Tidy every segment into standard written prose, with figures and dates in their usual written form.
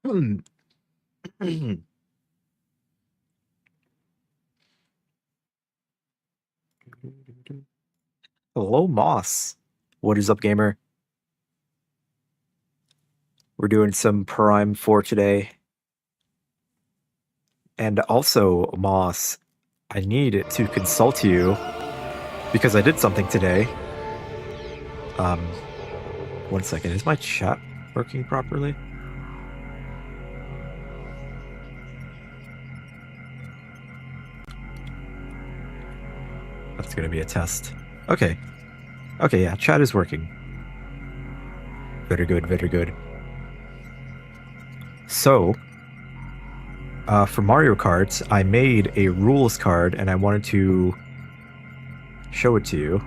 Hmm. Hello, Moss. What is up, gamer? We're doing some Prime 4 today. And also, Moss, I need to consult you because I did something today. Um, 1 second. Is my chat working properly? That's going to be a test. Okay. Okay, yeah, chat is working. Very good, very good. So, for Mario Kart, I made a rules card and I wanted to show it to you.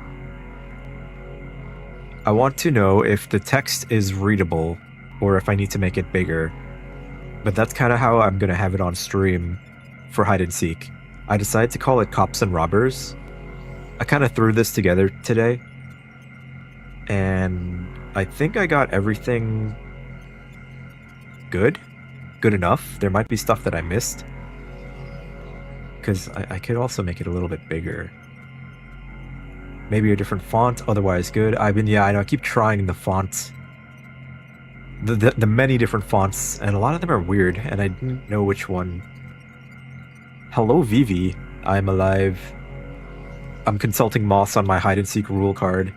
I want to know if the text is readable or if I need to make it bigger. But that's kind of how I'm going to have it on stream for hide and seek. I decided to call it Cops and Robbers. I kind of threw this together today. And I think I got everything good. Good enough. There might be stuff that I missed. Because I could also make it a little bit bigger. Maybe a different font, otherwise good. I know, I keep trying the fonts. The many different fonts, and a lot of them are weird, and I didn't know which one. Hello, Vivi. I'm alive. I'm consulting Moss on my hide-and-seek rule card.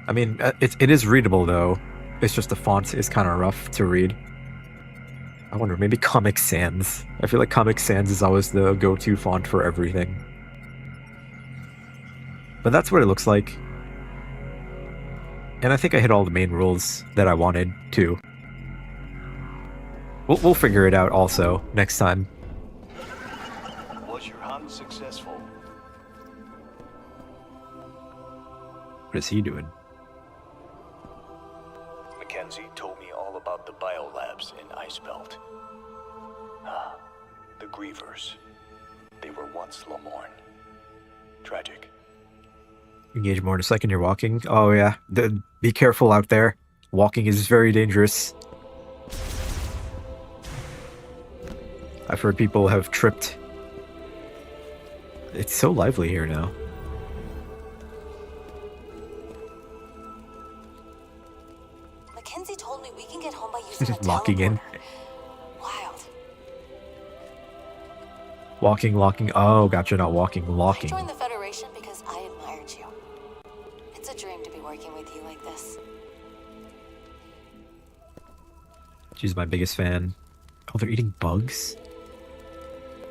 I mean, it is readable, though. It's just the font is kind of rough to read. I wonder, maybe Comic Sans. I feel like Comic Sans is always the go-to font for everything. But that's what it looks like. And I think I hit all the main rules that I wanted, too. We'll figure it out also next time. Was your hunt successful? What is he doing? Mackenzie told me all about the biolabs in Icebelt. Ah, the Grievers. They were once Lamorne. Tragic. Engage more in a second, you're walking. Oh yeah, be careful out there. Walking is very dangerous. I've heard people have tripped. It's so lively here now. Mackenzie told me we can get home by using a Locking in. Wild. Walking, locking. Oh, gotcha, not walking, locking. I joined the Federation because I admired you. It's a dream to be working with you like this. She's my biggest fan. Oh, they're eating bugs?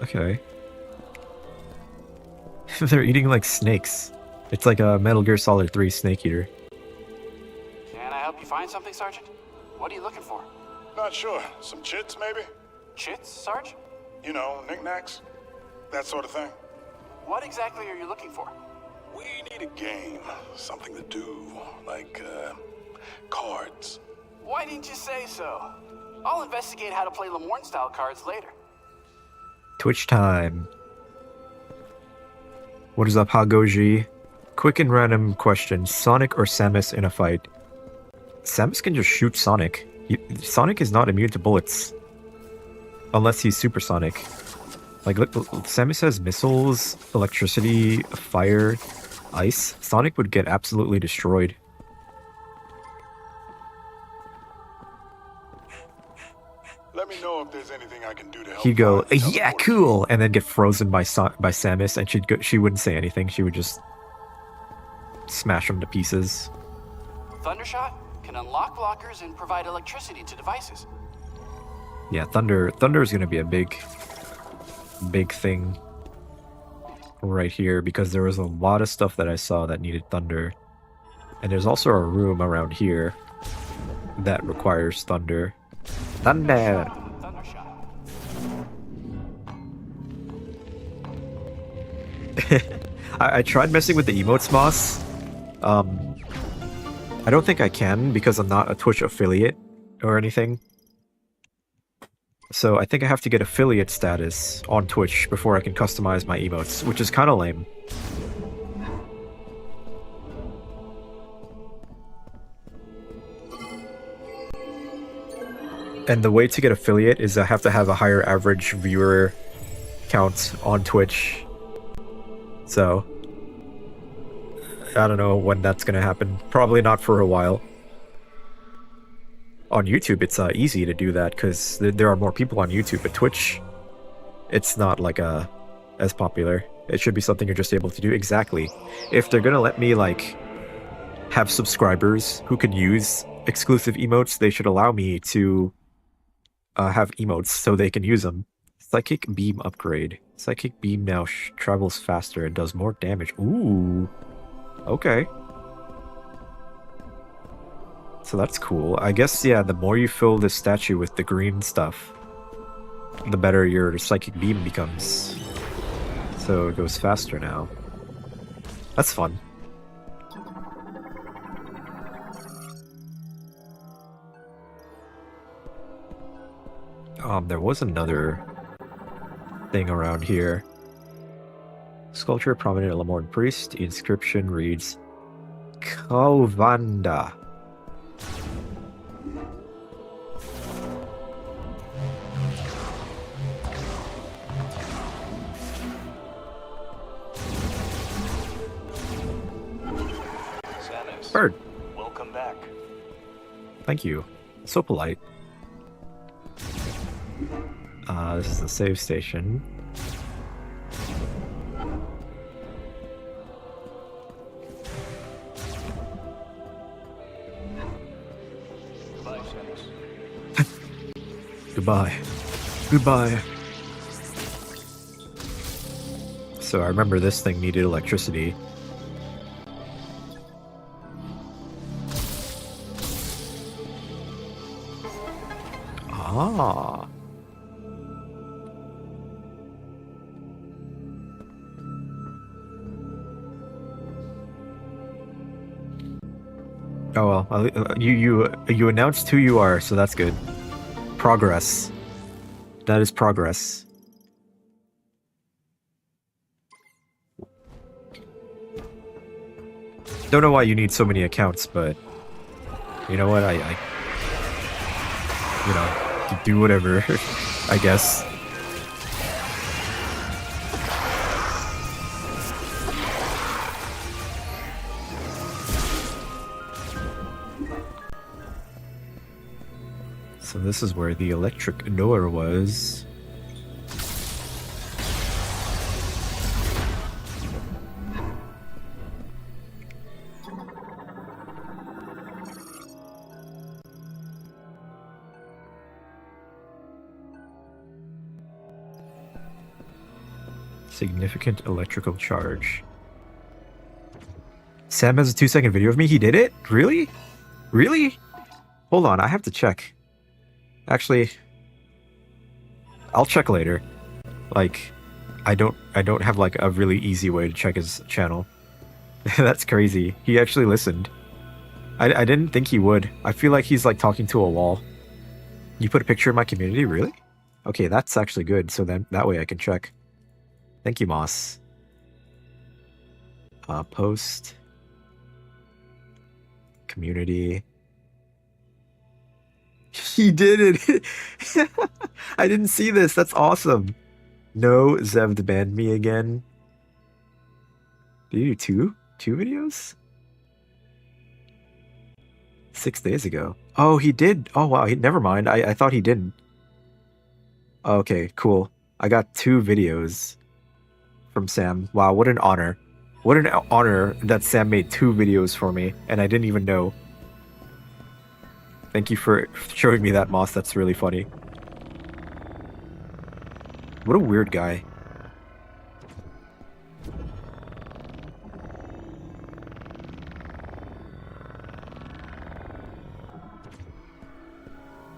Okay. They're eating like snakes. It's like a Metal Gear Solid 3 snake eater. Can I help you find something, Sergeant? What are you looking for? Not sure. Some chits, maybe? Chits, Sarge? You know, knickknacks? That sort of thing. What exactly are you looking for? We need a game. Something to do. Like, cards. Why didn't you say so? I'll investigate how to play Lamorne-style cards later. Twitch time. What is up, Hagoji? Quick and random question. Sonic or Samus in a fight? Samus can just shoot Sonic. Sonic is not immune to bullets. Unless he's supersonic. Like, look, Samus has missiles, electricity, fire, ice. Sonic would get absolutely destroyed. Let me know if there's anything I can do to help. He'd go, find the yeah, teleporter. cool, and then get frozen by Samus, and she wouldn't say anything. She would just smash him to pieces. Thundershot can unlock blockers and provide electricity to devices. Yeah, Thunder is gonna be a big thing right here because there was a lot of stuff that I saw that needed Thunder, and there's also a room around here that requires Thunder. Thunder. Thundershot. I tried messing with the emotes, Moss. I don't think I can because I'm not a Twitch affiliate or anything. So I think I have to get affiliate status on Twitch before I can customize my emotes, which is kind of lame. And the way to get affiliate is I have to have a higher average viewer count on Twitch. So, I don't know when that's gonna happen. Probably not for a while. On YouTube, it's easy to do that because there are more people on YouTube, but Twitch, it's not like as popular. It should be something you're just able to do. Exactly. If they're gonna let me like have subscribers who can use exclusive emotes, they should allow me to have emotes so they can use them. Psychic beam upgrade. Psychic beam now travels faster and does more damage. Ooh. Okay. So that's cool. I guess, yeah, the more you fill this statue with the green stuff, the better your psychic beam becomes. So it goes faster now. That's fun. There was another thing around here. Sculpture, prominent Lamorne priest. The inscription reads, Kovanda. Samus, Bird. welcome back. Thank you. So polite. This is the save station. Goodbye, Samus. Goodbye. Goodbye. So I remember this thing needed electricity. Ah. Oh well, you announced who you are, so that's good. Progress. That is progress. Don't know why you need so many accounts, but you know what? I you know, do whatever, I guess. So this is where the electric door was. Significant electrical charge. Sam has a 2-second video of me? He did it? Really? Really? Hold on, I have to check. Actually, I'll check later. Like, I don't have like a really easy way to check his channel. That's crazy. He actually listened. I didn't think he would. I feel like he's like talking to a wall. You put a picture in my community? Really? Okay, that's actually good. So then that way I can check. Thank you, Moss. Post. Community. He did it! I didn't see this. That's awesome. No, Zevd banned me again. Did you do two? 2 videos? 6 days ago. Oh, he did. Oh, wow. Never mind. I thought he didn't. Okay, cool. I got 2 videos from Sam. Wow, what an honor. What an honor that Sam made 2 videos for me, and I didn't even know. Thank you for showing me that, Moss. That's really funny. What a weird guy.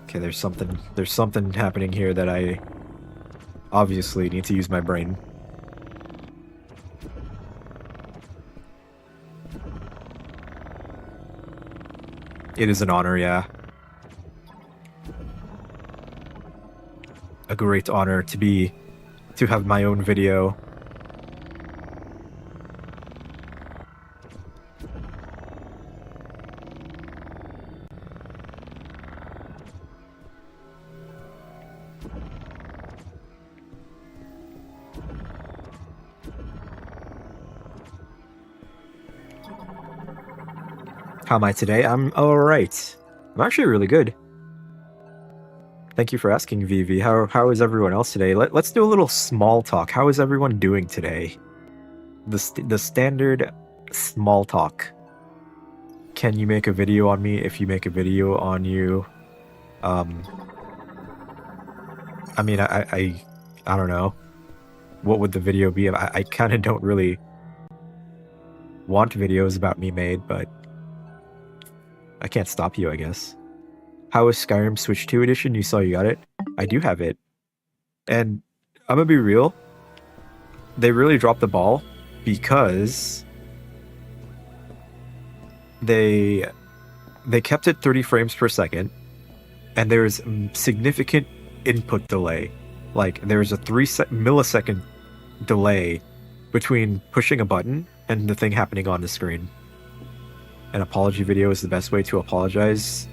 Okay, there's something happening here that I obviously need to use my brain. It is an honor, yeah. A great honor to have my own video. How am I today? I'm alright. I'm actually really good. Thank you for asking, Vivi. How is everyone else today? Let's do a little small talk. How is everyone doing today? The standard small talk. Can you make a video on me if you make a video on you? I mean, I don't know. What would the video be? I kind of don't really want videos about me made, but I can't stop you, I guess. How is Skyrim Switch 2 edition? You saw you got it? I do have it. And I'm gonna be real. They really dropped the ball because they kept it 30 frames per second, and there's significant input delay. Like, there's a 3-millisecond delay between pushing a button and the thing happening on the screen. An apology video is the best way to apologize?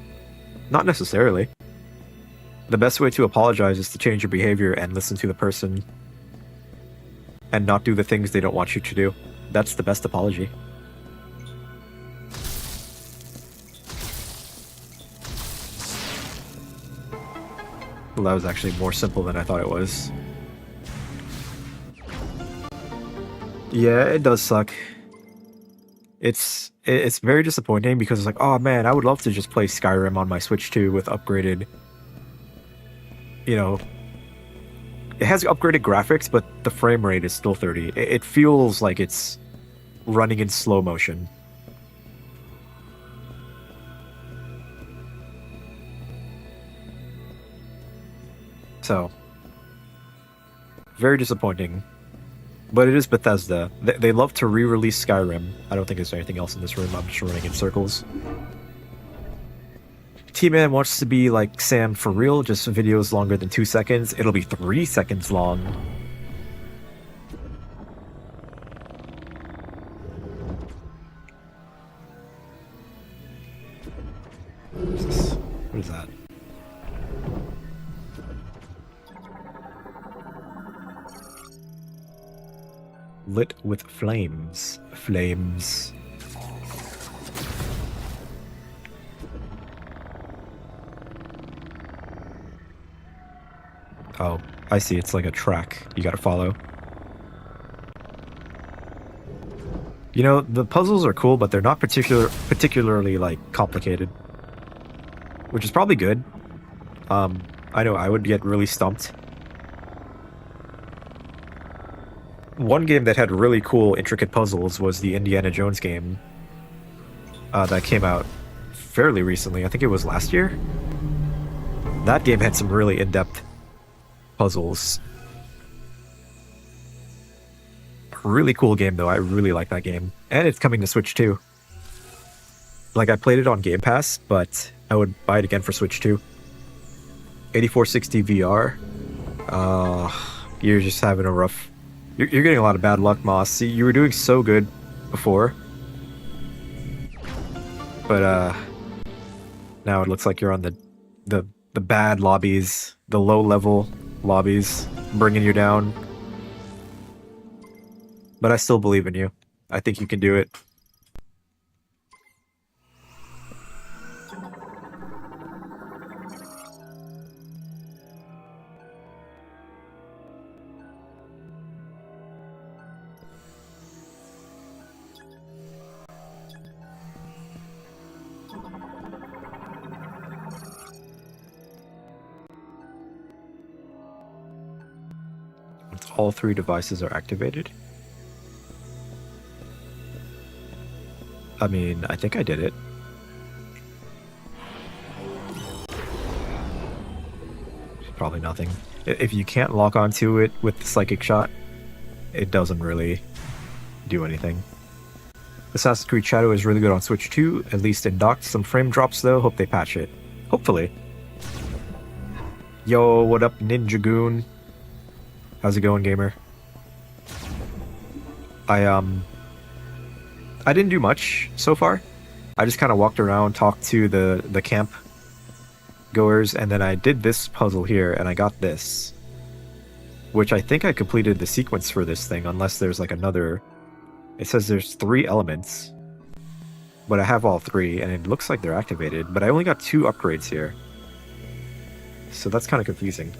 Not necessarily. The best way to apologize is to change your behavior and listen to the person and not do the things they don't want you to do. That's the best apology. Well, that was actually more simple than I thought it was. Yeah, it does suck. It's very disappointing because it's like, oh man, I would love to just play Skyrim on my Switch 2 with upgraded, you know, it has upgraded graphics, but the frame rate is still 30. It feels like it's running in slow motion. So, very disappointing. But it is Bethesda. They love to re-release Skyrim. I don't think there's anything else in this room. I'm just running in circles. T-Man wants to be like Sam for real, just videos longer than 2 seconds. It'll be 3 seconds long. What is this? What is that? Lit with flames. Flames. Oh, I see. It's like a track you gotta follow. You know, the puzzles are cool, but they're not particularly like complicated, which is probably good. I know I would get really stumped. One game that had really cool, intricate puzzles was the Indiana Jones game that came out fairly recently. I think it was last year. That game had some really in-depth puzzles. Really cool game, though. I really like that game. And it's coming to Switch, too. Like, I played it on Game Pass, but I would buy it again for Switch, too. 8460 VR. You're just having a rough... You're getting a lot of bad luck, Moss. See, you were doing so good before. But, now it looks like you're on the bad lobbies. The low-level lobbies. Bringing you down. But I still believe in you. I think you can do it. All 3 devices are activated. I mean, I think I did it. Probably nothing. If you can't lock onto it with the psychic shot, it doesn't really do anything. Assassin's Creed Shadow is really good on Switch 2, at least in docked. Some frame drops though, hope they patch it. Hopefully. Yo, what up, Ninja Goon? How's it going, gamer? I didn't do much so far. I just kind of walked around, talked to the camp goers, and then I did this puzzle here, and I got this. Which I think I completed the sequence for this thing, unless there's like another... It says there's 3 elements. but I have all 3, and it looks like they're activated, but I only got 2 upgrades here. So that's kind of confusing.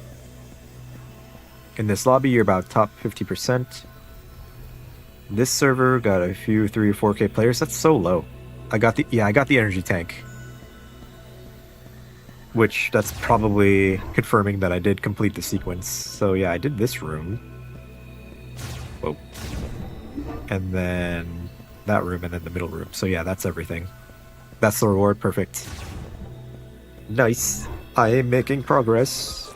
In this lobby, you're about top 50%. This server got a few 3 or 4K players. That's so low. I got the energy tank. Which, that's probably confirming that I did complete the sequence. So yeah, I did this room. Whoa. And then that room, and then the middle room. So yeah, that's everything. That's the reward, perfect. Nice. I am making progress.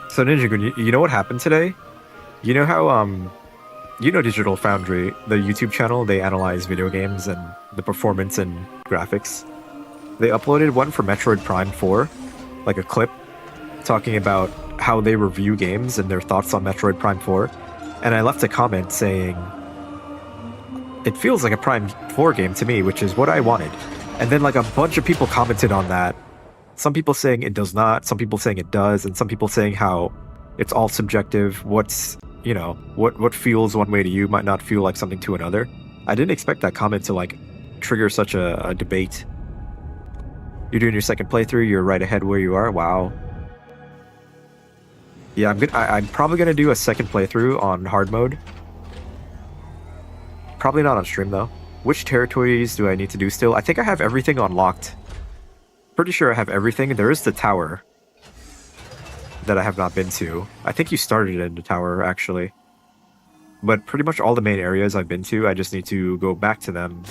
So Ninja Goon, you know what happened today? You know how, you know Digital Foundry, the YouTube channel, they analyze video games and the performance and graphics. They uploaded one for Metroid Prime 4, like a clip, talking about how they review games and their thoughts on Metroid Prime 4. And I left a comment saying, it feels like a Prime 4 game to me, which is what I wanted. And then like a bunch of people commented on that. Some people saying it does not, some people saying it does, and some people saying how it's all subjective. What's, you know, what feels one way to you might not feel like something to another. I didn't expect that comment to like trigger such a debate. You're doing your second playthrough, you're right ahead where you are. Wow. Yeah, I'm probably gonna do a second playthrough on hard mode. Probably not on stream though. Which territories do I need to do still? I think I have everything unlocked. Pretty sure I have everything. There is the tower that I have not been to. I think you started in the tower, actually. But pretty much all the main areas I've been to, I just need to go back to them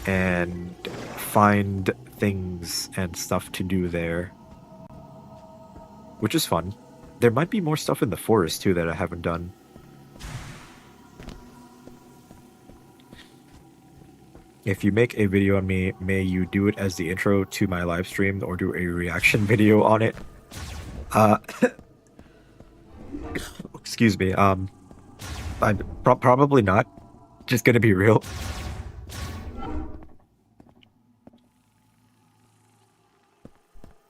and find things and stuff to do there. Which is fun. There might be more stuff in the forest, too, that I haven't done. If you make a video on me, may you do it as the intro to my live stream or do a reaction video on it. Excuse me. I'm probably not. Just gonna be real.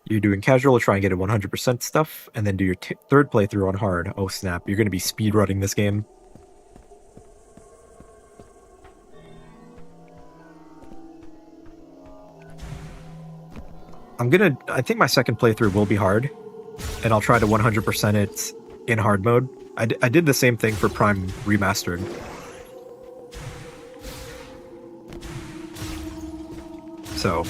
You're doing casual, try and get a 100% stuff, and then do your third playthrough on hard. Oh snap, you're gonna be speedrunning this game. I think my second playthrough will be hard, and I'll try to 100% it in hard mode. I did the same thing for Prime Remastered. So,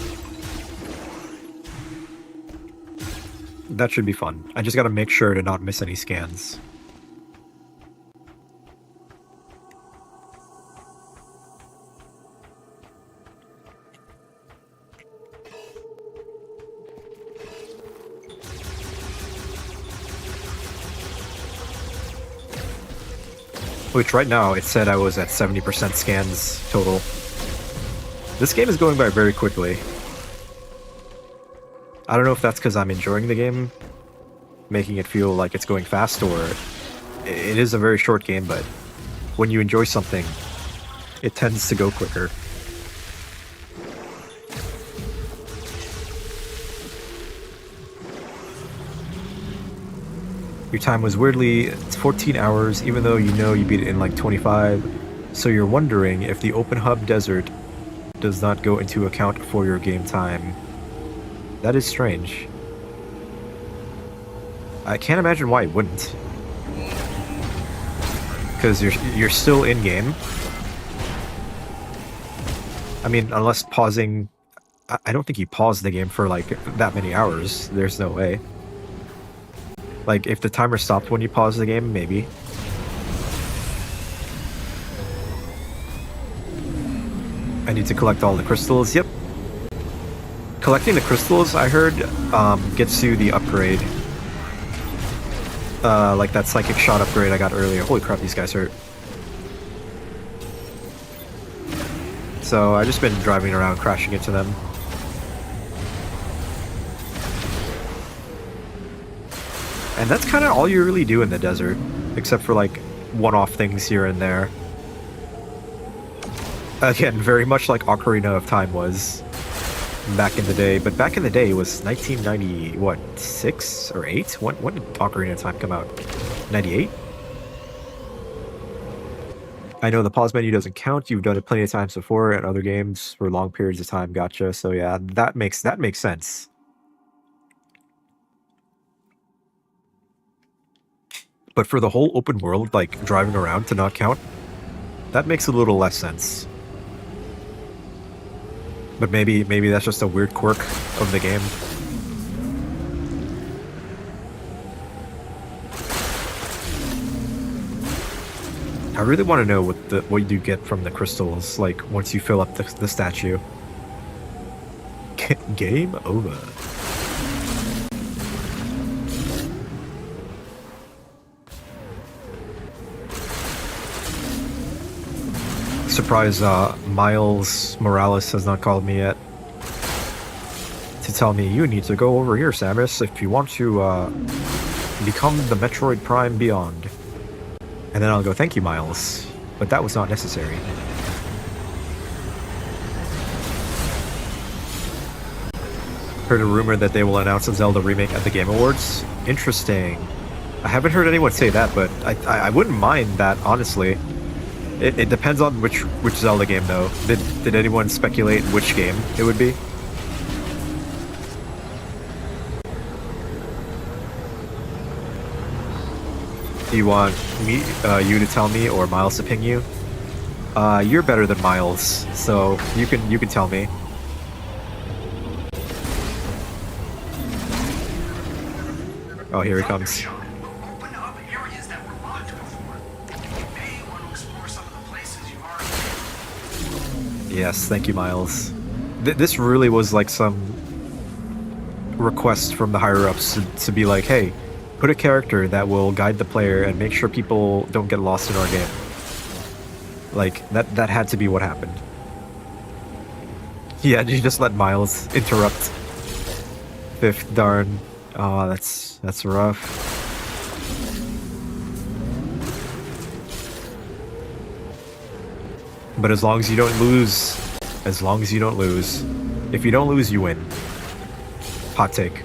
that should be fun. I just gotta make sure to not miss any scans. Which right now, it said I was at 70% scans total. This game is going by very quickly. I don't know if that's because I'm enjoying the game, making it feel like it's going fast, or it is a very short game, but when you enjoy something, it tends to go quicker. Your time was weirdly, it's 14 hours, even though you know you beat it in like 25. So you're wondering if the open hub desert does not go into account for your game time. That is strange. I can't imagine why it wouldn't. Because you're still in game. I mean, unless pausing, I don't think you pause the game for like that many hours. There's no way. Like, if the timer stopped when you pause the game, maybe. I need to collect all the crystals, yep. Collecting the crystals, I heard, gets you the upgrade. Like that psychic shot upgrade I got earlier. Holy crap, these guys hurt. So, I've just been driving around, crashing into them. And that's kind of all you really do in the desert, except for like one-off things here and there. Again, very much like Ocarina of Time was. back in the day, but back in the day it was 1990, what, 6 or 8? When did Ocarina of Time come out? 98? I know the pause menu doesn't count. You've done it plenty of times before in other games for long periods of time. Gotcha. So yeah, that makes sense. But for the whole open world, like driving around to not count, that makes a little less sense. But maybe that's just a weird quirk of the game. I really want to know what you get from the crystals, like once you fill up the statue. Game over. Surprise, Miles Morales has not called me yet to tell me you need to go over here, Samus, if you want to become the Metroid Prime Beyond. And then I'll go, thank you, Miles. But that was not necessary. Heard a rumor that they will announce a Zelda remake at the Game Awards. Interesting. I haven't heard anyone say that, but I wouldn't mind that, honestly. It depends on which Zelda game, though. Did anyone speculate which game it would be? Do you want you to tell me, or Miles to ping you? You're better than Miles, so you can tell me. Oh, here he comes. Yes, thank you, Miles. This really was like some request from the higher-ups to be like, hey, put a character that will guide the player and make sure people don't get lost in our game. Like, that had to be what happened. Yeah, you just let Miles interrupt. Fifth, darn. Oh, that's rough. But as long as you don't lose, if you don't lose, you win. Hot take.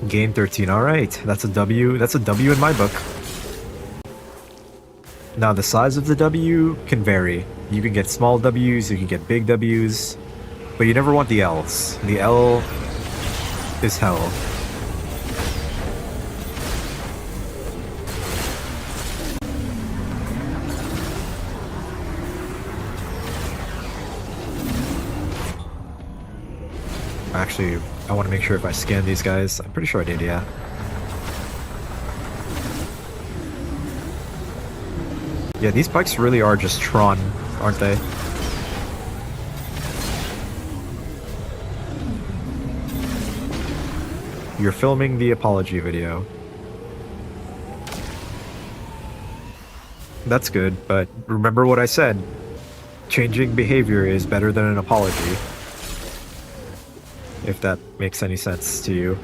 Game 13, alright. That's a W in my book. Now the size of the W can vary. You can get small W's, you can get big W's, but you never want the L's. The L is hell. Actually, I want to make sure if I scan these guys. I'm pretty sure I did, yeah. Yeah, these bikes really are just Tron, aren't they? You're filming the apology video. That's good, but remember what I said. Changing behavior is better than an apology. If that makes any sense to you.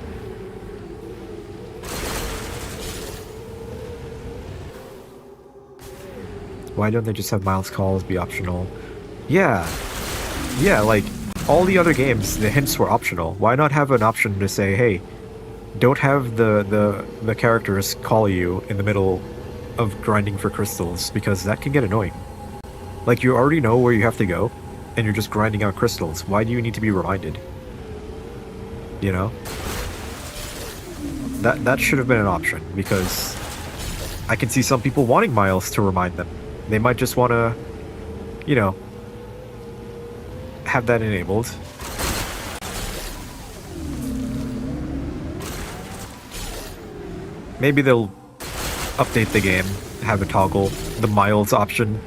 Why don't they just have Miles calls be optional? Yeah, like all the other games, the hints were optional. Why not have an option to say, hey, don't have the characters call you in the middle of grinding for crystals, because that can get annoying. Like, you already know where you have to go, and you're just grinding out crystals. Why do you need to be reminded? You know? That should have been an option, because I can see some people wanting Miles to remind them. They might just want to, you know, have that enabled. Maybe they'll update the game, have a toggle, the Miles option.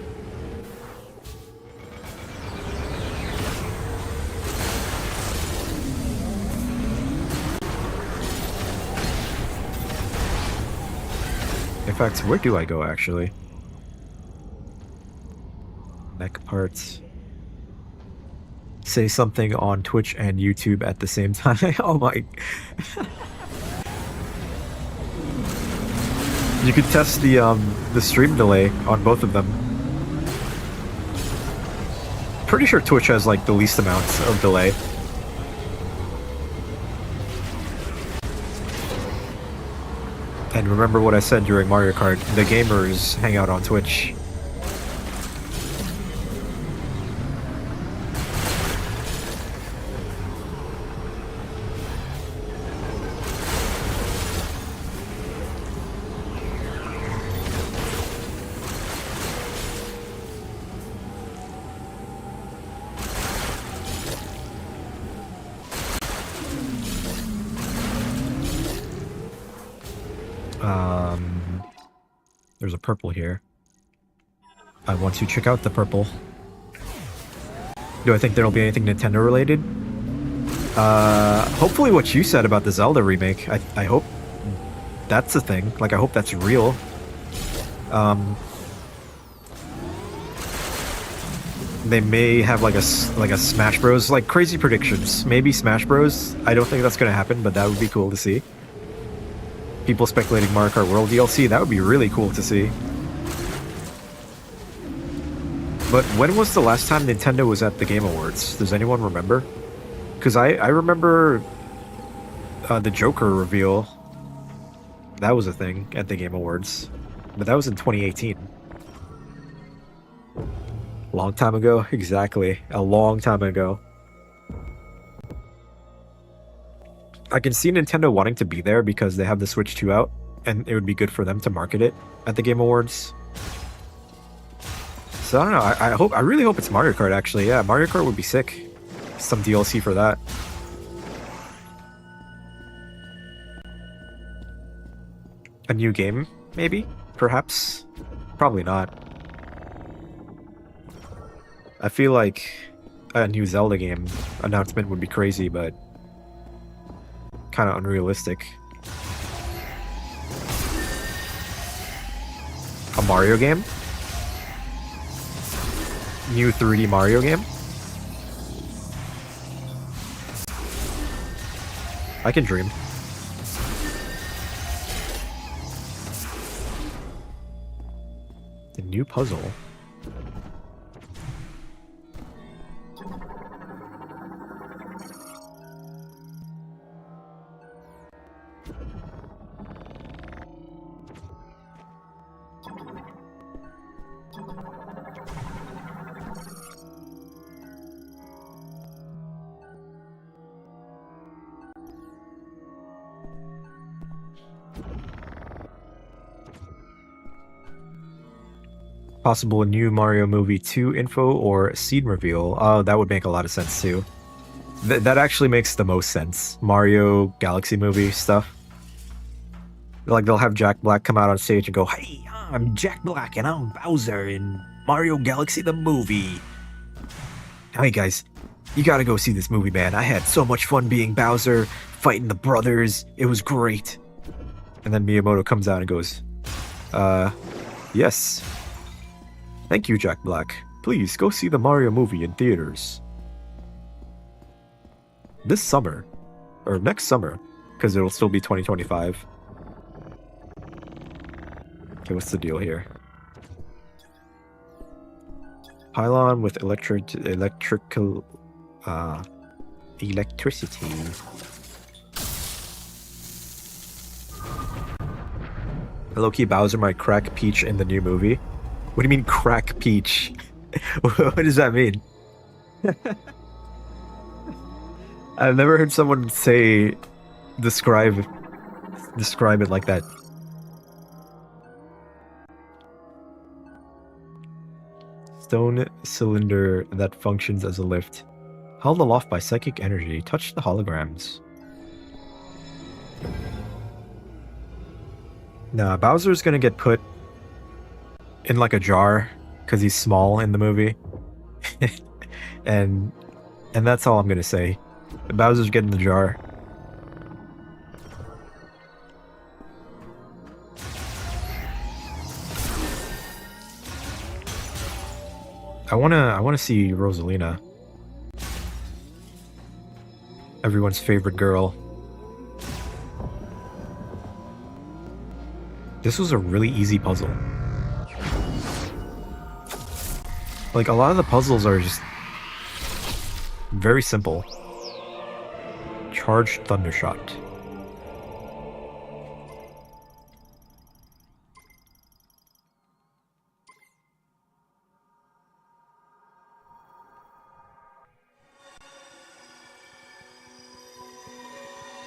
In fact, where do I go actually? Neck parts. say something on Twitch and YouTube at the same time. Oh my. You could test the stream delay on both of them. Pretty sure Twitch has like the least amount of delay. And remember what I said during Mario Kart, the gamers hang out on Twitch. There's a purple here. I want to check out the purple. Do I think there'll be anything Nintendo related? Hopefully what you said about the Zelda remake. I hope that's a thing. Like, I hope that's real. They may have like a Smash Bros. Like crazy predictions. Maybe Smash Bros. I don't think that's gonna happen, but that would be cool to see. People speculating Mario Kart World DLC, that would be really cool to see. But when was the last time Nintendo was at the Game Awards? Does anyone remember? Because I remember the Joker reveal. That was a thing at the Game Awards. But that was in 2018. Long time ago? Exactly. A long time ago. I can see Nintendo wanting to be there because they have the Switch 2 out, and it would be good for them to market it at the Game Awards. So I don't know, I really hope it's Mario Kart actually. Yeah, Mario Kart would be sick. Some DLC for that. A new game, maybe? Perhaps? Probably not. I feel like a new Zelda game announcement would be crazy, but kind of unrealistic. A Mario game? New 3D Mario game? I can dream. A new puzzle? Possible new Mario movie 2 info or scene reveal. Oh, that would make a lot of sense too. That actually makes the most sense. Mario Galaxy movie stuff. Like they'll have Jack Black come out on stage and go, "Hey, I'm Jack Black and I'm Bowser in Mario Galaxy the movie. Hey guys, you gotta go see this movie, man. I had so much fun being Bowser, fighting the brothers. It was great." And then Miyamoto comes out and goes, yes. Thank you, Jack Black. Please go see the Mario movie in theaters. This summer. Or next summer. Because it'll still be 2025. Okay, what's the deal here? Pylon with electricity. Low-key Bowser might crack Peach in the new movie. What do you mean crack Peach? What does that mean? I've never heard someone say describe it like that. Stone cylinder that functions as a lift. Held aloft by psychic energy. Touch the holograms. Nah, Bowser's gonna get put in like a jar because he's small in the movie. and that's all I'm gonna say. Bowser's getting the jar. I wanna see Rosalina. Everyone's favorite girl. This was a really easy puzzle. Like, a lot of the puzzles are just very simple. Charged Thundershot.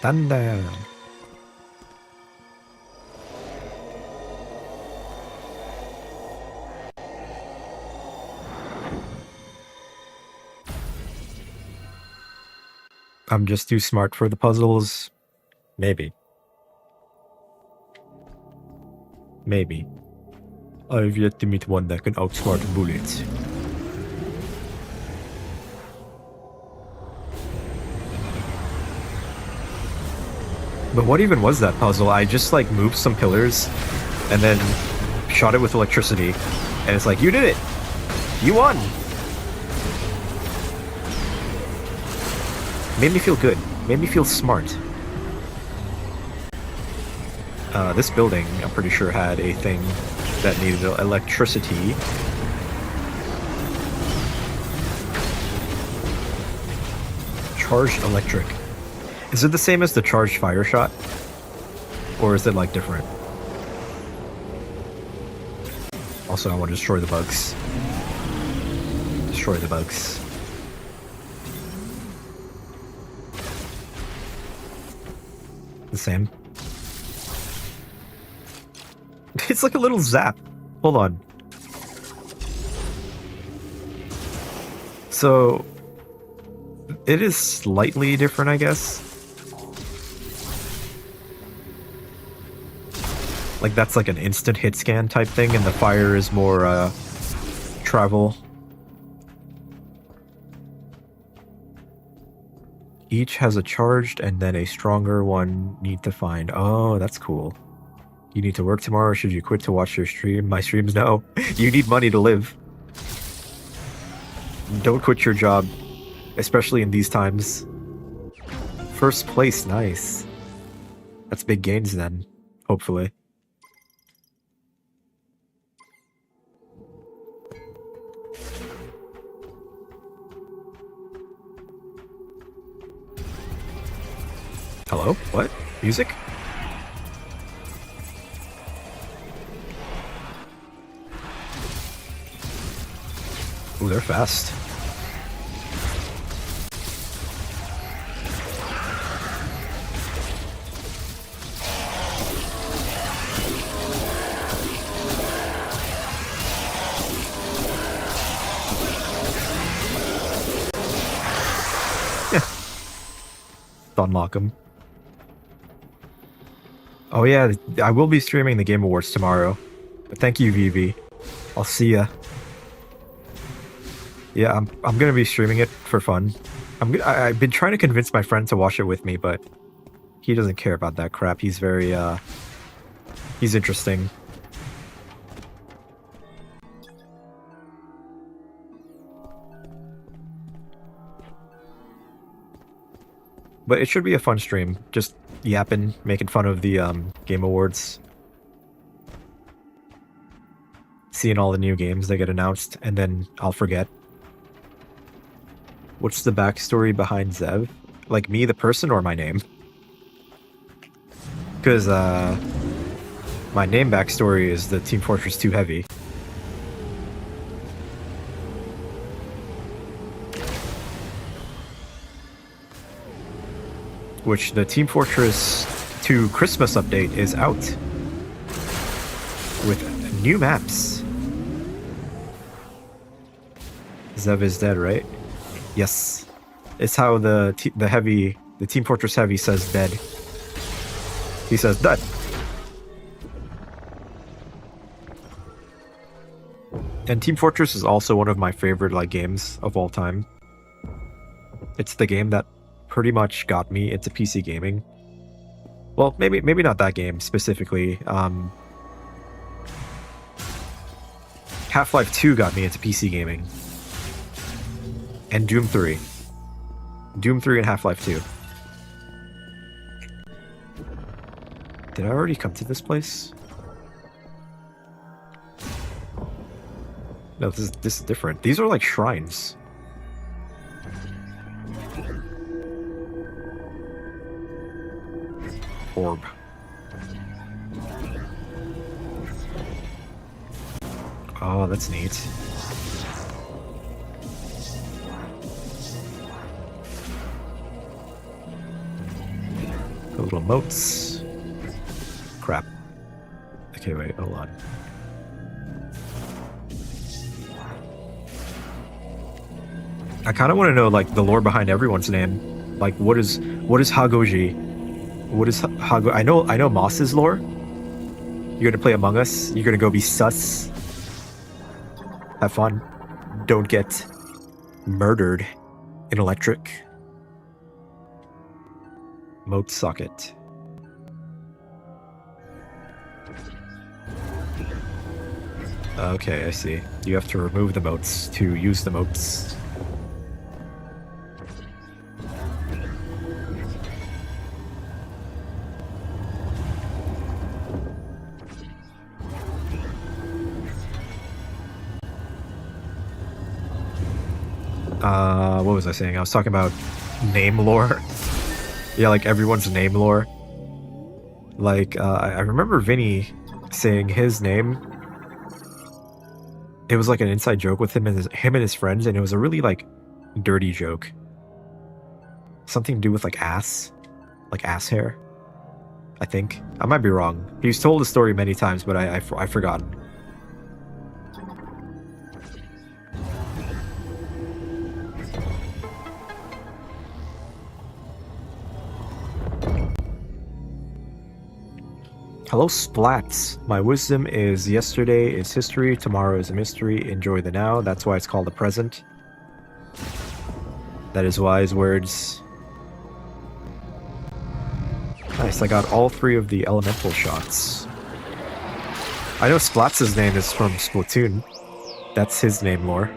Thunder. I'm just too smart for the puzzles. Maybe. Maybe. I've yet to meet one that can outsmart bullets. But what even was that puzzle? I just like moved some pillars and then shot it with electricity. And it's like, you did it! You won! Made me feel good. Made me feel smart. This building, I'm pretty sure, had a thing that needed electricity. Charged electric. Is it the same as the charged fire shot? Or is it like different? Also, I want to destroy the bugs. Destroy the bugs. The same. It's like a little zap. Hold on. So, it is slightly different, I guess. Like, that's like an instant hit scan type thing, and the fire is more, travel. Each has a charged and then a stronger one need to find. Oh, that's cool. You need to work tomorrow, or should you quit to watch your stream? My streams? No. You need money to live. Don't quit your job, especially in these times. First place, nice. That's big gains then, hopefully. Hello? What? Music? Ooh, they're fast. Yeah. Unlock them. Oh yeah, I will be streaming the Game Awards tomorrow. But thank you, VV. I'll see ya. Yeah, I'm gonna be streaming it for fun. I've been trying to convince my friend to watch it with me, but he doesn't care about that crap. He's very he's interesting. But it should be a fun stream. Just yapping, making fun of the Game Awards. Seeing all the new games that get announced, and then I'll forget. What's the backstory behind Zev? Like me, the person, or my name? Because, my name backstory is the Team Fortress 2 Heavy. Which the Team Fortress 2 Christmas update is out. With new maps. Zev is dead, right? Yes. It's how the Team Fortress Heavy says dead. He says dead. And Team Fortress is also one of my favorite games of all time. It's the game that pretty much got me into PC gaming. Well, maybe not that game specifically. Half-Life 2 got me into PC gaming. And Doom 3. Doom 3 and Half-Life 2. Did I already come to this place? No, this is different. These are like shrines. Orb. Oh, that's neat. The little moats. Crap. Okay, wait, hold on. I kind of want to know, like, the lore behind everyone's name. Like, what is Hagoji? What is Hago? I know Moss's lore. You're gonna play Among Us. You're gonna go be sus. Have fun. Don't get murdered in electric. Moat socket. Okay, I see. You have to remove the moats to use the moats. What was I saying? I was talking about name lore. Yeah, like everyone's name lore. Like, I remember Vinny saying his name. It was like an inside joke with him and his friends, and it was a really, like, dirty joke. Something to do with, like, ass ass hair, I think. I might be wrong. He's told the story many times, but I've forgotten. Hello, Splats. My wisdom is yesterday is history, tomorrow is a mystery. Enjoy the now. That's why it's called the present. That is wise words. Nice, I got all 3 of the elemental shots. I know Splats' name is from Splatoon. That's his name lore.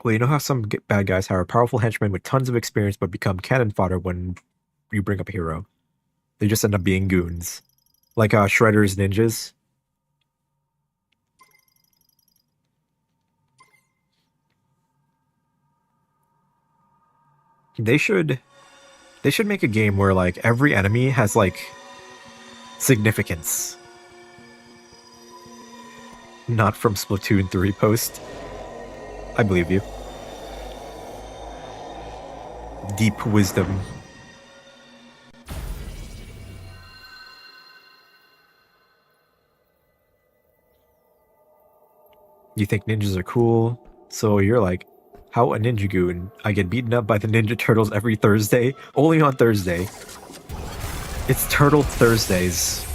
Well, you know how some bad guys hire powerful henchmen with tons of experience but become cannon fodder when you bring up a hero? They just end up being goons. Like Shredder's ninjas. They should make a game where, like, every enemy has, like, significance. Not from Splatoon 3 post. I believe you. Deep wisdom. You think ninjas are cool, so you're like, how a ninja goon? I get beaten up by the Ninja Turtles every Thursday, only on Thursday. It's Turtle Thursdays.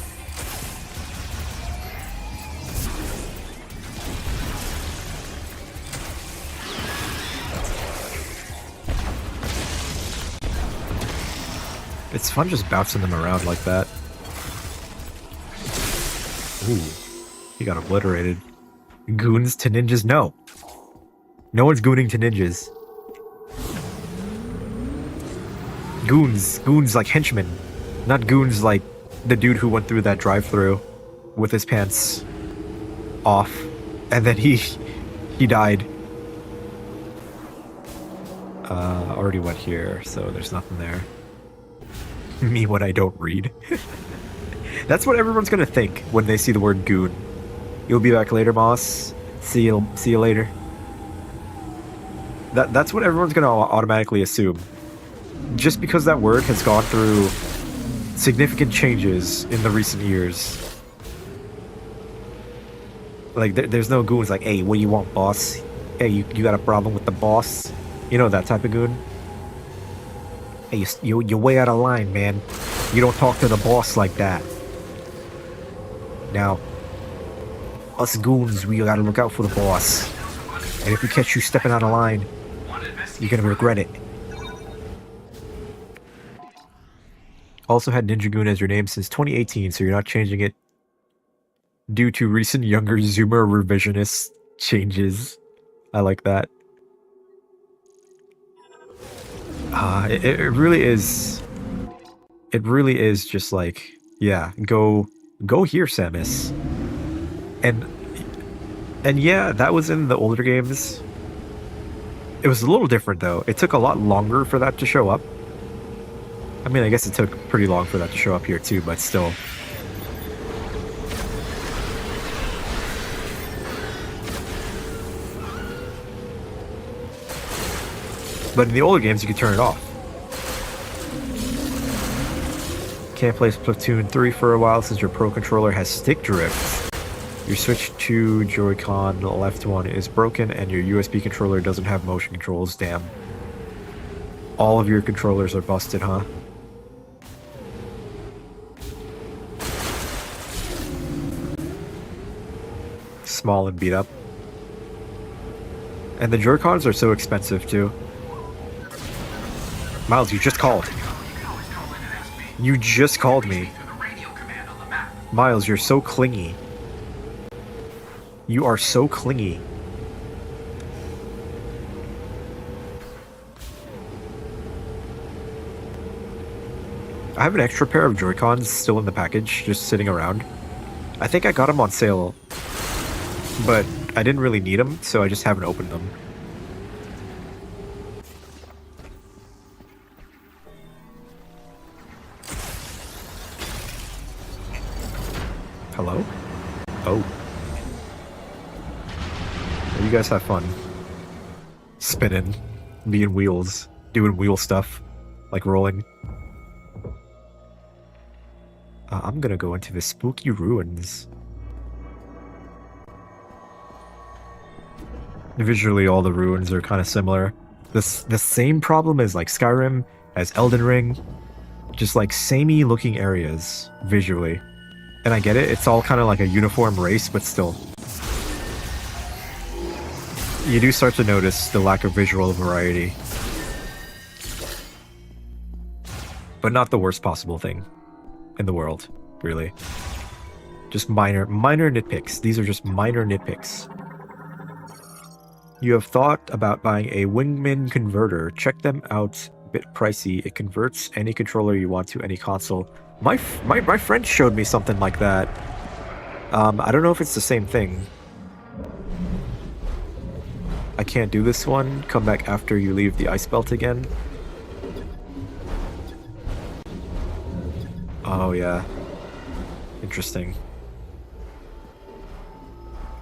It's fun just bouncing them around like that. Ooh, he got obliterated. Goons to ninjas? No. No one's gooning to ninjas. Goons like henchmen. Not goons like the dude who went through that drive-thru with his pants off. And then he died. Already went here, so there's nothing there. Me when I don't read. That's what everyone's gonna think when they see the word goon. You'll be back later, boss. See you later. That's what everyone's gonna automatically assume. Just because that word has gone through significant changes in the recent years. Like, there's no goons like, hey, what do you want, boss? Hey, you got a problem with the boss? You know that type of goon? Hey, you're way out of line, man. You don't talk to the boss like that. Now, us goons, we gotta look out for the boss. And if we catch you stepping out of line, you're gonna regret it. Also had Ninja Goon as your name since 2018, so you're not changing it due to recent younger Zoomer revisionist changes. I like that. It really is. It really is just like, yeah, go here, Samus. And yeah, that was in the older games. It was a little different though. It took a lot longer for that to show up. I mean, I guess it took pretty long for that to show up here too, but still. But in the older games, you could turn it off. Can't play Splatoon 3 for a while since your Pro Controller has stick drift. Your Switch 2 Joy-Con left one is broken and your USB controller doesn't have motion controls. Damn. All of your controllers are busted, huh? Small and beat up. And the Joy-Cons are so expensive too. Miles, you just called. You just called me. Miles, you're so clingy. You are so clingy. I have an extra pair of Joy-Cons still in the package, just sitting around. I think I got them on sale, but I didn't really need them, so I just haven't opened them. Hello? Oh. You guys have fun. Spinning. Being wheels. Doing wheel stuff. Like rolling. I'm gonna go into the spooky ruins. Visually, all the ruins are kind of similar. The same problem as like Skyrim, as Elden Ring. Just like samey looking areas, visually. And I get it, it's all kind of like a uniform race, but still. You do start to notice the lack of visual variety. But not the worst possible thing in the world, really. Just minor nitpicks. These are just minor nitpicks. You have thought about buying a Wingman converter. Check them out. Bit pricey. It converts any controller you want to any console. My friend showed me something like that. I don't know if it's the same thing. I can't do this one. Come back after you leave the ice belt again. Oh yeah. Interesting.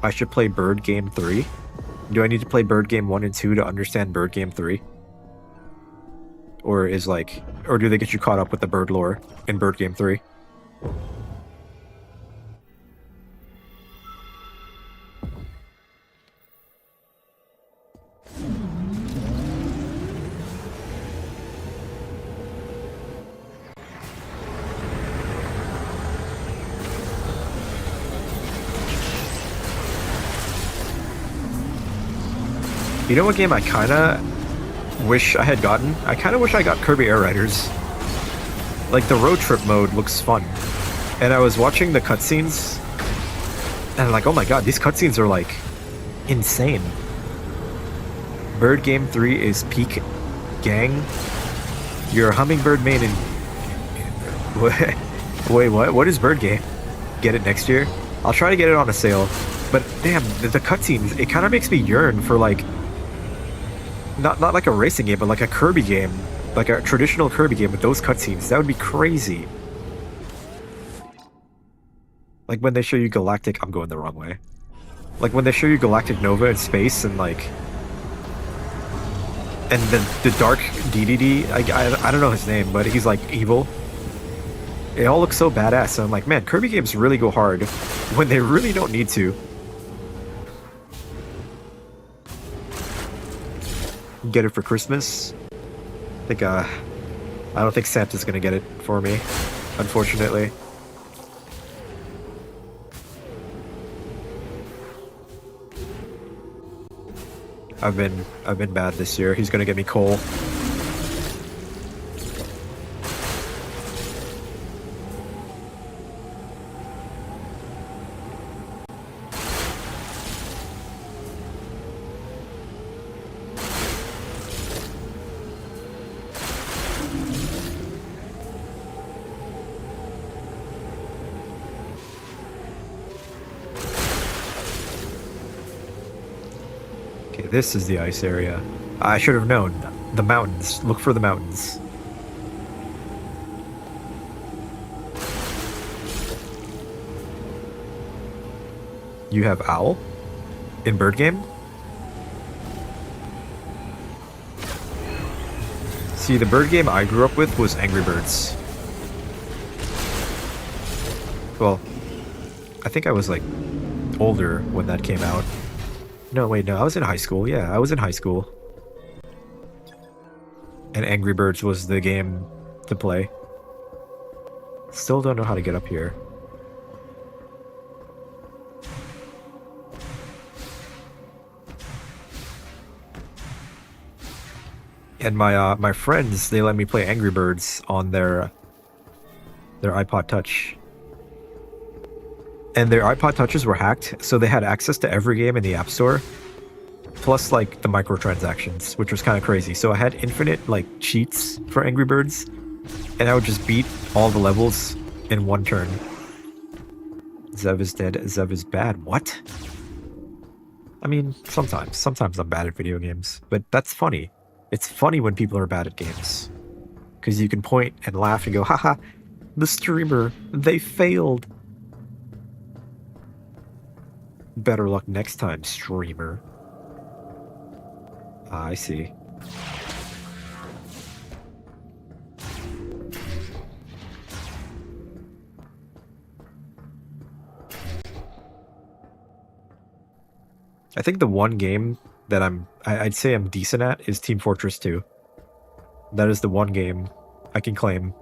I should play Bird Game 3? Do I need to play Bird Game 1 and 2 to understand Bird Game 3? Or do they get you caught up with the bird lore in Bird Game 3? You know what game I kinda wish I had gotten? I kinda wish I got Kirby Air Riders. Like, the road trip mode looks fun. And I was watching the cutscenes, and I'm like, oh my god, these cutscenes are like insane. Bird Game 3 is peak gang. You're a hummingbird main in... Wait, what? What is Bird Game? Get it next year? I'll try to get it on a sale. But damn, the cutscenes, it kind of makes me yearn for like... Not like a racing game, but like a Kirby game. Like a traditional Kirby game with those cutscenes. That would be crazy. Like when they show you Galactic... I'm going the wrong way. Like when they show you Galactic Nova in space and like... And the Dark DDD, I don't know his name, but he's like evil. It all looks so badass. So I'm like, man, Kirby games really go hard when they really don't need to. Get it for Christmas. I don't think Santa's gonna get it for me, unfortunately. I've been bad this year. He's gonna get me coal. This is the ice area. I should have known. The mountains. Look for the mountains. You have Owl? In Bird Game? See, the Bird Game I grew up with was Angry Birds. Well, I think I was like older when that came out. No, wait, no, I was in high school. Yeah, I was in high school. And Angry Birds was the game to play. Still don't know how to get up here. And my friends, they let me play Angry Birds on their iPod Touch. And their iPod Touches were hacked, so they had access to every game in the App Store, plus like the microtransactions, which was kind of crazy. So I had infinite like cheats for Angry Birds, and I would just beat all the levels in one turn. Zev is dead. Zev is bad. What? I mean, sometimes I'm bad at video games, but that's funny. It's funny when people are bad at games, because you can point and laugh and go, haha, the streamer, they failed. Better luck next time, streamer. Ah, I see. I think the one game that I'd say I'm decent at is Team Fortress 2. That is the one game I can claim.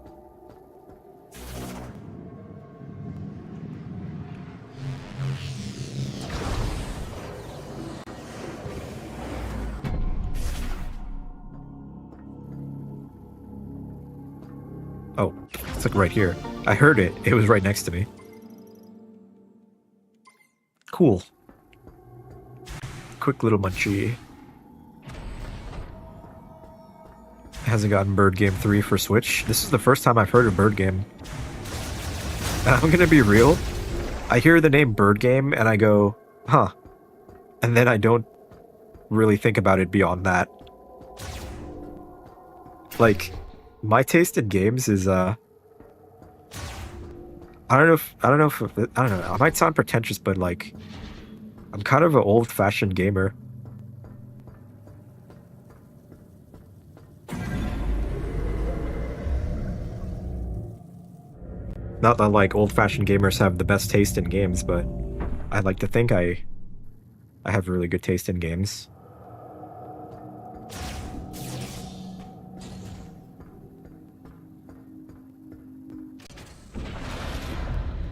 Oh, it's like right here. I heard it. It was right next to me. Cool. Quick little munchie. Hasn't gotten Bird Game 3 for Switch. This is the first time I've heard of Bird Game. And I'm gonna be real. I hear the name Bird Game and I go, huh. And then I don't really think about it beyond that. Like, my taste in games is I don't know. I might sound pretentious, but like, I'm kind of an old-fashioned gamer. Not that like old-fashioned gamers have the best taste in games, but I like to think I have really good taste in games.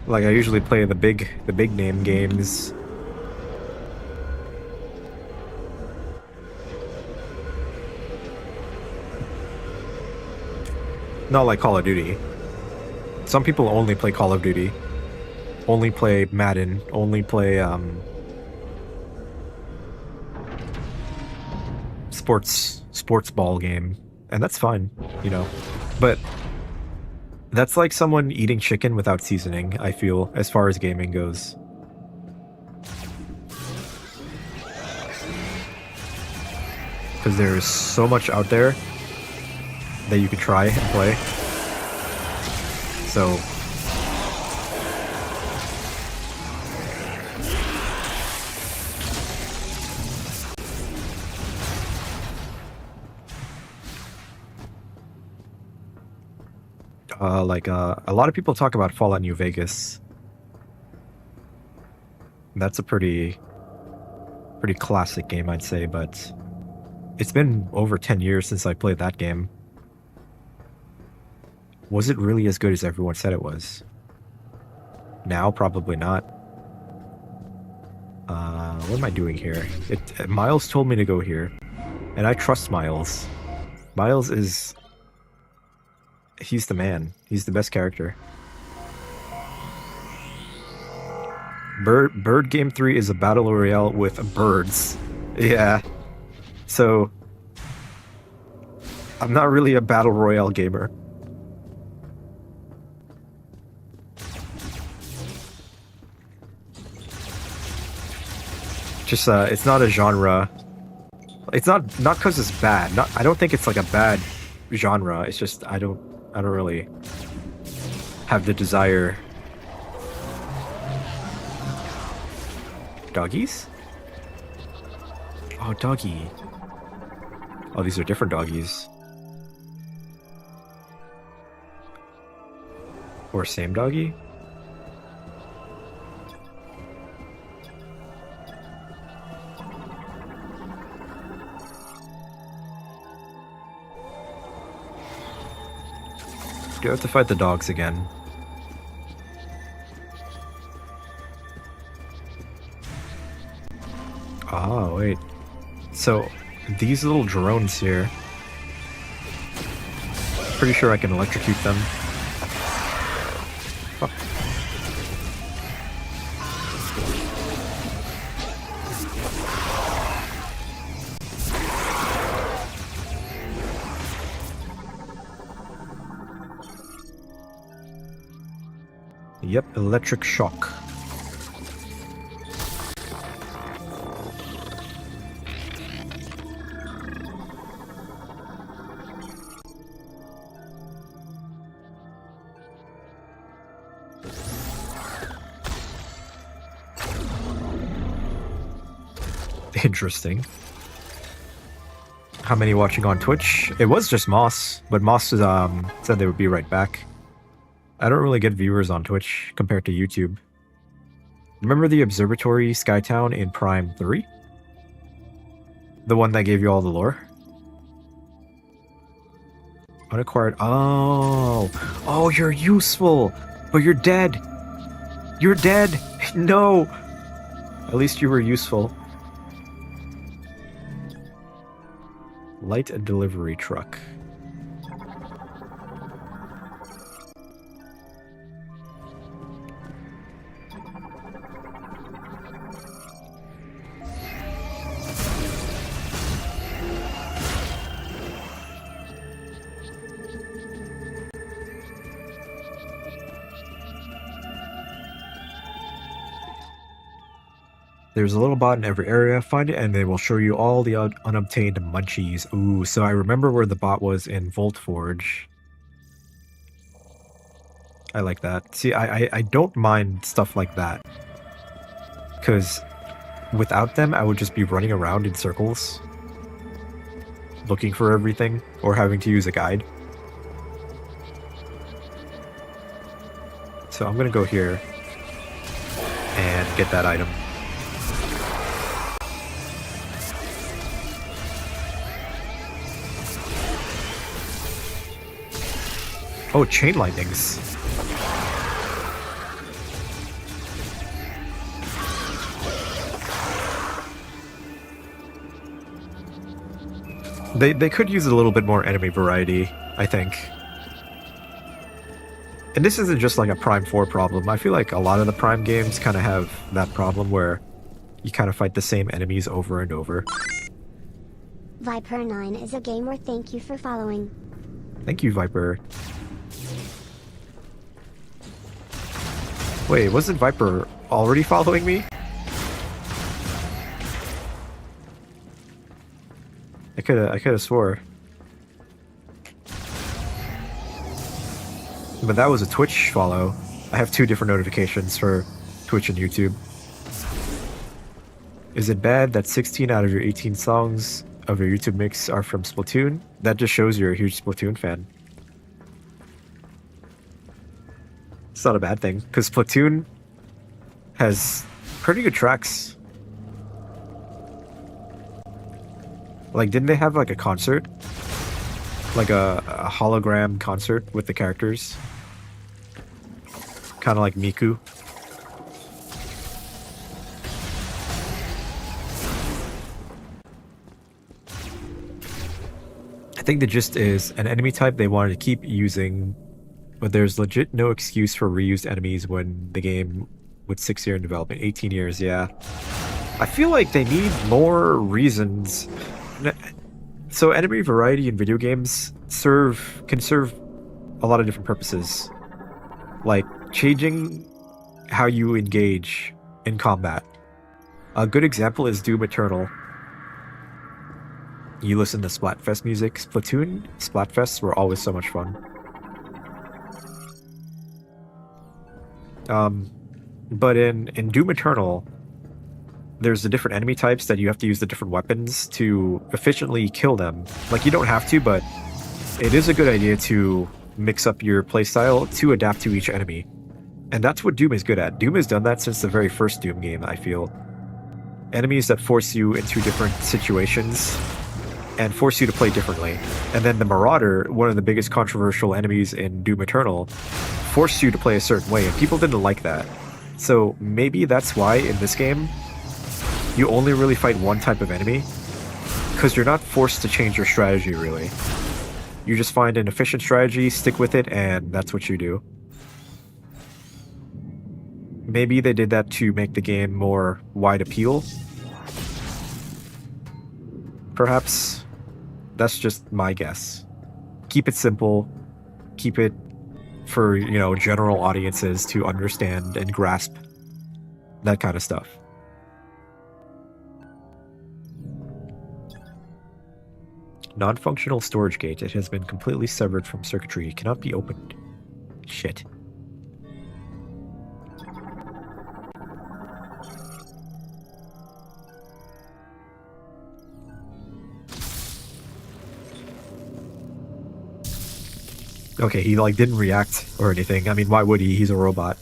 Like I usually play the big name games. Not like Call of Duty. Some people only play Call of Duty. Only play Madden. Only play sports ball game. And that's fine, you know. But that's like someone eating chicken without seasoning, I feel, as far as gaming goes. Because there's so much out there that you could try and play. So a lot of people talk about Fallout New Vegas. That's a pretty classic game, I'd say, but it's been over 10 years since I played that game. Was it really as good as everyone said it was? Now, probably not. What am I doing here? Miles told me to go here, and I trust Miles. Miles is... he's the man. He's the best character. Bird Game 3 is a battle royale with birds. Yeah. So, I'm not really a battle royale gamer. Just, it's not a genre It's not because it's bad. I don't think it's like a bad genre. It's just I don't really have the desire. Doggies? Oh, doggy. Oh, these are different doggies. Or same doggy? Do I have to fight the dogs again? Oh, wait. So, these little drones here... Pretty sure I can electrocute them. Oh. Yep, electric shock. Interesting. How many watching on Twitch? It was just Moss, but Moss said they would be right back. I don't really get viewers on Twitch compared to YouTube. Remember the observatory Skytown in Prime 3? The one that gave you all the lore? Unacquired. Oh. Oh, you're useful, but you're dead. You're dead. No. At least you were useful. Light and delivery truck. There's a little bot in every area. Find it and they will show you all the unobtained munchies. Ooh, so I remember where the bot was in Volt Forge. I like that. See, I don't mind stuff like that. Because without them, I would just be running around in circles. Looking for everything. Or having to use a guide. So I'm going to go here. And get that item. Oh, chain lightnings. They could use a little bit more enemy variety, I think. And this isn't just like a Prime 4 problem. I feel like a lot of the Prime games kind of have that problem where you kind of fight the same enemies over and over. Viper9 is a gamer. Thank you for following. Thank you, Viper. Wait, wasn't Viper already following me? I coulda swore. But that was a Twitch follow. I have 2 different notifications for Twitch and YouTube. Is it bad that 16 out of your 18 songs of your YouTube mix are from Splatoon? That just shows you're a huge Splatoon fan. It's not a bad thing, because Splatoon has pretty good tracks. Like, didn't they have like a concert? Like a hologram concert with the characters? Kind of like Miku. I think the gist is an enemy type they wanted to keep using, but there's legit no excuse for reused enemies when the game with 6 years in development, 18 years, yeah. I feel like they need more reasons. So enemy variety in video games can serve a lot of different purposes. Like changing how you engage in combat. A good example is Doom Eternal. You listen to Splatfest music. Splatoon Splatfests were always so much fun. But in Doom Eternal, there's the different enemy types that you have to use the different weapons to efficiently kill them. Like, you don't have to, but it is a good idea to mix up your playstyle to adapt to each enemy. And that's what Doom is good at. Doom has done that since the very first Doom game, I feel. Enemies that force you into different situations and force you to play differently. And then the Marauder, one of the biggest controversial enemies in Doom Eternal, forced you to play a certain way, and people didn't like that. So maybe that's why in this game, you only really fight one type of enemy, because you're not forced to change your strategy, really. You just find an efficient strategy, stick with it, and that's what you do. Maybe they did that to make the game more wide appeal. Perhaps. That's just my guess. Keep it simple. Keep it for, you know, general audiences to understand and grasp that kind of stuff. Non-functional storage gate. It has been completely severed from circuitry. It cannot be opened. Shit. Okay, he like didn't react or anything. I mean, why would he? He's a robot.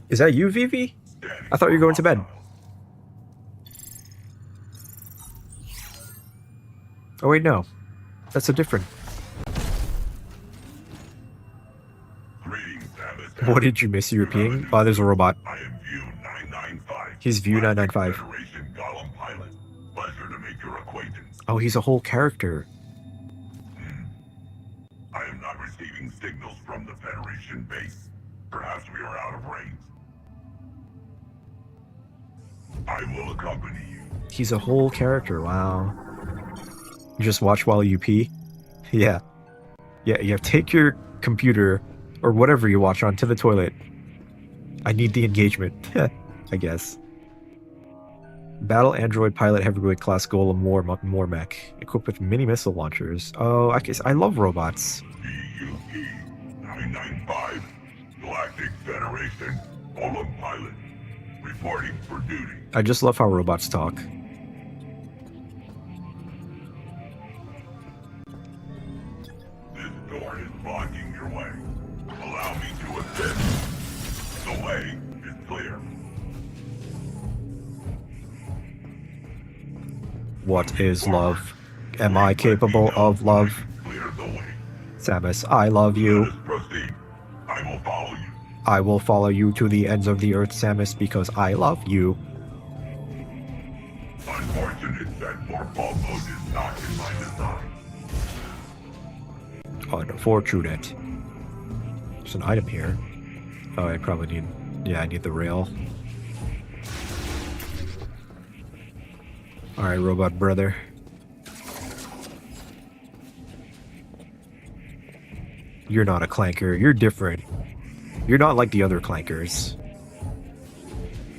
Is that you, Vivi? I thought you were going to bed. Oh wait, no. That's a different. What did you miss? You were peeing? Oh, there's a robot. I am View 995. He's View 995. Federation Golem pilot. Pleasure to make your acquaintance. Oh, he's a whole character. I am not receiving signals from the Federation base. Perhaps we are out of range. I will accompany you. He's a whole character, wow. You just watch while you pee? Yeah. Yeah, you have to take your computer or whatever you watch on to the toilet. I need the engagement, I guess. Battle android pilot heavyweight class golem war mech equipped with mini missile launchers. Oh, I guess I love robots. BUP 995 Galactic Federation Golem pilot reporting for duty. I just love how robots talk. This door is blocking your way. Allow me to assist. The way is clear. What is love? Am I capable of love? Clear the way. Samus, I love you. Let us proceed. I will follow you. I will follow you to the ends of the earth, Samus, because I love you. Unfortunate that portfolio is not in my design. Unfortunate. There's an item here. Oh, I probably need... Yeah, I need the rail. Alright, robot brother. You're not a clanker. You're different. You're not like the other clankers.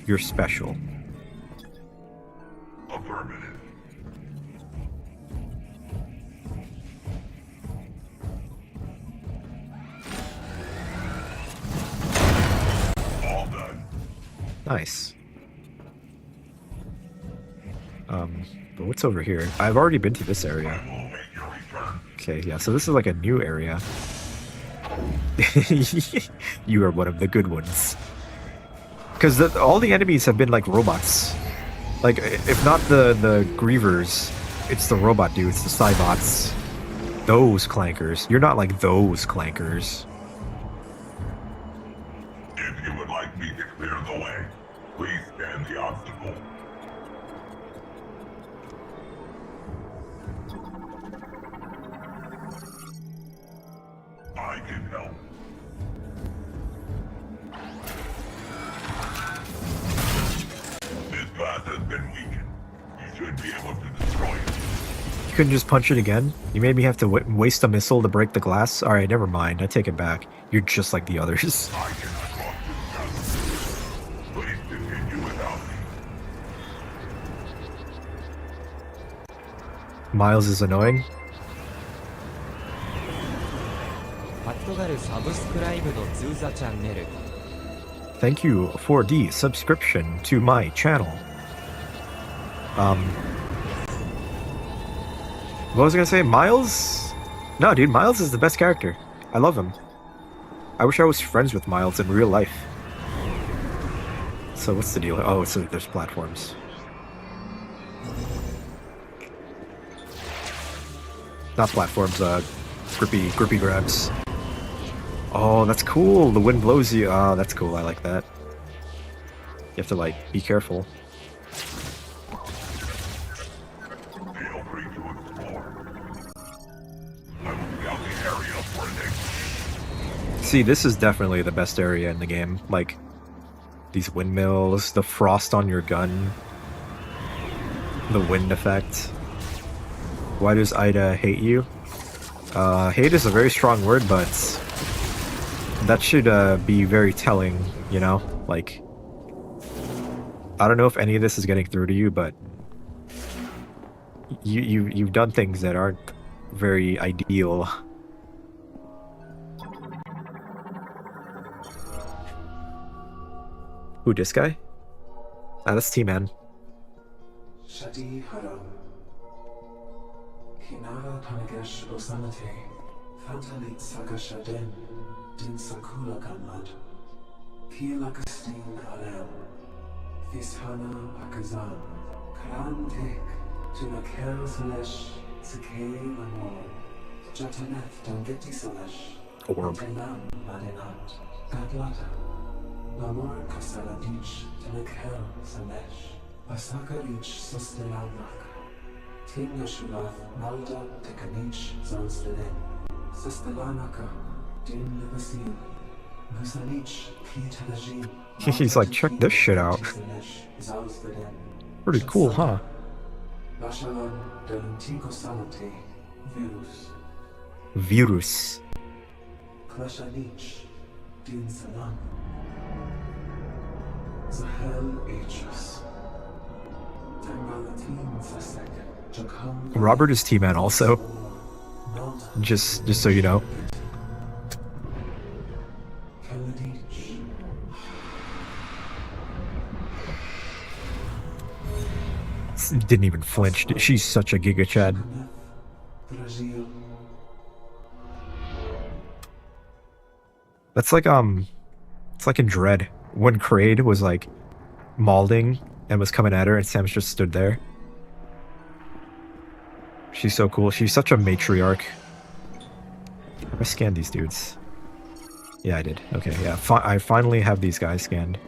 You're special. Affirmative. All done. Nice. But what's over here? I've already been to this area. I will make your return. Okay, yeah, so this is like a new area. You are one of the good ones. Because all the enemies have been like robots. Like, if not the Grievers, it's the robot dudes, the Cybots. Those clankers. You're not like those clankers. If you would like me to clear the way, please scan the obstacle. I can help. This path has been weakened. You should be able to destroy it. You couldn't just punch it again? You made me have to waste a missile to break the glass? Alright, never mind. I take it back. You're just like the others. I cannot cross this chasm. Please continue. Miles is annoying. パッドガルサブスクライブのズーザチャンネル Thank you for the subscription to my channel. What was I gonna say? Miles? No, dude, Miles is the best character. I love him. I wish I was friends with Miles in real life. So what's the deal? Oh, so there's platforms. Not platforms, grippy grabs. Oh, that's cool. The wind blows you. Oh, that's cool. I like that. You have to, like, be careful. Feel free to explore. I will scout the area for an exit. See, this is definitely the best area in the game. Like, these windmills, the frost on your gun, the wind effect. Why does Ida hate you? Hate is a very strong word, but that should be very telling, you know? Like, I don't know if any of this is getting through to you, but you've done things that aren't very ideal. Who, this guy? Ah, that's T-Man. Shadi Haram. Kinara Tanagesh Osanate. Fantalit Saga Shaden. Din Sakula Gamad. Kilakastin Alem. Vishana Akazan. Karan Tek. Tunakel Salesh. Sakei Lamor. Jataneth Dangeti Salesh. Orb. Tenam Madenat. Gadlata. Lamor Kasaladich. Tunakel Salesh. Asakarich Sostelanak. Tignashulath Malda Tekanich Zanstelen. Sostelanaka. Din Libasil. Musanich Kitalajin. He's like, check this shit out. Pretty cool, huh? Bashalan Delantiko Salate. Virus. Virus. Klashanich. Din Salam. Zahel Aegis. Robert is T-Man also. Just so you know. Didn't even flinch. She's such a Giga Chad. That's like it's like in Dread when Kraid was like mauling and was coming at her and Samus just stood there. She's so cool. She's such a matriarch. I scanned these dudes. Yeah, I did. Okay, yeah. I finally have these guys scanned.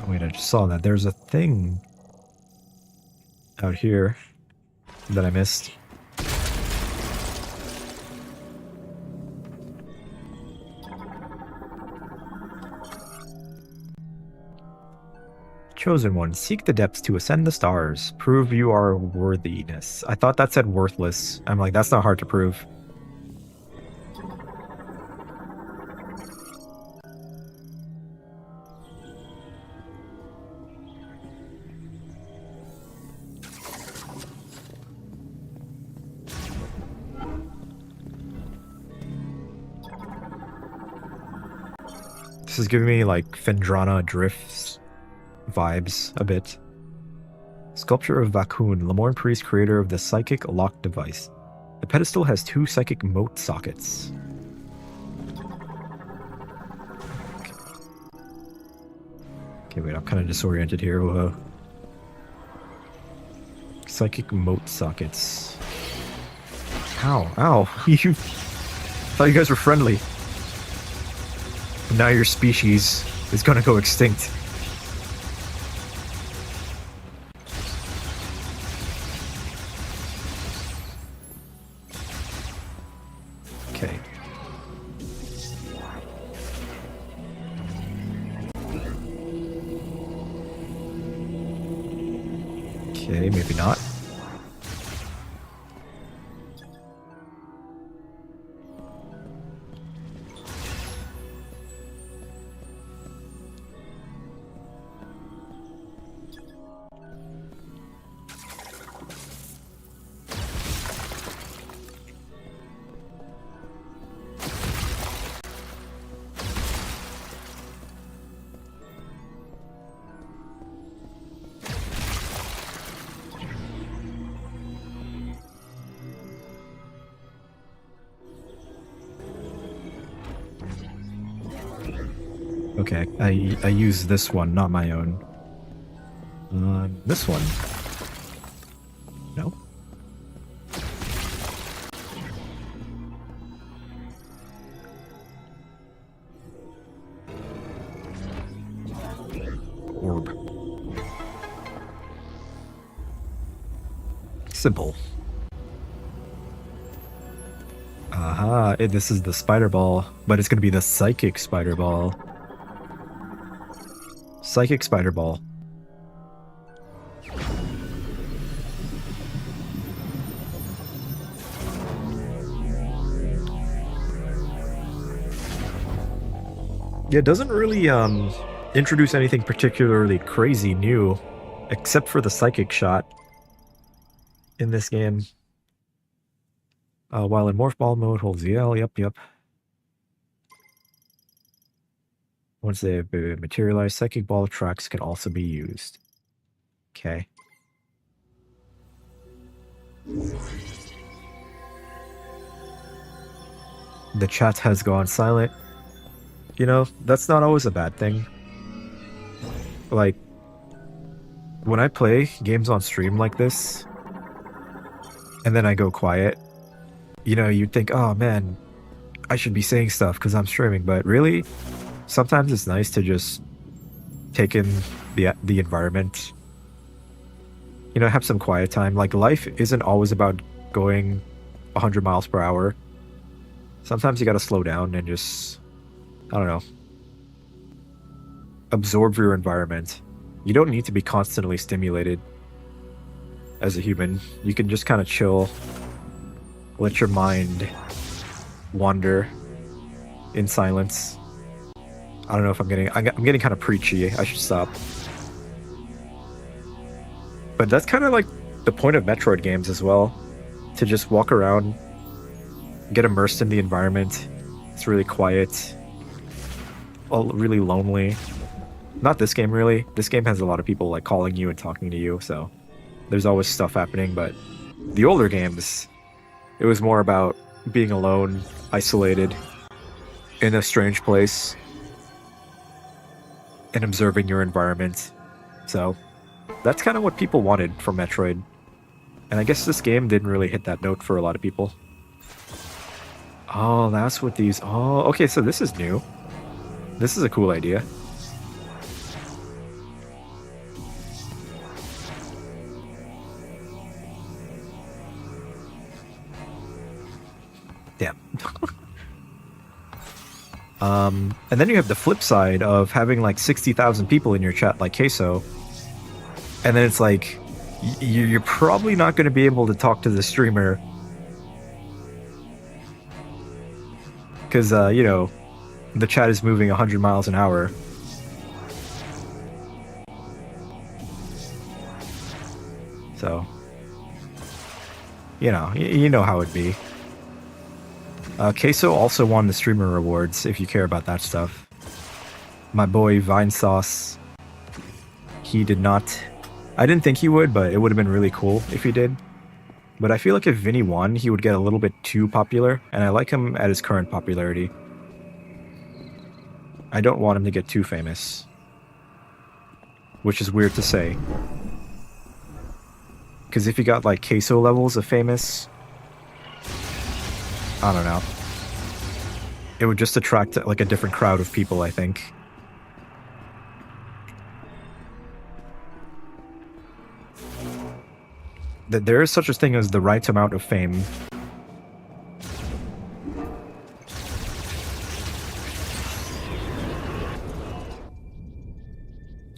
Wait, I just saw that. There's a thing out here that I missed. Chosen one, seek the depths to ascend the stars. Prove you are worthiness. I thought that said worthless. I'm like, that's not hard to prove. This is giving me like Fendrana Drifts vibes a bit. Sculpture of Vakun, Lamorne Priest, creator of the Psychic Lock device. The pedestal has 2 psychic mote sockets. Okay, wait, I'm kind of disoriented here. Whoa. Psychic mote sockets. Ow, ow. You thought you guys were friendly. Now your species is gonna go extinct. Okay. Okay, maybe not. Okay, I use this one, not my own. This one. No? Orb. Simple. Aha, this is the spider ball, but it's gonna be the psychic spider ball. Psychic spider ball. Yeah, it doesn't really introduce anything particularly crazy new, except for the psychic shot in this game. While in morph ball mode, hold ZL. Yep. Once they have materialized, psychic ball tracks can also be used. Okay. The chat has gone silent. You know, that's not always a bad thing. Like, when I play games on stream like this, and then I go quiet, you know, you'd think, oh man, I should be saying stuff because I'm streaming, but really, sometimes it's nice to just take in the environment. You know, have some quiet time. Like, life isn't always about going 100 miles per hour. Sometimes you gotta slow down and just, I don't know, absorb your environment. You don't need to be constantly stimulated as a human. You can just kind of chill, let your mind wander in silence. I don't know if I'm getting kind of preachy. I should stop. But that's kind of like the point of Metroid games as well, to just walk around, get immersed in the environment. It's really quiet, really lonely. Not this game, really. This game has a lot of people like calling you and talking to you, so there's always stuff happening. But the older games, it was more about being alone, isolated, in a strange place, and observing your environment. So that's kind of what people wanted from Metroid. And I guess this game didn't really hit that note for a lot of people. Oh, that's what these... Oh, okay, so this is new. This is a cool idea. Damn. And then you have the flip side of having like 60,000 people in your chat like Queso. And then it's like, you're probably not going to be able to talk to the streamer. Because, you know, the chat is moving 100 miles an hour. So, you know how it'd be. Queso also won the streamer rewards, if you care about that stuff. My boy Vine Sauce, he did not. I didn't think he would, but it would have been really cool if he did. But I feel like if Vinny won, he would get a little bit too popular, and I like him at his current popularity. I don't want him to get too famous. Which is weird to say. Because if he got like Queso levels of famous, I don't know. It would just attract like a different crowd of people, I think. That there is such a thing as the right amount of fame.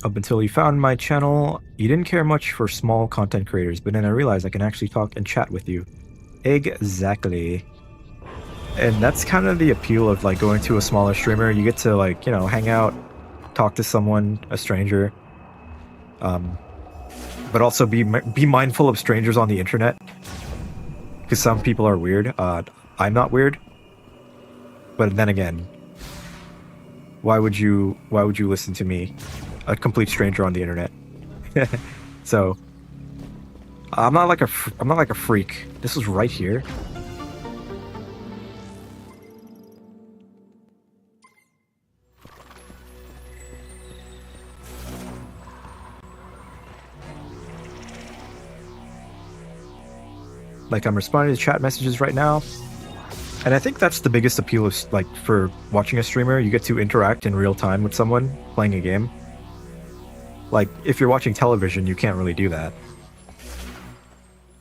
Up until you found my channel, you didn't care much for small content creators, but then I realized I can actually talk and chat with you. Exactly. And that's kind of the appeal of like going to a smaller streamer. You get to like, you know, hang out, talk to someone, a stranger. But also be mindful of strangers on the internet. Because some people are weird. I'm not weird. But then again, why would you listen to me, a complete stranger on the internet? So I'm not like a freak. This was right here. Like, I'm responding to chat messages right now. And I think that's the biggest appeal of, like, for watching a streamer. You get to interact in real time with someone playing a game. Like, if you're watching television, you can't really do that.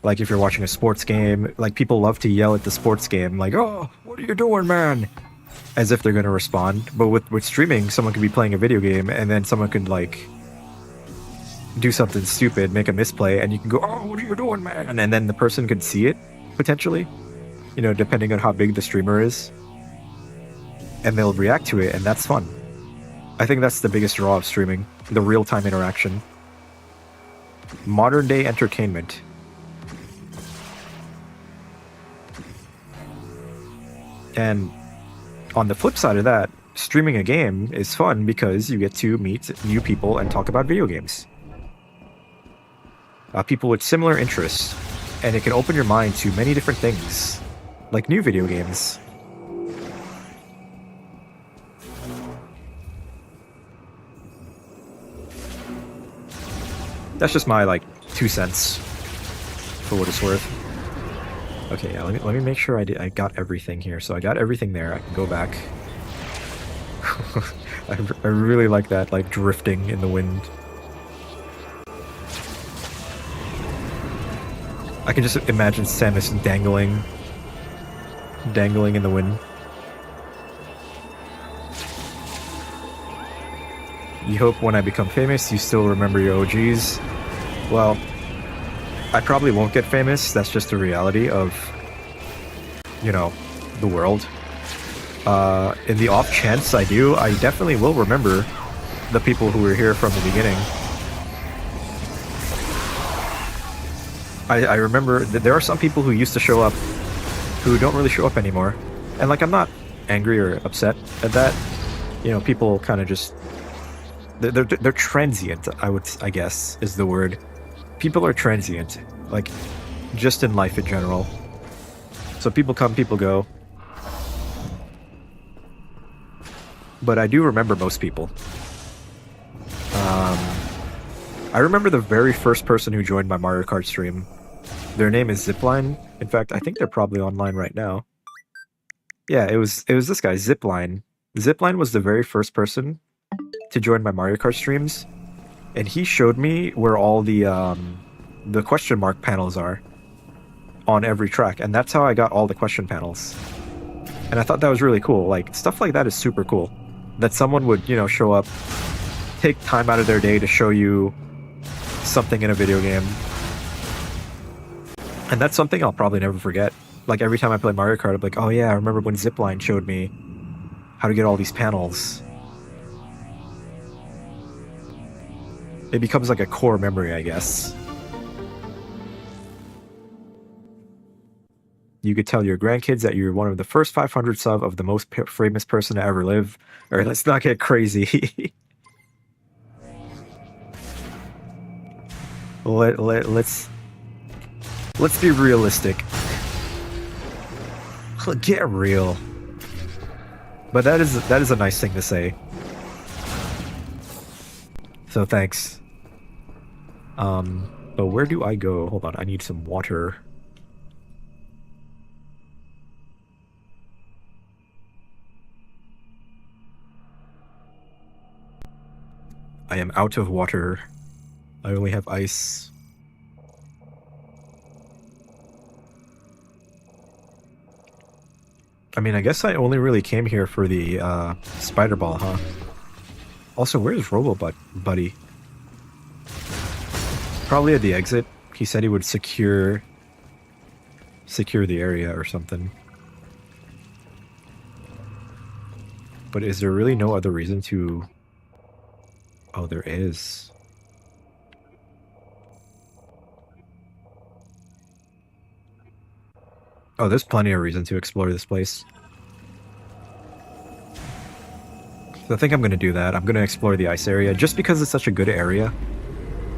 Like, if you're watching a sports game, like, people love to yell at the sports game, like, "Oh, what are you doing, man?" As if they're going to respond. But with streaming, someone could be playing a video game, and then someone could, like, do something stupid, make a misplay, and you can go, "Oh, what are you doing, man?" And then the person could see it, potentially. You know, depending on how big the streamer is. And they'll react to it, and that's fun. I think that's the biggest draw of streaming. The real-time interaction. Modern-day entertainment. And on the flip side of that, streaming a game is fun because you get to meet new people and talk about video games. People with similar interests, and it can open your mind to many different things, like new video games. That's just my, like, 2 cents, for what it's worth. Okay, yeah, let me make sure I got everything here. So I got everything there. I can go back. I really like that, like, drifting in the wind. I can just imagine Samus dangling in the wind. You hope when I become famous, you still remember your OGs. Well, I probably won't get famous. That's just the reality of, you know, the world. In the off chance I do, I definitely will remember the people who were here from the beginning. I remember that there are some people who used to show up who don't really show up anymore. And, like, I'm not angry or upset at that. You know, people kind of just... They're transient, I guess, is the word. People are transient, like, just in life in general. So people come, people go. But I do remember most people. I remember the very first person who joined my Mario Kart stream. Their name is Zipline. In fact, I think they're probably online right now. Yeah, it was this guy, Zipline. Zipline was the very first person to join my Mario Kart streams, and he showed me where all the question mark panels are on every track, and that's how I got all the question panels. And I thought that was really cool. Like, stuff like that is super cool. That someone would, you know, show up, take time out of their day to show you something in a video game. And that's something I'll probably never forget. Like, every time I play Mario Kart, I'm like, oh yeah, I remember when Zipline showed me how to get all these panels. It becomes like a core memory, I guess. You could tell your grandkids that you're one of the first 500 sub of the most famous person to ever live. Or let's not get crazy. Let's be realistic. Get real. But that is a nice thing to say. So thanks. But where do I go? Hold on, I need some water. I am out of water. I only have ice. I mean, I guess I only really came here for the spider ball, huh? Also, where's Robobuddy? Probably at the exit. He said he would secure the area or something. But is there really no other reason to... Oh, there is. Oh, there's plenty of reason to explore this place. So I think I'm going to do that. I'm going to explore the ice area just because it's such a good area.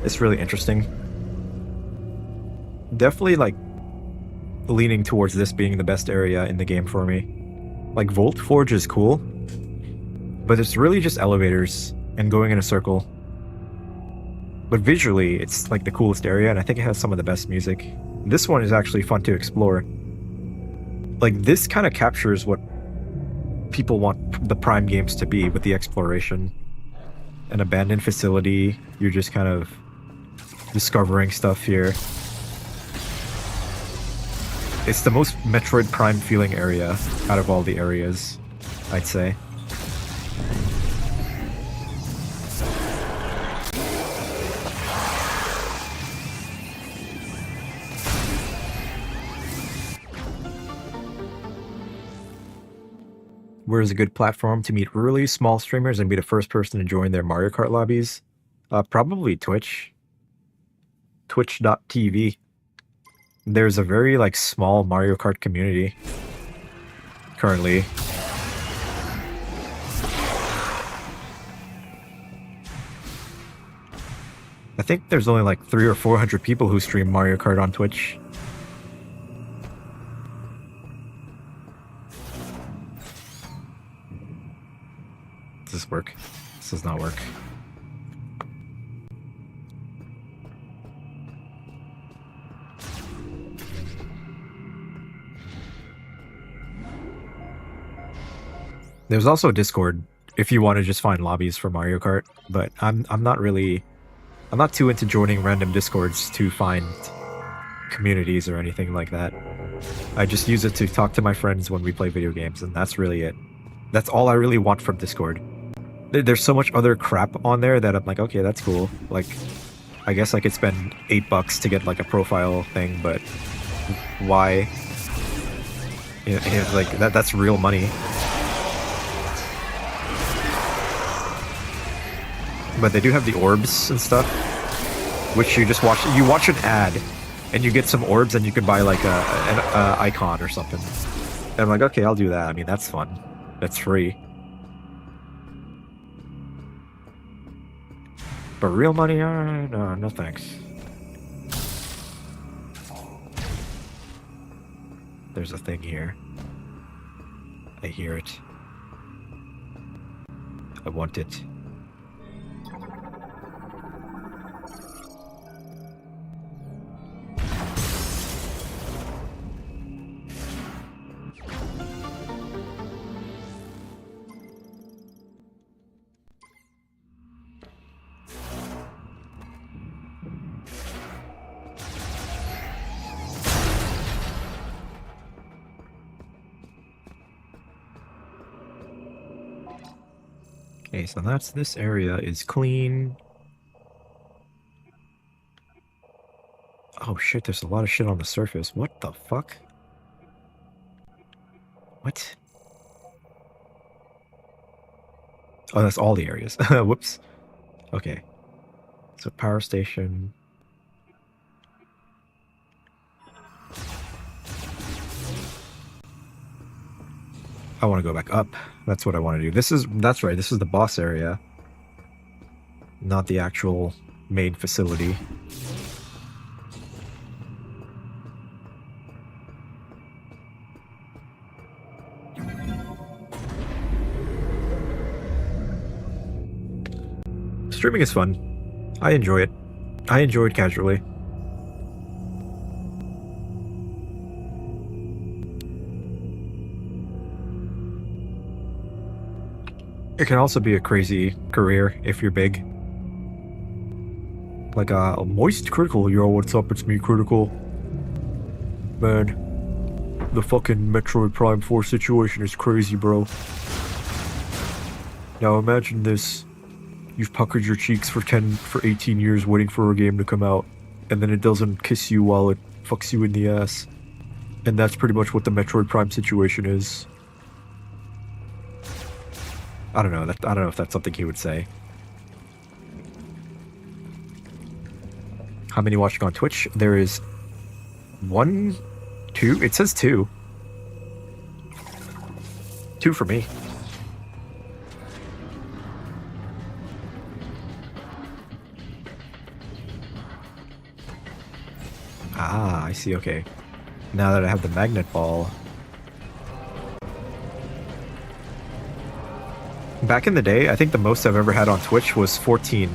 It's really interesting. Definitely, like, leaning towards this being the best area in the game for me. Like, Volt Forge is cool, but it's really just elevators and going in a circle. But visually, it's like the coolest area, and I think it has some of the best music. This one is actually fun to explore. Like, this kind of captures what people want the Prime games to be with the exploration. An abandoned facility, you're just kind of discovering stuff here. It's the most Metroid Prime feeling area out of all the areas, I'd say. Where is a good platform to meet really small streamers and be the first person to join their Mario Kart lobbies? Probably Twitch. Twitch.tv. There's a very, like, small Mario Kart community currently. I think there's only like 300 or 400 people who stream Mario Kart on Twitch. Does this work? This does not work. There's also Discord if you want to just find lobbies for Mario Kart, but I'm not too into joining random Discords to find communities or anything like that. I just use it to talk to my friends when we play video games, and that's really it. That's all I really want from Discord. There's so much other crap on there that I'm like, okay, that's cool. Like, I guess I could spend $8 to get like a profile thing, but why? You know, like that's real money. But they do have the orbs and stuff, which you just watch. You watch an ad, and you get some orbs, and you can buy like an icon or something. And I'm like, okay, I'll do that. I mean, that's fun. That's free. But real money, no thanks. There's a thing here. I hear it. I want it. Okay, so this area is clean. Oh shit, there's a lot of shit on the surface. What the fuck? What? Oh, that's all the areas. Whoops. Okay. So power station. I want to go back up. That's what I want to do. That's right, this is the boss area. Not the actual main facility. Streaming is fun. I enjoy it. I enjoy it casually. It can also be a crazy career if you're big. Like a moist critical. Yo, what's up? It's me, Critical. Man, the fucking Metroid Prime 4 situation is crazy, bro. Now imagine this. You've puckered your cheeks for 18 years waiting for a game to come out. and then it doesn't kiss you while it fucks you in the ass. And that's pretty much what the Metroid Prime situation is. I don't know. I don't know if that's something he would say. How many watching on Twitch? There is 1, 2. It says 2. 2 for me. Ah, I see. Okay. Now that I have the magnet ball. Back in the day, I think the most I've ever had on Twitch was 14.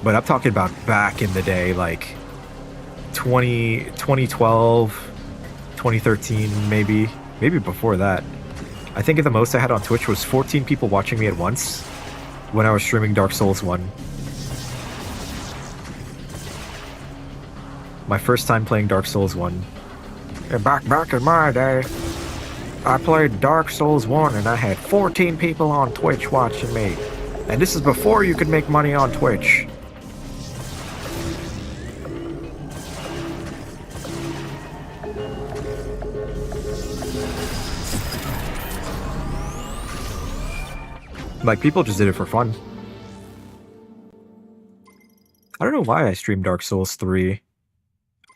But I'm talking about back in the day, like 2012, 2013, maybe before that. I think the most I had on Twitch was 14 people watching me at once when I was streaming Dark Souls 1. My first time playing Dark Souls 1. And back in my day, I played Dark Souls 1 and I had 14 people on Twitch watching me. And this is before you could make money on Twitch. Like, people just did it for fun. I don't know why I streamed Dark Souls 3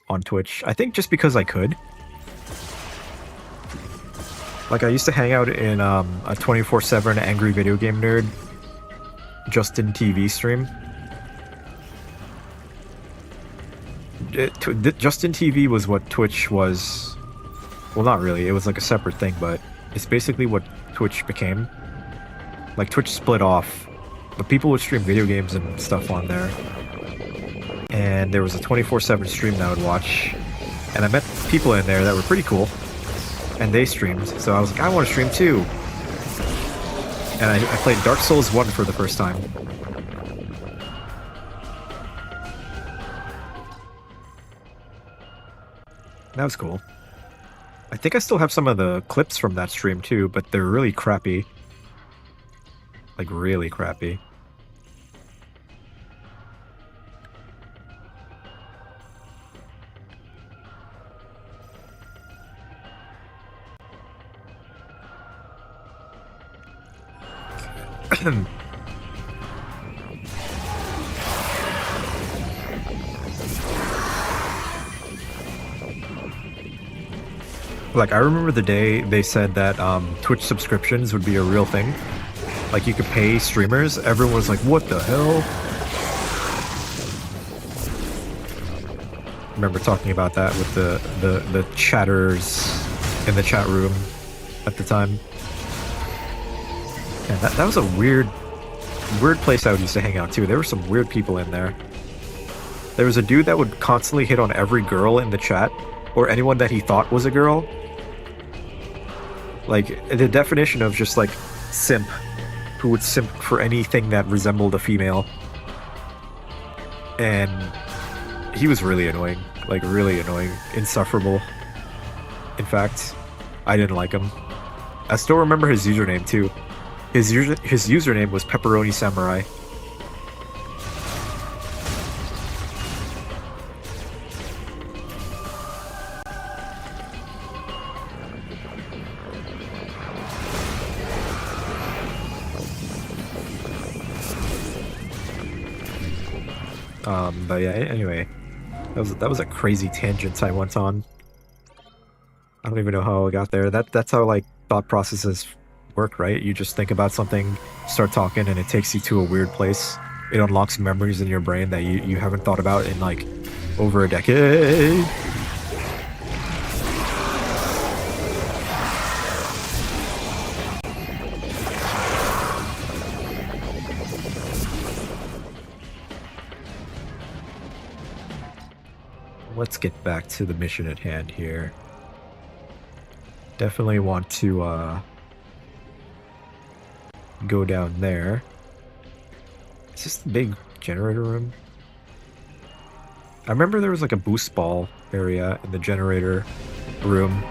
on Twitch. I think just because I could. Like, I used to hang out in a 24/7 Angry Video Game Nerd Justin TV stream. Justin TV was what Twitch was. Well, not really. It was like a separate thing, but it's basically what Twitch became. Like, Twitch split off, but people would stream video games and stuff on there. And there was a 24/7 stream that I would watch. And I met people in there that were pretty cool. And they streamed, so I was like, I want to stream too. And I played Dark Souls 1 for the first time. That was cool. I think I still have some of the clips from that stream too, but they're really crappy. Like, really crappy. Like, I remember the day they said that Twitch subscriptions would be a real thing. Like, you could pay streamers. Everyone was like, what the hell? I remember talking about that with the chatters in the chat room at the time. And that was a weird place I used to hang out too. There were some weird people in there. There was a dude that would constantly hit on every girl in the chat, or anyone that he thought was a girl. Like, the definition of just like simp, who would simp for anything that resembled a female. And he was really annoying. Like, really annoying. Insufferable. In fact, I didn't like him. I still remember his username too. His username was Pepperoni Samurai. But yeah, anyway, that was a crazy tangent I went on. I don't even know how I got there. That's how, like, thought processes work, right? You just think about something, start talking, and it takes you to a weird place. It unlocks memories in your brain that you haven't thought about in, like, over a decade. Let's get back to the mission at hand here. Definitely want to go down there. Is this the big generator room? I remember there was like a boost ball area in the generator room.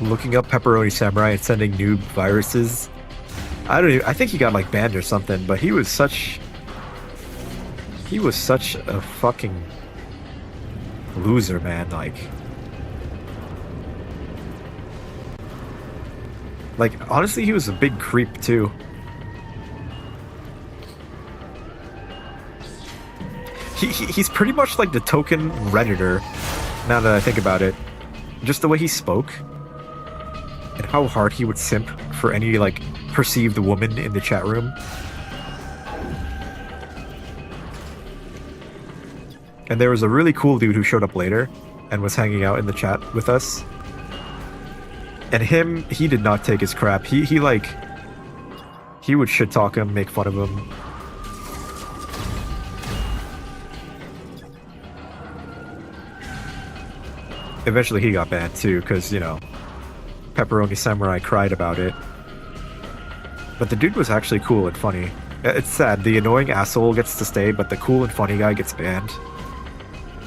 Looking up Pepperoni Samurai and sending noob viruses. I think he got like banned or something, but he was such He was such a fucking loser, man. Like, honestly, he was a big creep, too. He's pretty much like the token Redditor, now that I think about it. Just the way he spoke, and how hard he would simp for any, like, perceived woman in the chat room. And there was a really cool dude who showed up later and was hanging out in the chat with us. And he did not take his crap. He would shit talk him, make fun of him. Eventually he got banned too, because, you know, Pepperoni Samurai cried about it. But the dude was actually cool and funny. It's sad, the annoying asshole gets to stay, but the cool and funny guy gets banned.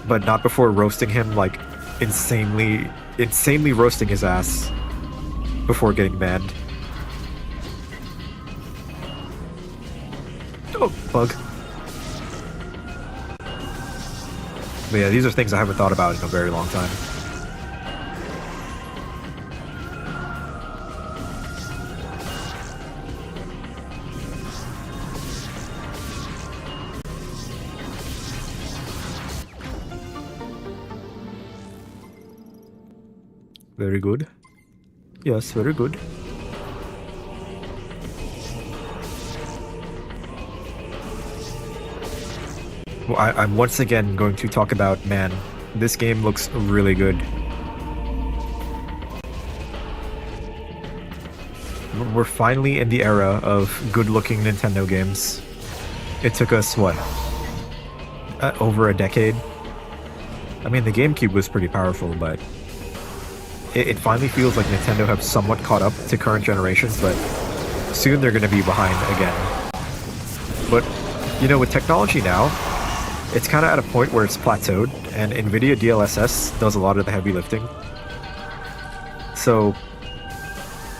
But not before roasting him, like, insanely roasting his ass before getting banned. Oh, bug. But yeah, these are things I haven't thought about in a very long time. Very good. Yes, very good. Well, I'm once again going to talk about, man, this game looks really good. We're finally in the era of good-looking Nintendo games. It took us, what? Over a decade? I mean, the GameCube was pretty powerful, but it finally feels like Nintendo have somewhat caught up to current generations, but soon they're going to be behind again. But, you know, with technology now, it's kind of at a point where it's plateaued, and NVIDIA DLSS does a lot of the heavy lifting. So,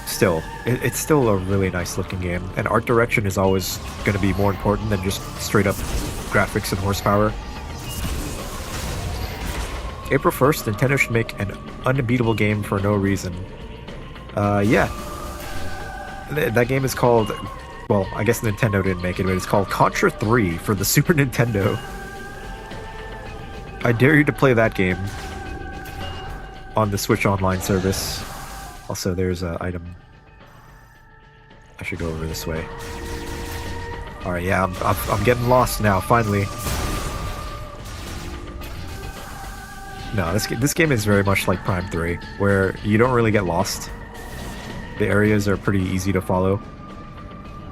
still, it's still a really nice looking game, and art direction is always going to be more important than just straight up graphics and horsepower. April 1st, Nintendo should make an unbeatable game for no reason. Yeah. That game is called... Well, I guess Nintendo didn't make it, but it's called Contra 3 for the Super Nintendo. I dare you to play that game on the Switch Online service. Also, there's an item. I should go over this way. Alright, yeah, I'm getting lost now, finally. No, this game is very much like Prime 3, where you don't really get lost. The areas are pretty easy to follow,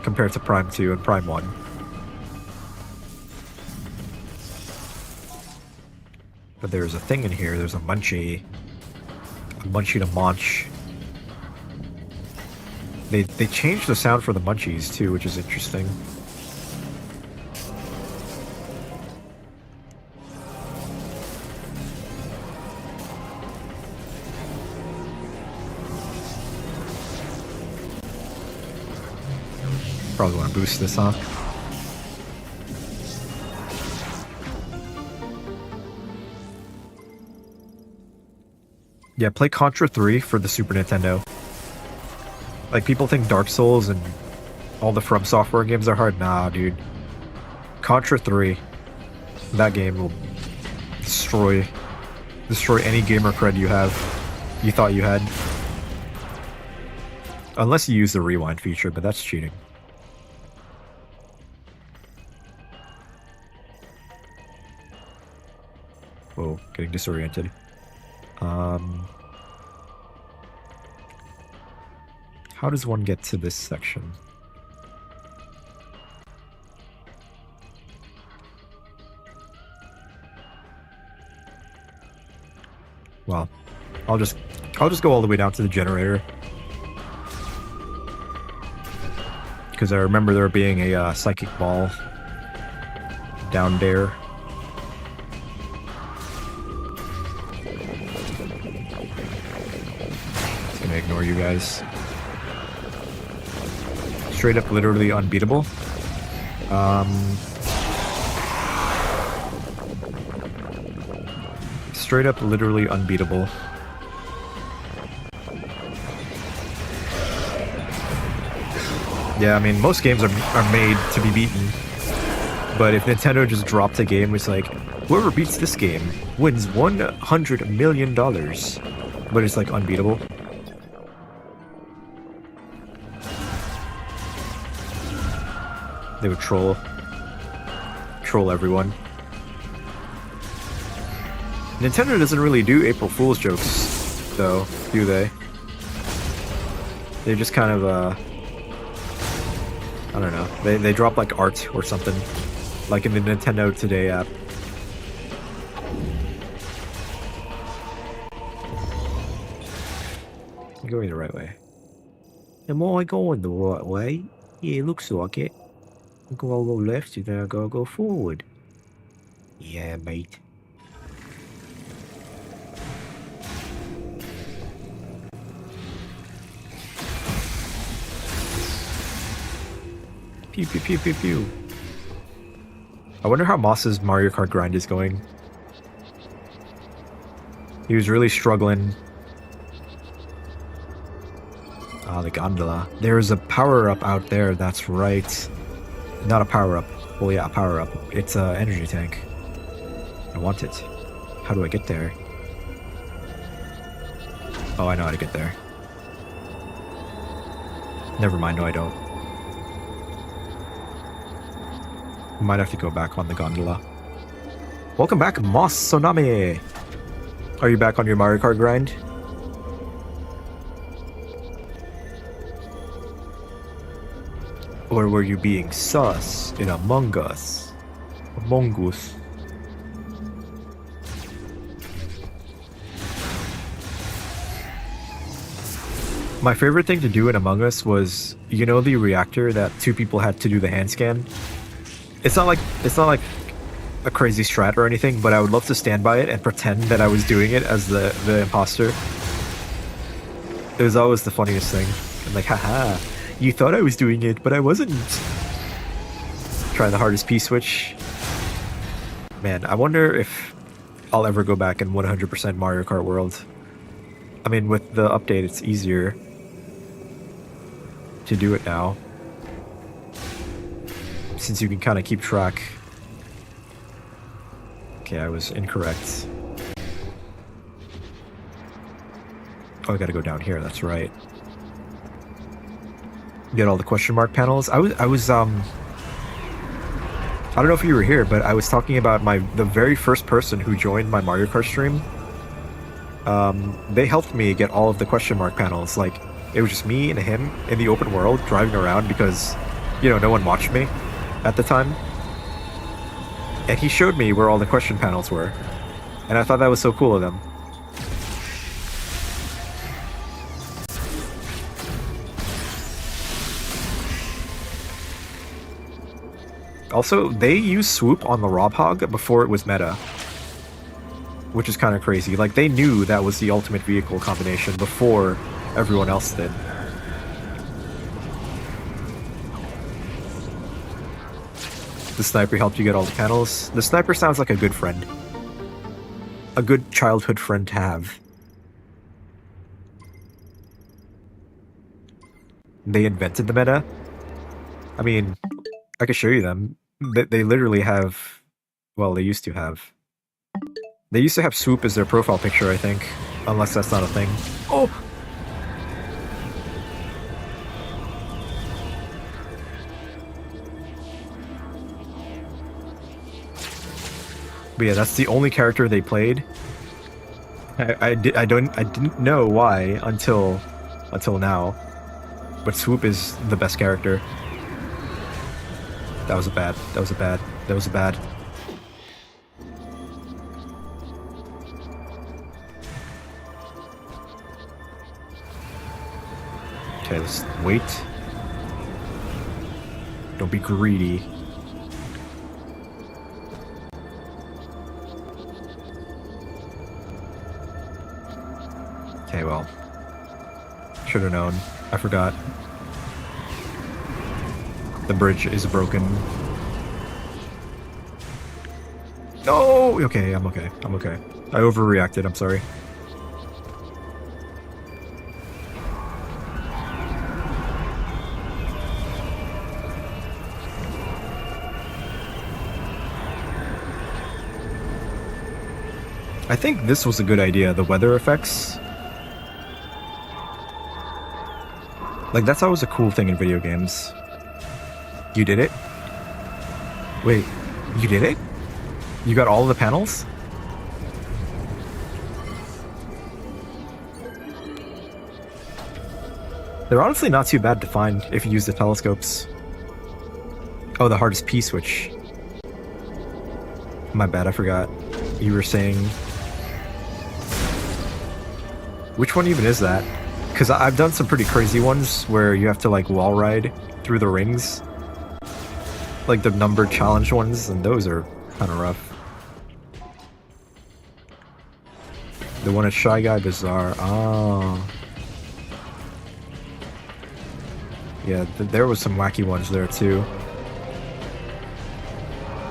compared to Prime 2 and Prime 1. But there's a thing in here, there's a munchie. A munchie to munch. They changed the sound for the munchies too, which is interesting. Probably want to boost this, huh? Yeah, play Contra 3 for the Super Nintendo. Like, people think Dark Souls and all the From Software games are hard. Nah, dude. Contra 3. That game will destroy any gamer cred you thought you had. Unless you use the rewind feature, but that's cheating. Whoa, getting disoriented. How does one get to this section? Well, I'll just go all the way down to the generator. Because I remember there being a psychic ball down there. Just gonna ignore you guys. Straight up literally unbeatable. straight up literally unbeatable. Yeah, I mean, most games are made to be beaten. But if Nintendo just dropped a game, it's like, whoever beats this game wins $100 million. But it's like unbeatable. They would troll everyone. Nintendo doesn't really do April Fool's jokes, though, do they? They just kind of, I don't know. They drop like art or something, like in the Nintendo Today app. I'm going the right way. Am I going the right way? Yeah, it looks like it. I'm gonna go left and then I gotta go forward. Yeah, mate. Pew pew pew pew pew. I wonder how Moss's Mario Kart grind is going. He was really struggling. Ah, the gondola. There's a power-up out there, that's right. Not a power-up. Well, yeah, a power-up. It's an energy tank. I want it. How do I get there? Oh, I know how to get there. Never mind, no I don't. Might have to go back on the gondola. Welcome back, Moss Sonami! Are you back on your Mario Kart grind? Or were you being sus in Among Us? Among Us. My favorite thing to do in Among Us was, you know, the reactor that two people had to do the hand scan? It's not like a crazy strat or anything, but I would love to stand by it and pretend that I was doing it as the imposter. It was always the funniest thing. I'm like, haha, you thought I was doing it, but I wasn't. Trying the hardest P-switch. Man, I wonder if I'll ever go back in 100% Mario Kart World. I mean, with the update, it's easier to do it now, since you can kind of keep track. Okay, I was incorrect. Oh, I gotta go down here, that's right. Get all the question mark panels. I was I don't know if you were here, but I was talking about the very first person who joined my Mario Kart stream. They helped me get all of the question mark panels. Like, it was just me and him in the open world driving around because, you know, no one watched me at the time. And he showed me where all the question panels were. And I thought that was so cool of them. Also, they used swoop on the Rob Hog before it was meta. Which is kind of crazy. Like, they knew that was the ultimate vehicle combination before everyone else did. The sniper helped you get all the panels. The sniper sounds like a good friend. A good childhood friend to have. They invented the meta? I mean, I could show you them. They literally have... Well, they used to have... They used to have swoop as their profile picture, I think. Unless that's not a thing. Oh! But yeah, that's the only character they played. I didn't know why until now. But swoop is the best character. That was a bad. Okay, let's wait. Don't be greedy. Okay, well. Should have known. I forgot. The bridge is broken. No! Okay, I'm okay. I overreacted, I'm sorry. I think this was a good idea, the weather effects. Like, that's always a cool thing in video games. You did it? Wait, you did it? You got all of the panels? They're honestly not too bad to find if you use the telescopes. Oh, the hardest P switch. My bad, I forgot. You were saying... Which one even is that? Because I've done some pretty crazy ones where you have to like wall ride through the rings. Like the numbered challenge ones, and those are kind of rough. The one at Shy Guy Bazaar. Oh. Yeah, there was some wacky ones there too.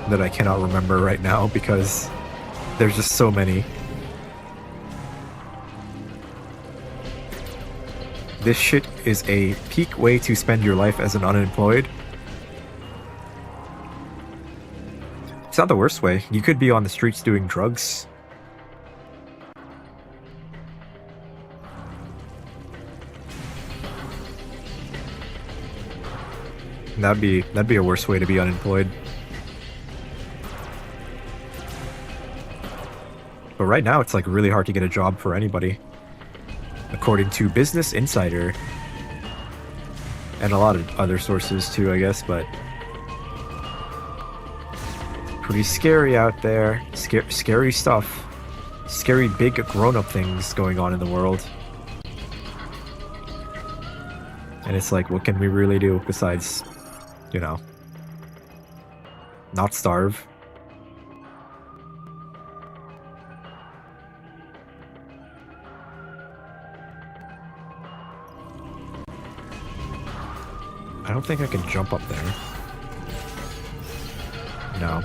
That I cannot remember right now because there's just so many. This shit is a peak way to spend your life as an unemployed. It's not the worst way. You could be on the streets doing drugs. That'd be a worse way to be unemployed. But right now it's like really hard to get a job for anybody. According to Business Insider. And a lot of other sources too, I guess, but pretty scary out there. Scary stuff. Scary big grown-up things going on in the world. And it's like, what can we really do besides, you know, not starve? I don't think I can jump up there. No.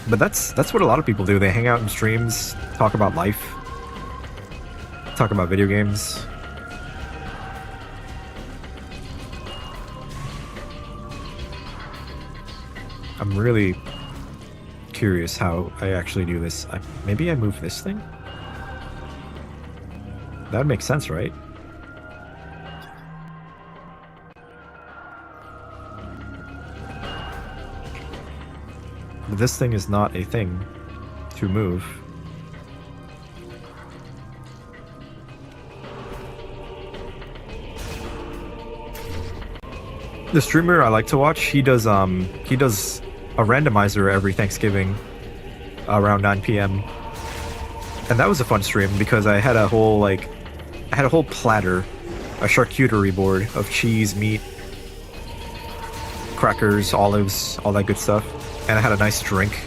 But that's what a lot of people do. They hang out in streams, talk about life, talk about video games. I'm really curious how I actually do this. Maybe I move this thing? That would make sense, right? But this thing is not a thing to move. The streamer I like to watch, he does a randomizer every Thanksgiving around 9 p.m. And that was a fun stream because I had a whole platter, a charcuterie board of cheese, meat, crackers, olives, all that good stuff. And I had a nice drink.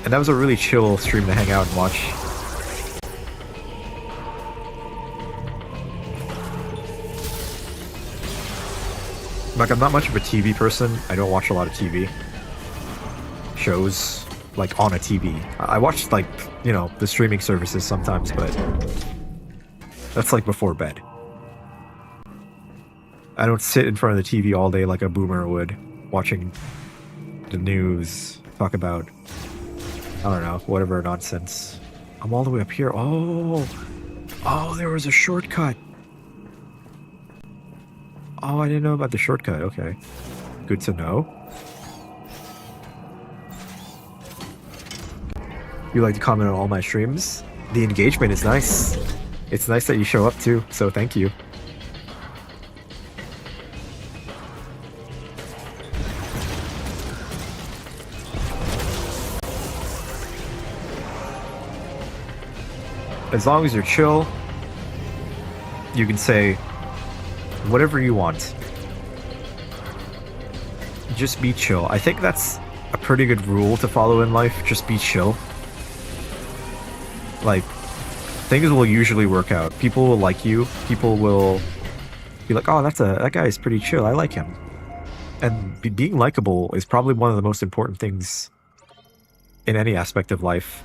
And that was a really chill stream to hang out and watch. Like, I'm not much of a TV person. I don't watch a lot of TV shows, like, on a TV. I watch, like, you know, the streaming services sometimes, but that's, like, before bed. I don't sit in front of the TV all day like a boomer would, watching the news, talk about, I don't know, whatever nonsense. I'm all the way up here. Oh, there was a shortcut. Oh, I didn't know about the shortcut. Okay. Good to know. You like to comment on all my streams? The engagement is nice. It's nice that you show up too, so thank you. As long as you're chill, you can say whatever you want. Just be chill. I think that's a pretty good rule to follow in life. Just be chill. Like, things will usually work out. People will like you. People will be like, oh, that guy is pretty chill. I like him. And being likable is probably one of the most important things in any aspect of life.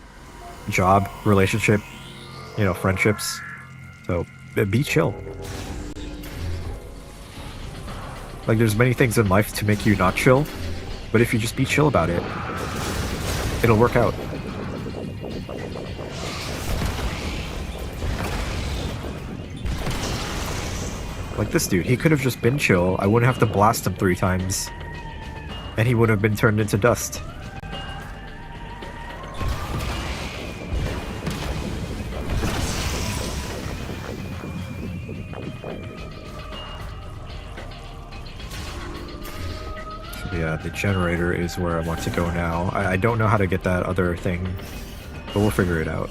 Job, relationship, friendships. So be chill. Like, there's many things in life to make you not chill, but if you just be chill about it, it'll work out. Like this dude, he could have just been chill. I wouldn't have to blast him 3 times, and he would have been turned into dust. Yeah, the generator is where I want to go now. I don't know how to get that other thing, but we'll figure it out.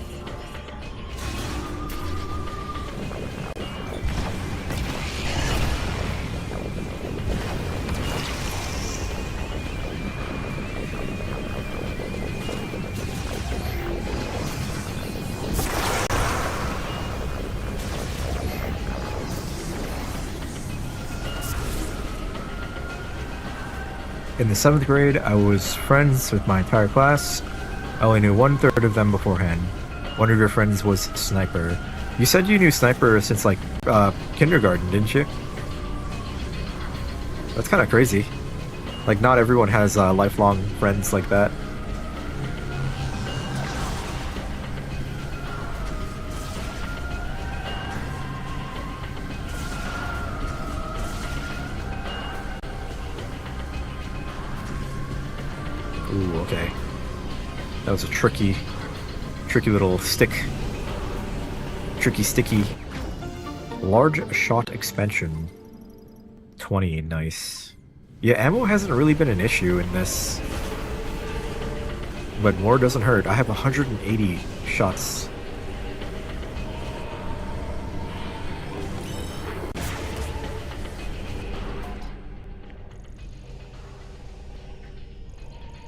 In the 7th grade, I was friends with my entire class. I only knew 1/3 of them beforehand. One of your friends was Sniper. You said you knew Sniper since, like, kindergarten, didn't you? That's kind of crazy. Like, not everyone has lifelong friends like that. Ooh, okay. That was a tricky little stick. Tricky, sticky. Large shot expansion. 20, nice. Yeah, ammo hasn't really been an issue in this. But more doesn't hurt. I have 180 shots.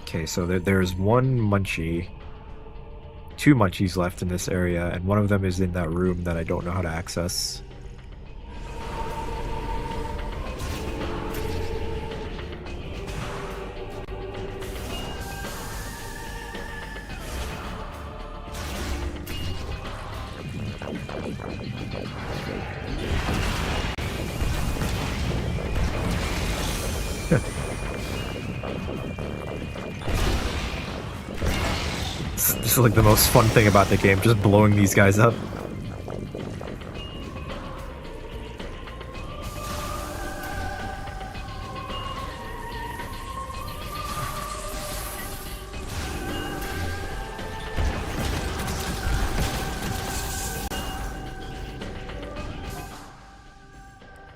Okay, so there's one munchie, 2 munchies left in this area, and one of them is in that room that I don't know how to access. This is like the most fun thing about the game, just blowing these guys up.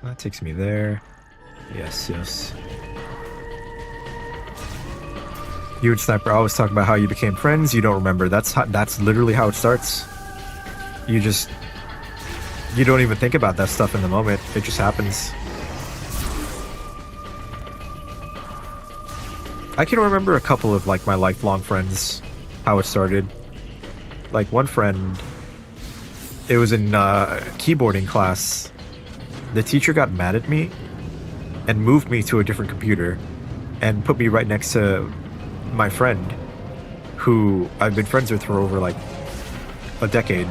That takes me there. Yes, yes. You and Sniper always talk about how you became friends. You don't remember. That's literally how it starts. You don't even think about that stuff in the moment. It just happens. I can remember a couple of, like, my lifelong friends, how it started. Like, one friend, it was in keyboarding class. The teacher got mad at me and moved me to a different computer and put me right next to my friend, who I've been friends with for over, like, a decade.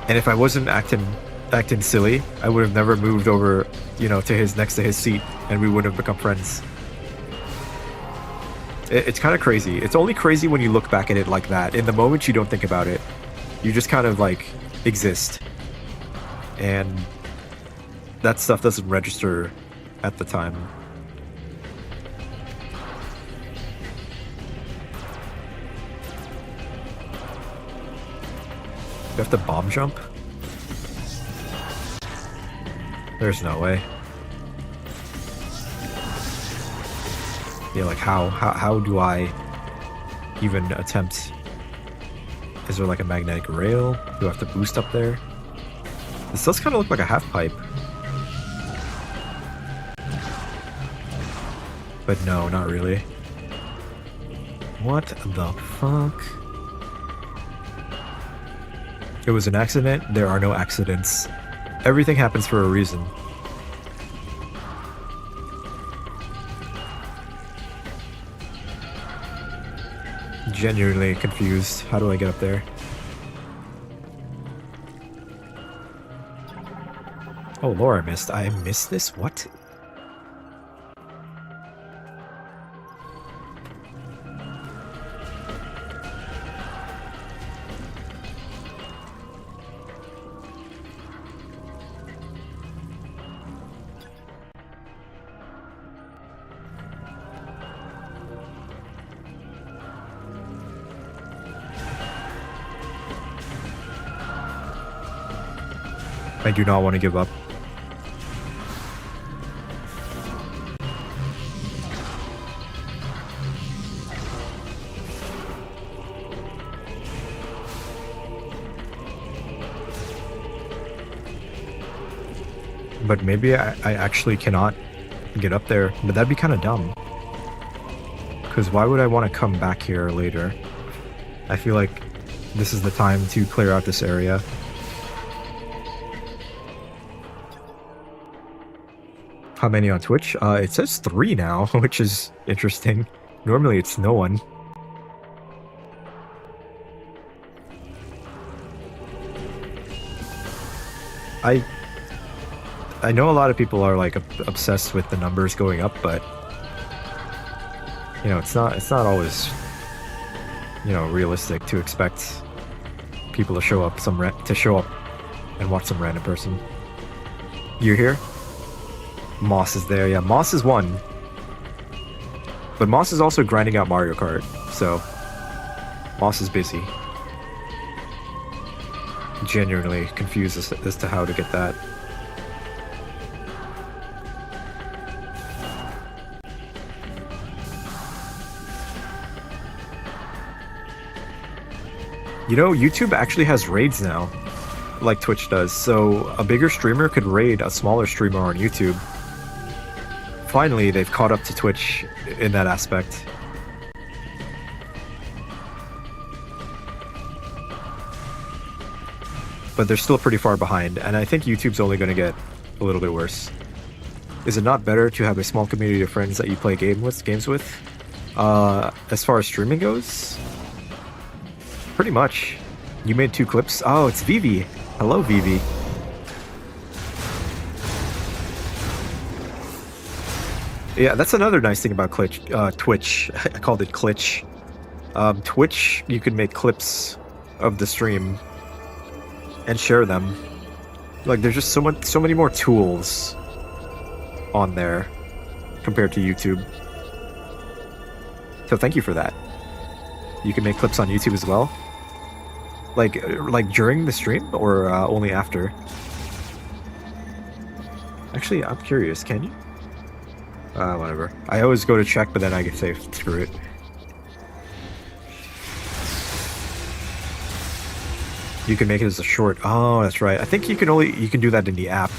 And if I wasn't acting silly, I would have never moved over, to next to his seat, and we would have become friends. It's kind of crazy. It's only crazy when you look back at it like that. In the moment, you don't think about it. You just kind of, like, exist. And that stuff doesn't register at the time. You have to bomb jump? There's no way. Yeah, like how do I even attempt? Is there like a magnetic rail? Do I have to boost up there? This does kind of look like a half pipe. But no, not really. What the fuck? It was an accident. There are no accidents. Everything happens for a reason. Genuinely confused. How do I get up there? Oh, Laura missed. I missed this? What? I do not want to give up. But maybe I actually cannot get up there, but that'd be kind of dumb. Because why would I want to come back here later? I feel like this is the time to clear out this area. How many on Twitch? It says 3 now, which is interesting. Normally it's no one. I know a lot of people are like obsessed with the numbers going up, but you know, it's not always, you know, realistic to expect people to show up and watch some random person. You're here? Moss is there. Yeah, Moss is one. But Moss is also grinding out Mario Kart, so Moss is busy. Genuinely confused as to how to get that. You know, YouTube actually has raids now, like Twitch does, so a bigger streamer could raid a smaller streamer on YouTube. Finally, they've caught up to Twitch in that aspect. But they're still pretty far behind, and I think YouTube's only going to get a little bit worse. Is it not better to have a small community of friends that you play games with? As far as streaming goes? Pretty much. You made 2 clips? Oh, it's Vivi. Hello, Vivi. Yeah, that's another nice thing about Twitch. I called it Klitch. Twitch, you can make clips of the stream and share them. Like, there's just so many more tools on there compared to YouTube. So thank you for that. You can make clips on YouTube as well. Like during the stream or only after? Actually, I'm curious. Can you? Whatever. I always go to check, but then I get say screw it. You can make it as a short. Oh, that's right. I think you can do that in the app.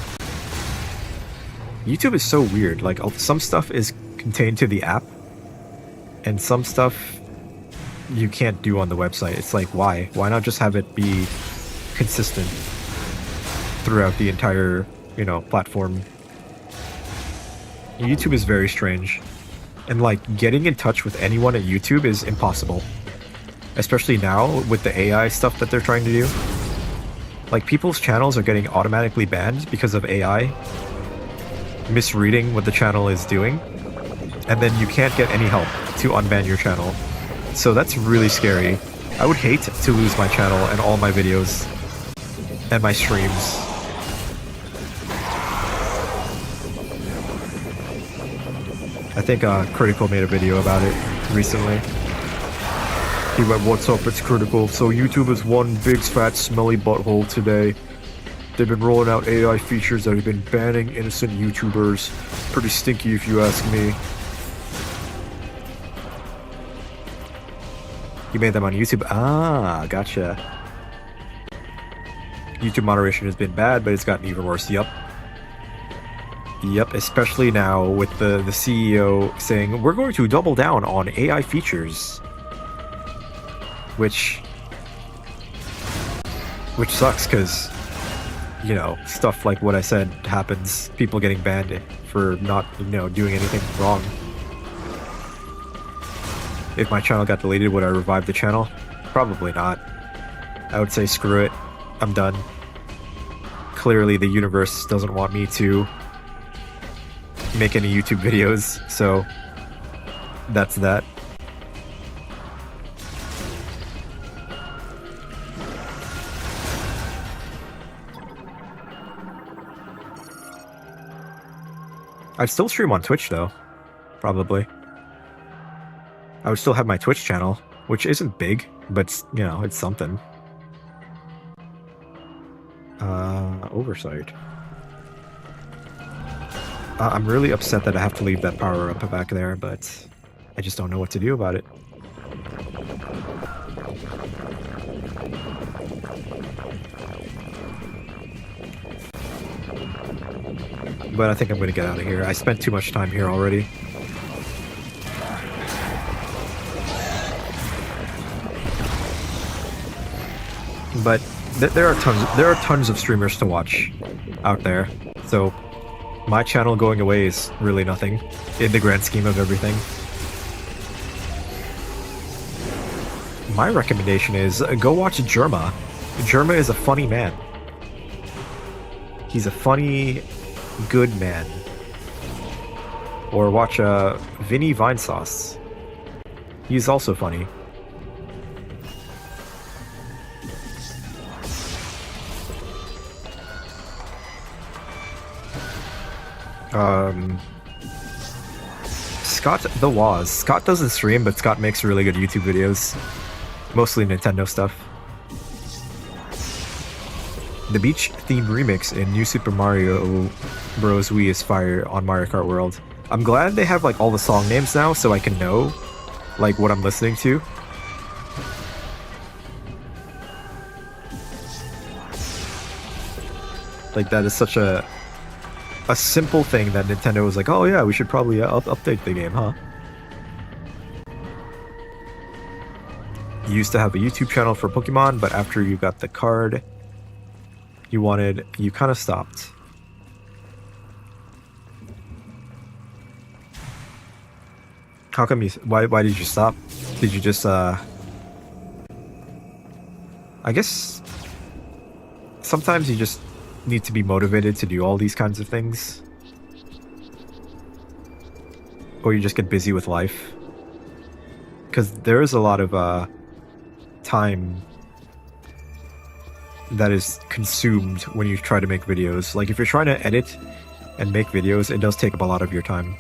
YouTube is so weird. Like, some stuff is contained to the app, and some stuff you can't do on the website. It's like, why? Why not just have it be consistent throughout the entire, you know, platform? YouTube is very strange. And like, getting in touch with anyone at YouTube is impossible. Especially now with the AI stuff that they're trying to do. Like, people's channels are getting automatically banned because of AI misreading what the channel is doing. And then you can't get any help to unban your channel. So that's really scary. I would hate to lose my channel and all my videos and my streams. I think Critical made a video about it recently. He went, "What's up, it's Critical. So YouTube is one big fat smelly butthole today. They've been rolling out AI features that have been banning innocent YouTubers. Pretty stinky if you ask me." You made them on YouTube? Ah, gotcha. YouTube moderation has been bad, but it's gotten even worse. Yup. Yep, especially now with the CEO saying, "We're going to double down on AI features." Which Which sucks because, you know, stuff like what I said happens. People getting banned for not, you know, doing anything wrong. If my channel got deleted, would I revive the channel? Probably not. I would say screw it. I'm done. Clearly the universe doesn't want me to make any YouTube videos, so that's that. I'd still stream on Twitch though, probably. I would still have my Twitch channel, which isn't big, but you know, it's something. Oversight. I'm really upset that I have to leave that power up back there, but I just don't know what to do about it. But I think I'm going to get out of here. I spent too much time here already. But there are tons of streamers to watch out there. So my channel going away is really nothing in the grand scheme of everything. My recommendation is go watch Germa. Germa is a funny man. He's a funny, good man. Or watch Vinny Vinesauce. He's also funny. Scott the Waz. Scott doesn't stream, but Scott makes really good YouTube videos. Mostly Nintendo stuff. The beach theme remix in New Super Mario Bros. Wii is fire on Mario Kart World. I'm glad they have like all the song names now so I can know like what I'm listening to. Like that is such a simple thing that Nintendo was like, oh yeah, we should probably update the game, huh? You used to have a YouTube channel for Pokemon, but after you got the card, you kind of stopped. How come why did you stop? Did you just, I guess sometimes you just need to be motivated to do all these kinds of things. Or you just get busy with life. Because there is a lot of time that is consumed when you try to make videos. Like if you're trying to edit and make videos, it does take up a lot of your time.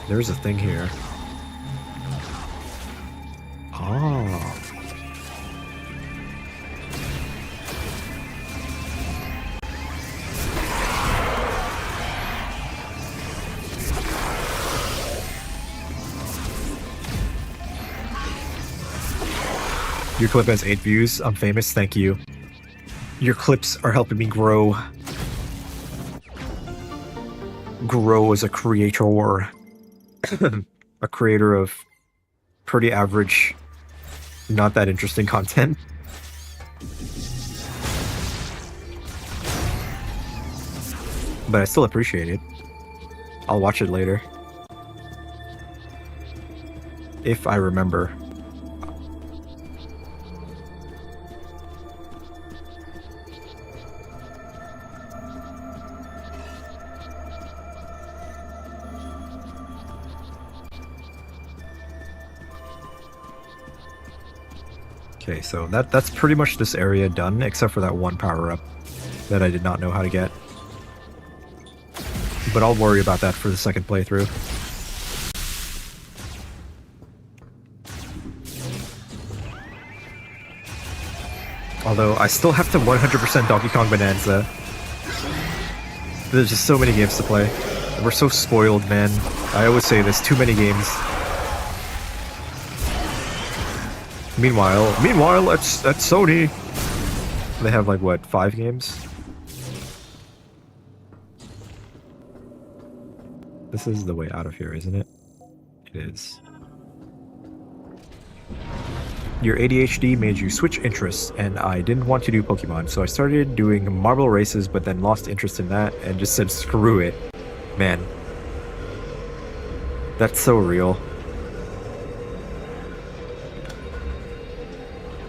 There's a thing here. Oh. Your clip has 8 views. I'm famous. Thank you. Your clips are helping me grow. Grow as a creator. A creator of pretty average, not that interesting content. But I still appreciate it. I'll watch it later. If I remember. Okay, so that's pretty much this area done, except for that one power-up that I did not know how to get. But I'll worry about that for the second playthrough. Although, I still have to 100% Donkey Kong Bonanza. There's just so many games to play. We're so spoiled, man. I always say this, too many games. Meanwhile, at Sony, they have like, what, 5 games? This is the way out of here, isn't it? is. Your ADHD made you switch interests, and I didn't want to do Pokemon, so I started doing marble races, but then lost interest in that and just said screw it. Man. That's so real.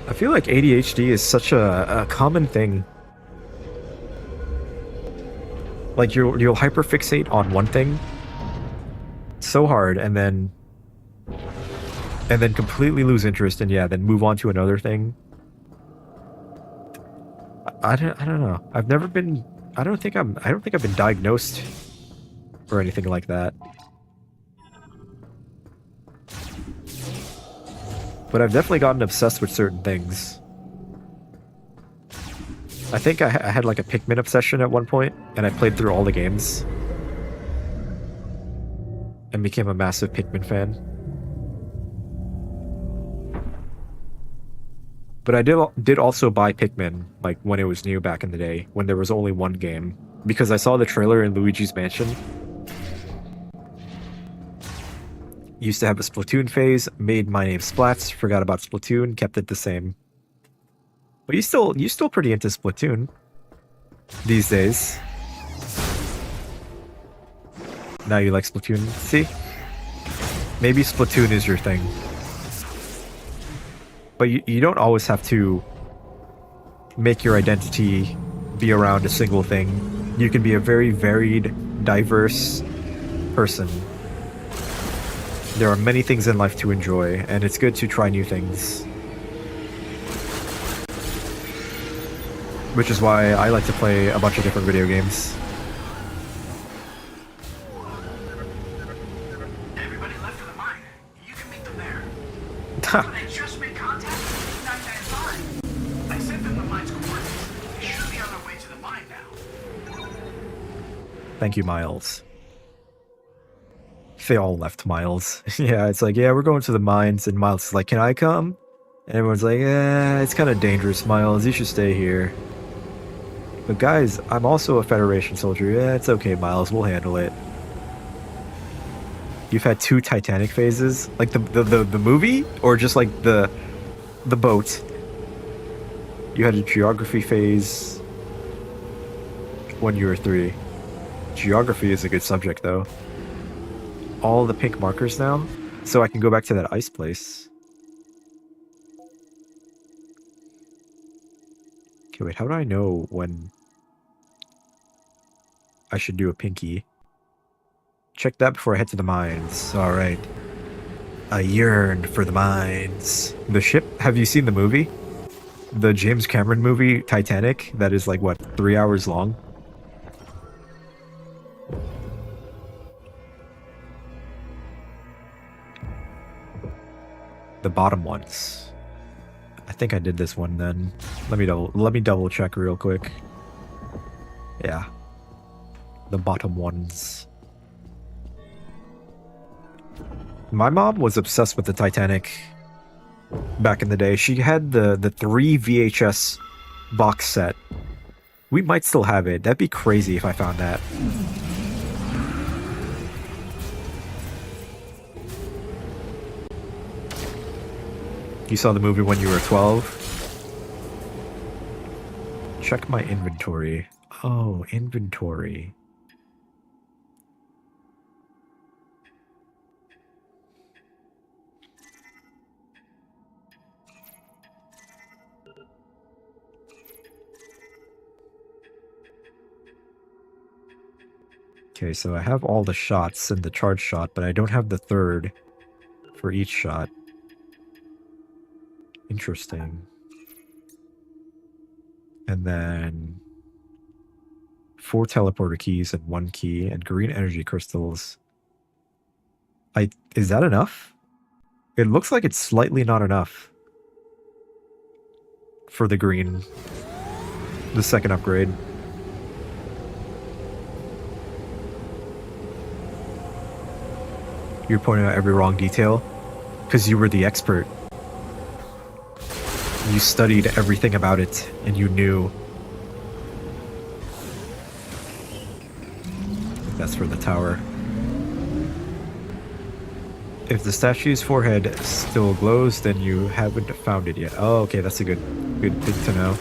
I feel like ADHD is such a common thing. Like you'll hyperfixate on one thing so hard and then completely lose interest, and yeah, then move on to another thing. I don't know. I don't think I've been diagnosed or anything like that. But I've definitely gotten obsessed with certain things. I think I had like a Pikmin obsession at one point, and I played through all the games and became a massive Pikmin fan. But I did also buy Pikmin, like when it was new back in the day, when there was only one game, because I saw the trailer in Luigi's Mansion. Used to have a Splatoon phase, made my name Splats, forgot about Splatoon, kept it the same. But you still pretty into Splatoon these days. Now you like Splatoon. See? Maybe Splatoon is your thing. But you don't always have to make your identity be around a single thing. You can be a very varied, diverse person. There are many things in life to enjoy, and it's good to try new things. Which is why I like to play a bunch of different video games. Everybody left for the mine. You can meet them there. Ha! They just made contact with 995. I sent them the mine's coordinates. They should be on their way to the mine now. Thank you, Miles. They all left Miles. Yeah, it's like, yeah, we're going to the mines, and Miles is like, can I come? And everyone's like, yeah, it's kind of dangerous, Miles. You should stay here. But guys, I'm also a Federation soldier. Yeah, it's okay, Miles. We'll handle it. You've had 2 Titanic phases? Like the movie? Or just like the boat? You had a geography phase when you were 3. Geography is a good subject, though. All the pink markers now, so I can go back to that ice place. Okay, wait, how do I know when I should do a pinky? Check that before I head to the mines. Alright. I yearn for the mines. The ship, have you seen the movie? The James Cameron movie, Titanic, that is like, what, 3 hours long? The bottom ones. I think I did this one then. Let me double check real quick. Yeah. The bottom ones. My mom was obsessed with the Titanic back in the day. She had the 3 VHS box set. We might still have it. That'd be crazy if I found that. You saw the movie when you were 12? Check my inventory. Oh, inventory. Okay, so I have all the shots in the charge shot, but I don't have the third for each shot. Interesting. And then 4 teleporter keys and 1 key and green energy crystals. Is that enough? It looks like it's slightly not enough for the green, the second upgrade. You're pointing out every wrong detail because you were the expert. You studied everything about it, and you knew. That's for the tower. If the statue's forehead still glows, then you haven't found it yet. Oh, okay, that's a good thing to know.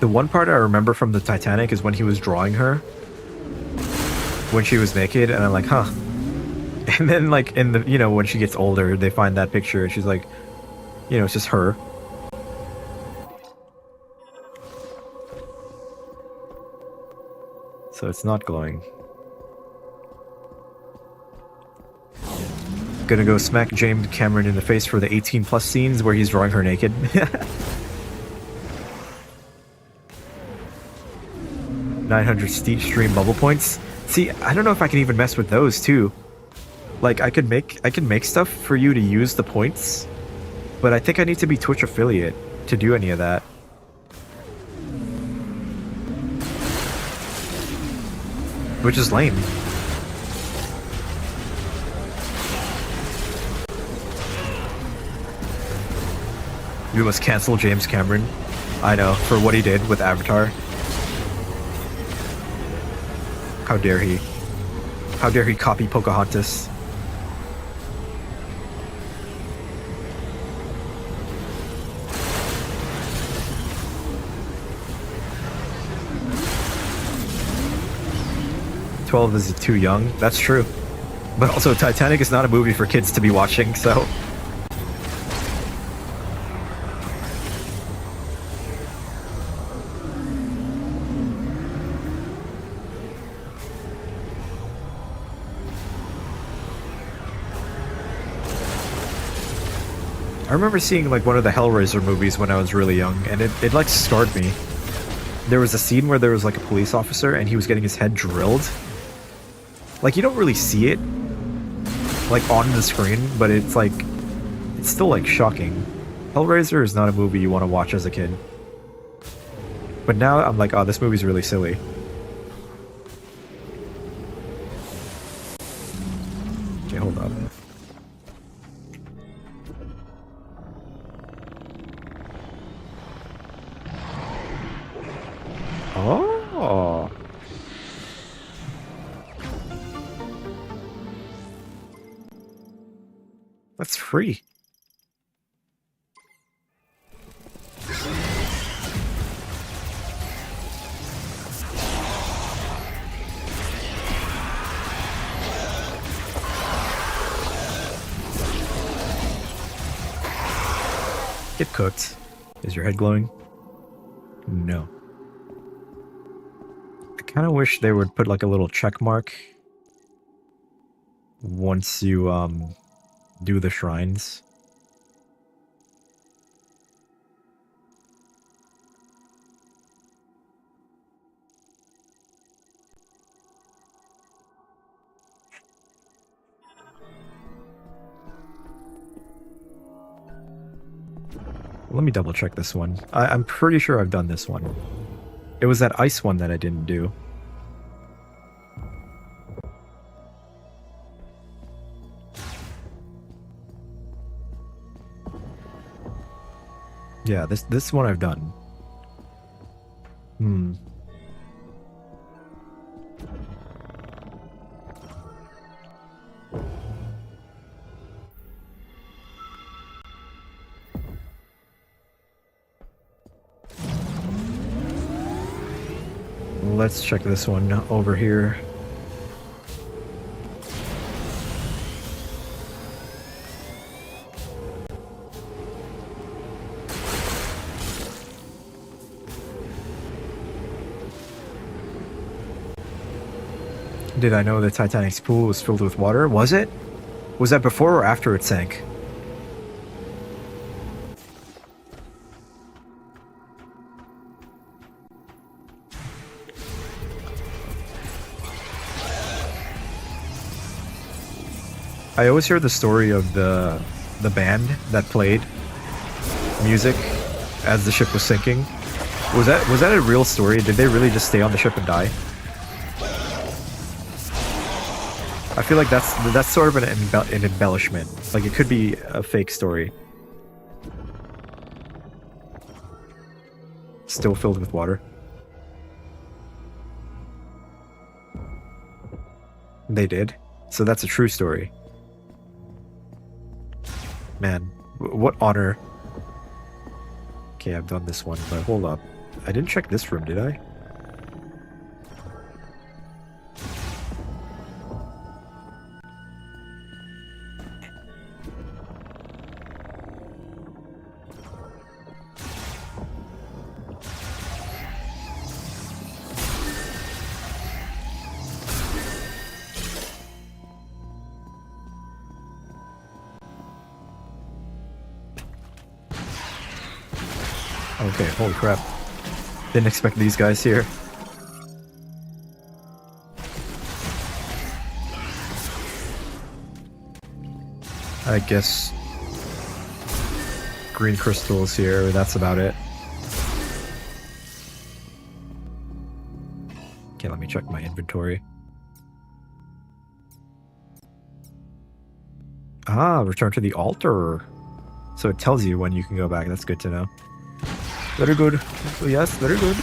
The one part I remember from the Titanic is when he was drawing her. When she was naked, and I'm like, huh. And then, like, in the, you know, when she gets older, they find that picture, and she's like, you know, it's just her. So it's not glowing. Gonna go smack James Cameron in the face for the 18+ scenes where he's drawing her naked. 900 stream bubble points. See, I don't know if I can even mess with those too. Like, I could make stuff for you to use the points, but I think I need to be Twitch affiliate to do any of that. Which is lame. We must cancel James Cameron. I know, for what he did with Avatar. How dare he? How dare he copy Pocahontas? "12 is too young." That's true. But also, Titanic is not a movie for kids to be watching, so... I remember seeing like one of the Hellraiser movies when I was really young, and it like scarred me. There was a scene where there was like a police officer and he was getting his head drilled. Like, you don't really see it like on the screen, but it's like, it's still like shocking. Hellraiser is not a movie you want to watch as a kid. But now I'm like, oh, this movie's really silly. Okay, hold up. Oh. That's free. Get cooked. Is your head glowing? No. I kind of wish they would put like a little check mark once you do the shrines. Let me double check this one. I'm pretty sure I've done this one. It was that ice one that I didn't do. Yeah, this one I've done. Let's check this one over here. Did I know the Titanic's pool was filled with water? Was it? Was that before or after it sank? I always hear the story of the band that played music as the ship was sinking. Was that a real story? Did they really just stay on the ship and die? I feel like that's sort of an embellishment. Like, it could be a fake story. Still filled with water. They did. So that's a true story. Man, what honor. Okay, I've done this one, but hold up. I didn't check this room, did I? Okay, holy crap. Didn't expect these guys here. I guess green crystals here, that's about it. Okay, let me check my inventory. Ah, return to the altar. So it tells you when you can go back, that's good to know. Very good. Yes, very good.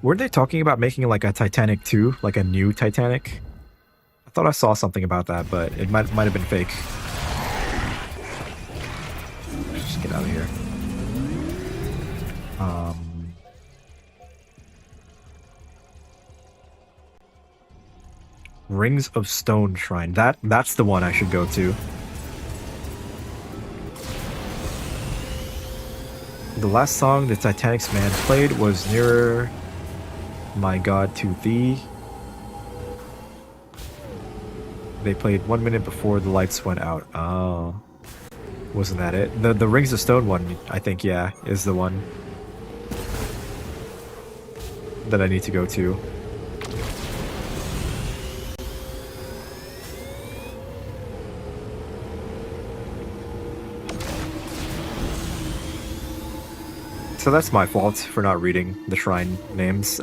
Were they talking about making like a Titanic 2, like a new Titanic? I thought I saw something about that, but it might have been fake. Just get out of here. Rings of Stone Shrine. That's the one I should go to. The last song the Titanic's man played was Nearer My God to Thee. They played 1 minute before the lights went out. Oh. Wasn't that it? The Rings of Stone one, I think, yeah, is the one that I need to go to. So that's my fault for not reading the shrine names.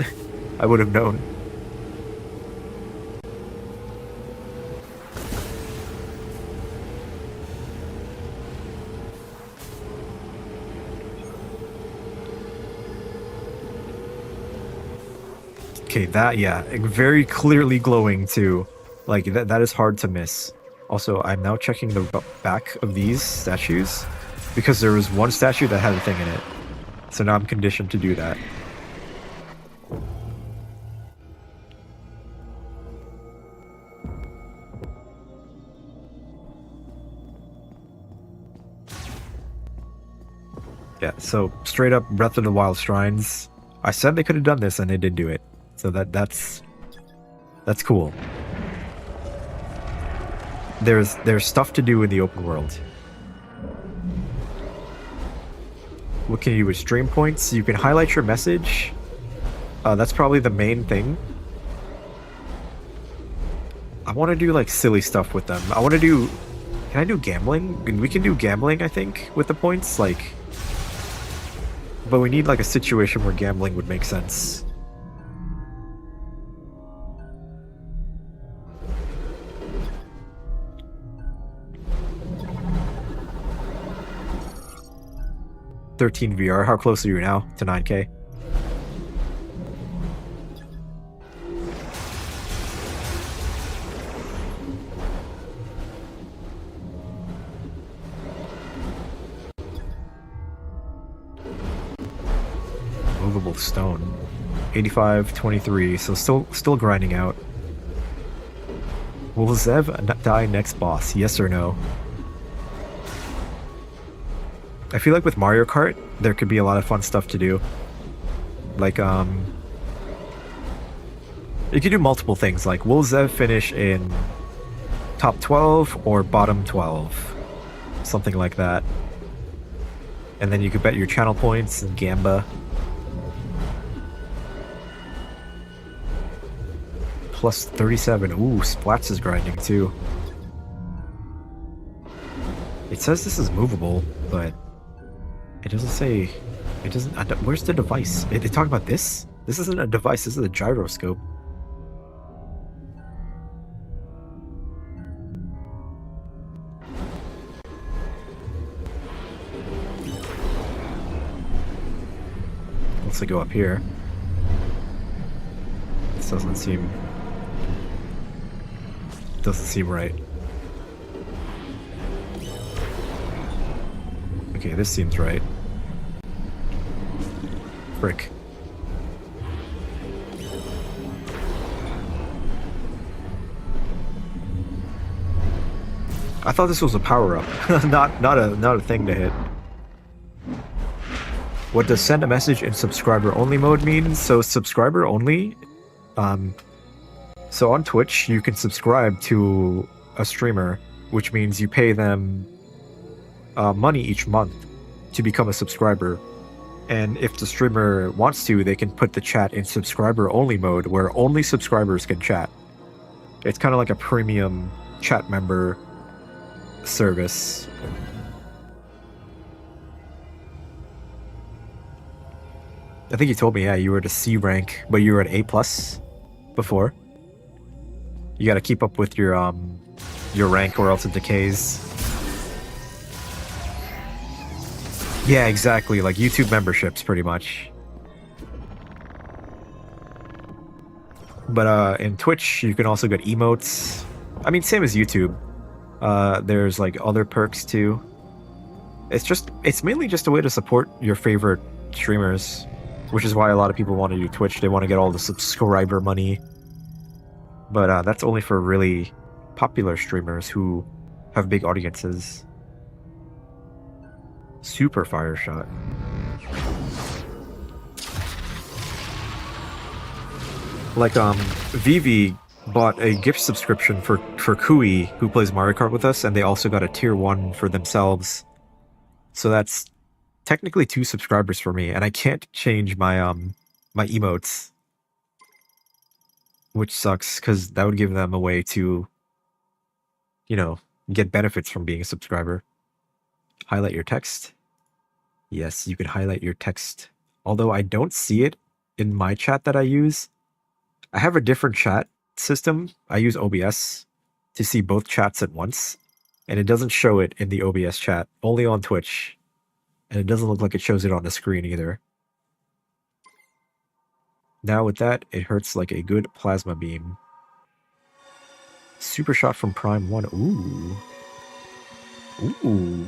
I would have known. Okay, that, yeah, very clearly glowing too. Like, that is hard to miss. Also, I'm now checking the back of these statues because there was one statue that had a thing in it. So now I'm conditioned to do that. Yeah, so straight up Breath of the Wild shrines. I said they could have done this and they did do it. So that's cool. There's stuff to do in the open world. What can you do with stream points? You can highlight your message. That's probably the main thing. I want to do like silly stuff with them. I want to do... Can I do gambling? We can do gambling, I think, with the points. Like... But we need like a situation where gambling would make sense. $13 VR. How close are you now to 9K? Movable stone. 85-23. So still grinding out. Will Zev die next boss? Yes or no? I feel like with Mario Kart, there could be a lot of fun stuff to do. Like, You can do multiple things, like will Zev finish in top 12 or bottom 12? Something like that. And then you could bet your channel points and Gamba. Plus 37. Ooh, Splats is grinding too. It says this is movable, but it doesn't say... It doesn't... Where's the device? They talk about this? This isn't a device, this is a gyroscope. Let's go up here. This doesn't seem right. Okay, this seems right. Frick. I thought this was a power-up, not a thing to hit. What does send a message in subscriber only mode mean? So subscriber only, so on Twitch you can subscribe to a streamer, which means you pay them money each month to become a subscriber. And if the streamer wants to, they can put the chat in subscriber only mode where only subscribers can chat. It's kind of like a premium chat member service. I think you told me, yeah, you were at a C rank, but you were at A+ before. You gotta keep up with your rank or else it decays. Yeah, exactly, like YouTube memberships, pretty much. But in Twitch, you can also get emotes. I mean, same as YouTube. There's like other perks too. It's mainly just a way to support your favorite streamers. Which is why a lot of people want to do Twitch. They want to get all the subscriber money. But that's only for really popular streamers who have big audiences. Super fire shot. Like, Vivi bought a gift subscription for Kui, who plays Mario Kart with us, and they also got a tier 1 for themselves. So that's technically 2 subscribers for me, and I can't change my my emotes, which sucks because that would give them a way to, you know, get benefits from being a subscriber. Highlight your text. Yes, you can highlight your text. Although I don't see it in my chat that I use. I have a different chat system. I use OBS to see both chats at once, and it doesn't show it in the OBS chat, only on Twitch. And it doesn't look like it shows it on the screen either. Now with that, it hurts like a good plasma beam. Super shot from Prime 1. Ooh. Ooh.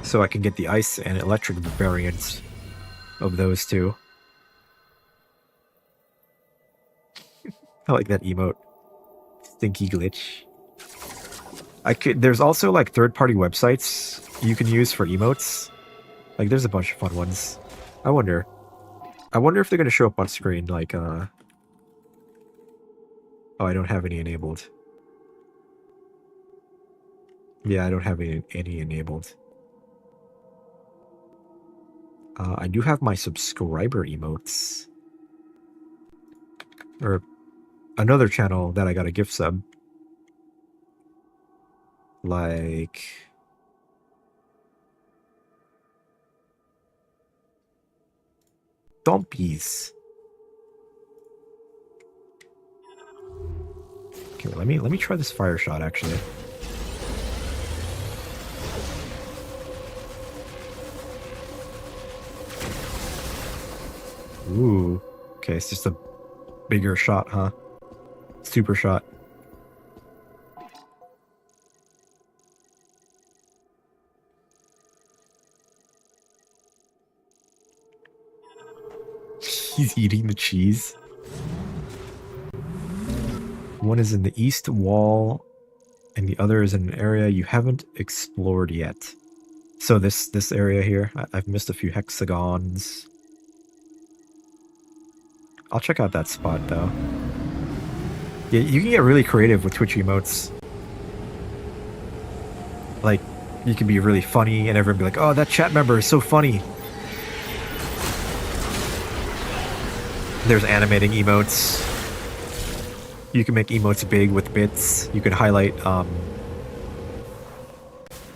So I can get the ice and electric variants of those two. I like that emote. Stinky glitch. There's also like third-party websites you can use for emotes. Like there's a bunch of fun ones. I wonder if they're gonna show up on screen like oh, I don't have any enabled. Yeah, I don't have any enabled. I do have my subscriber emotes. Or another channel that I got a gift sub. Like... Dumpies. Okay, let me try this fire shot actually. Ooh. Okay, it's just a bigger shot, huh? Super shot. He's eating the cheese. One is in the east wall, and the other is in an area you haven't explored yet. So this area here, I've missed a few hexagons. I'll check out that spot though. Yeah, you can get really creative with Twitch emotes. Like, you can be really funny and everyone be like, oh, that chat member is so funny. There's animating emotes. You can make emotes big with bits. You can highlight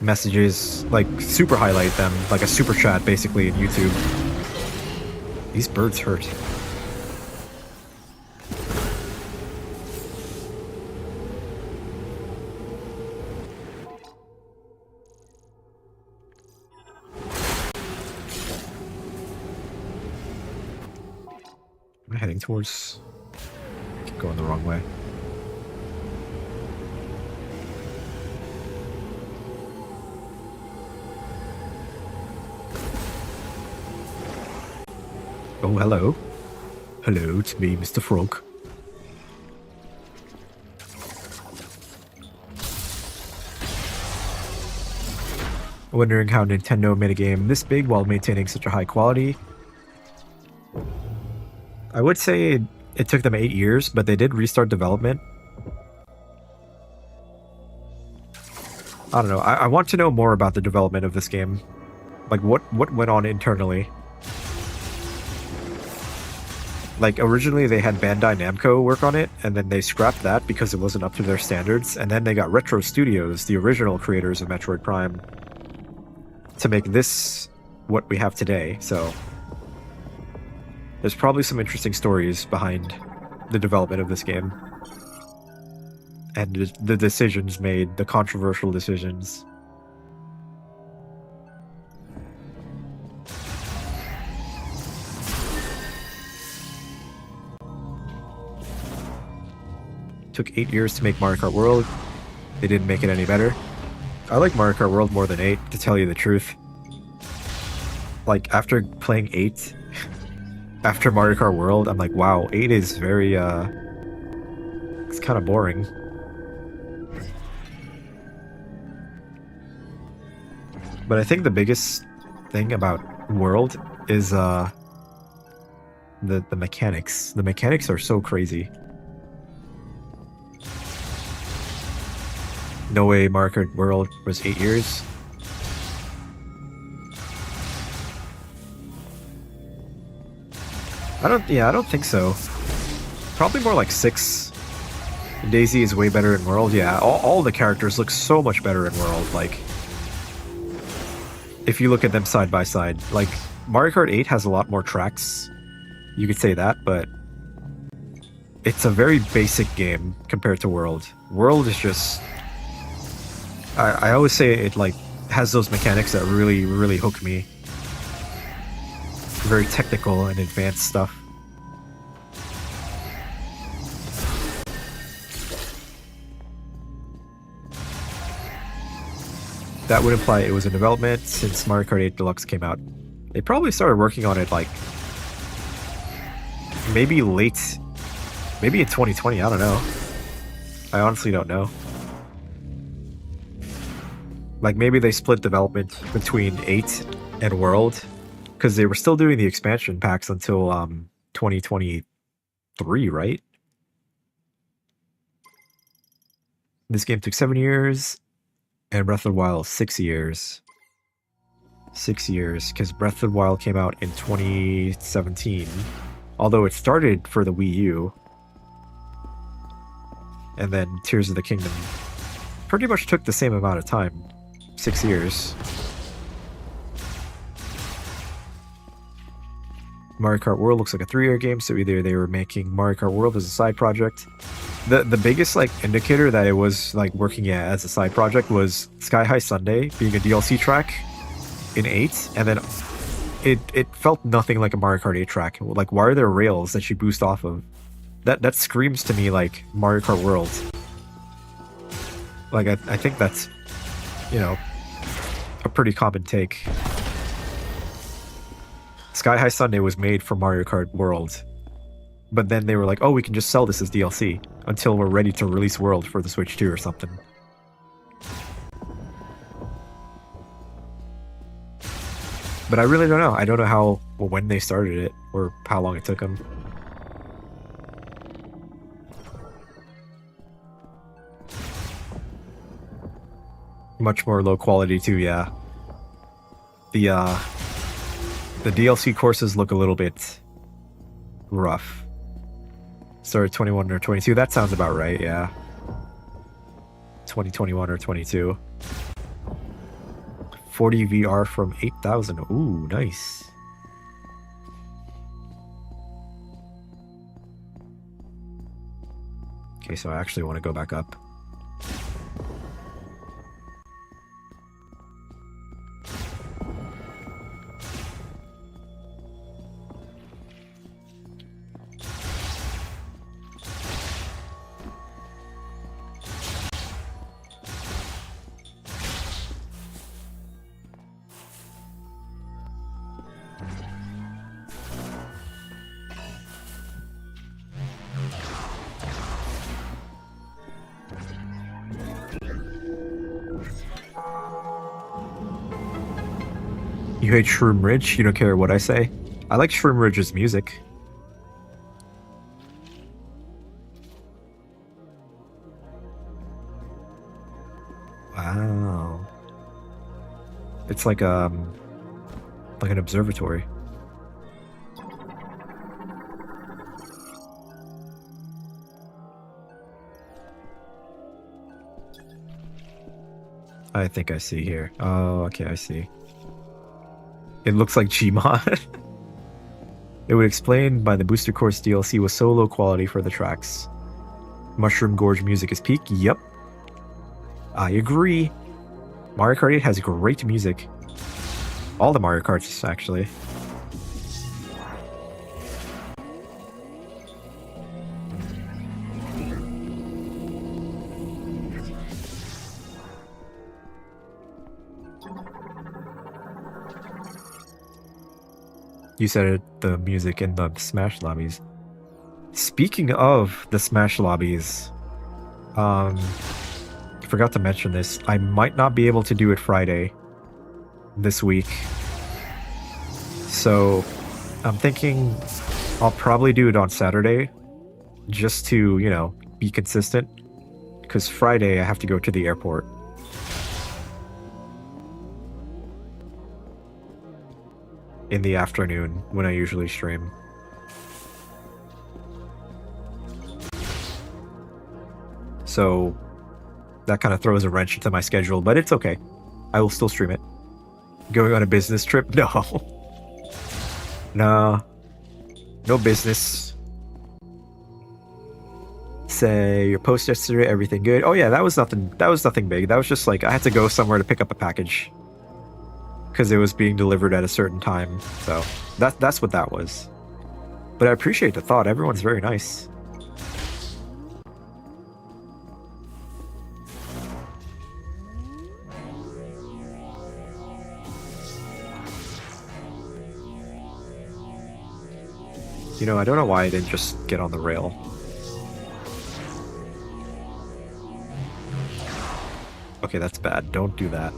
messages, like super highlight them, like a super chat basically in YouTube. These birds hurt. Am I heading towards... I keep going the wrong way. Oh, hello. Hello, it's me, Mr. Frog. Wondering how Nintendo made a game this big while maintaining such a high quality. I would say it took them 8 years, but they did restart development. I don't know. I want to know more about the development of this game. Like, what went on internally? Like, originally they had Bandai Namco work on it, and then they scrapped that because it wasn't up to their standards, and then they got Retro Studios, the original creators of Metroid Prime, to make this what we have today, so... There's probably some interesting stories behind the development of this game. And the decisions made, the controversial decisions. Took 8 years to make Mario Kart World. They didn't make it any better. I like Mario Kart World more than 8, to tell you the truth. Like, after playing 8, after Mario Kart World, I'm like, wow, 8 is very, it's kind of boring. But I think the biggest thing about World is, the mechanics. The mechanics are so crazy. No way Mario Kart World was 8 years. I don't think so. Probably more like 6. Daisy is way better in World, yeah. All the characters look so much better in World, like... If you look at them side by side. Like, Mario Kart 8 has a lot more tracks. You could say that, but... It's a very basic game compared to World. World is just... I always say it, like, has those mechanics that really, really hook me. Very technical and advanced stuff. That would imply it was in development since Mario Kart 8 Deluxe came out. They probably started working on it like maybe in 2020, I don't know. I honestly don't know. Like maybe they split development between 8 and World. Because they were still doing the expansion packs until 2023, right? This game took 7 years, and Breath of the Wild 6 years. 6 years, because Breath of the Wild came out in 2017. Although it started for the Wii U. And then Tears of the Kingdom pretty much took the same amount of time. 6 years. Mario Kart World looks like a 3-year game, so either they were making Mario Kart World as a side project. The biggest like indicator that it was like working as a side project was Sky High Sunday being a DLC track in 8, and then it felt nothing like a Mario Kart 8 track. Like, why are there rails that you boost off of? That screams to me like Mario Kart World. Like I think that's, you know, a pretty common take. Sky High Sunday was made for Mario Kart World. But then they were like, oh, we can just sell this as DLC until we're ready to release World for the Switch 2 or something. But I really don't know. I don't know how, well, when they started it, or how long it took them. Much more low quality too, yeah. The DLC courses look a little bit rough. Started 21 or 22. That sounds about right, yeah. 2021 or 22. 40 VR from 8,000. Ooh, nice. Okay, so I actually want to go back up. You hate Shroom Ridge? You don't care what I say? I like Shroom Ridge's music. Wow. It's like an observatory. I think I see here. Oh, okay, I see. It looks like Gmod. It would explain why the Booster Course DLC was so low quality for the tracks. Mushroom Gorge music is peak. Yep. I agree. Mario Kart 8 has great music. All the Mario Karts, actually. You said it, the music in the Smash lobbies. Speaking of the Smash lobbies, forgot to mention this. I might not be able to do it Friday this week. So I'm thinking I'll probably do it on Saturday just to, you know, be consistent. Because Friday I have to go to the airport. In the afternoon when I usually stream. So that kind of throws a wrench into my schedule, but it's okay. I will still stream it. Going on a business trip? No. No. No business. Say your post yesterday, everything good. Oh yeah, that was nothing big. That was just like I had to go somewhere to pick up a package. Because it was being delivered at a certain time. So that's what that was. But I appreciate the thought. Everyone's very nice. You know, I don't know why I didn't just get on the rail. Okay, that's bad. Don't do that.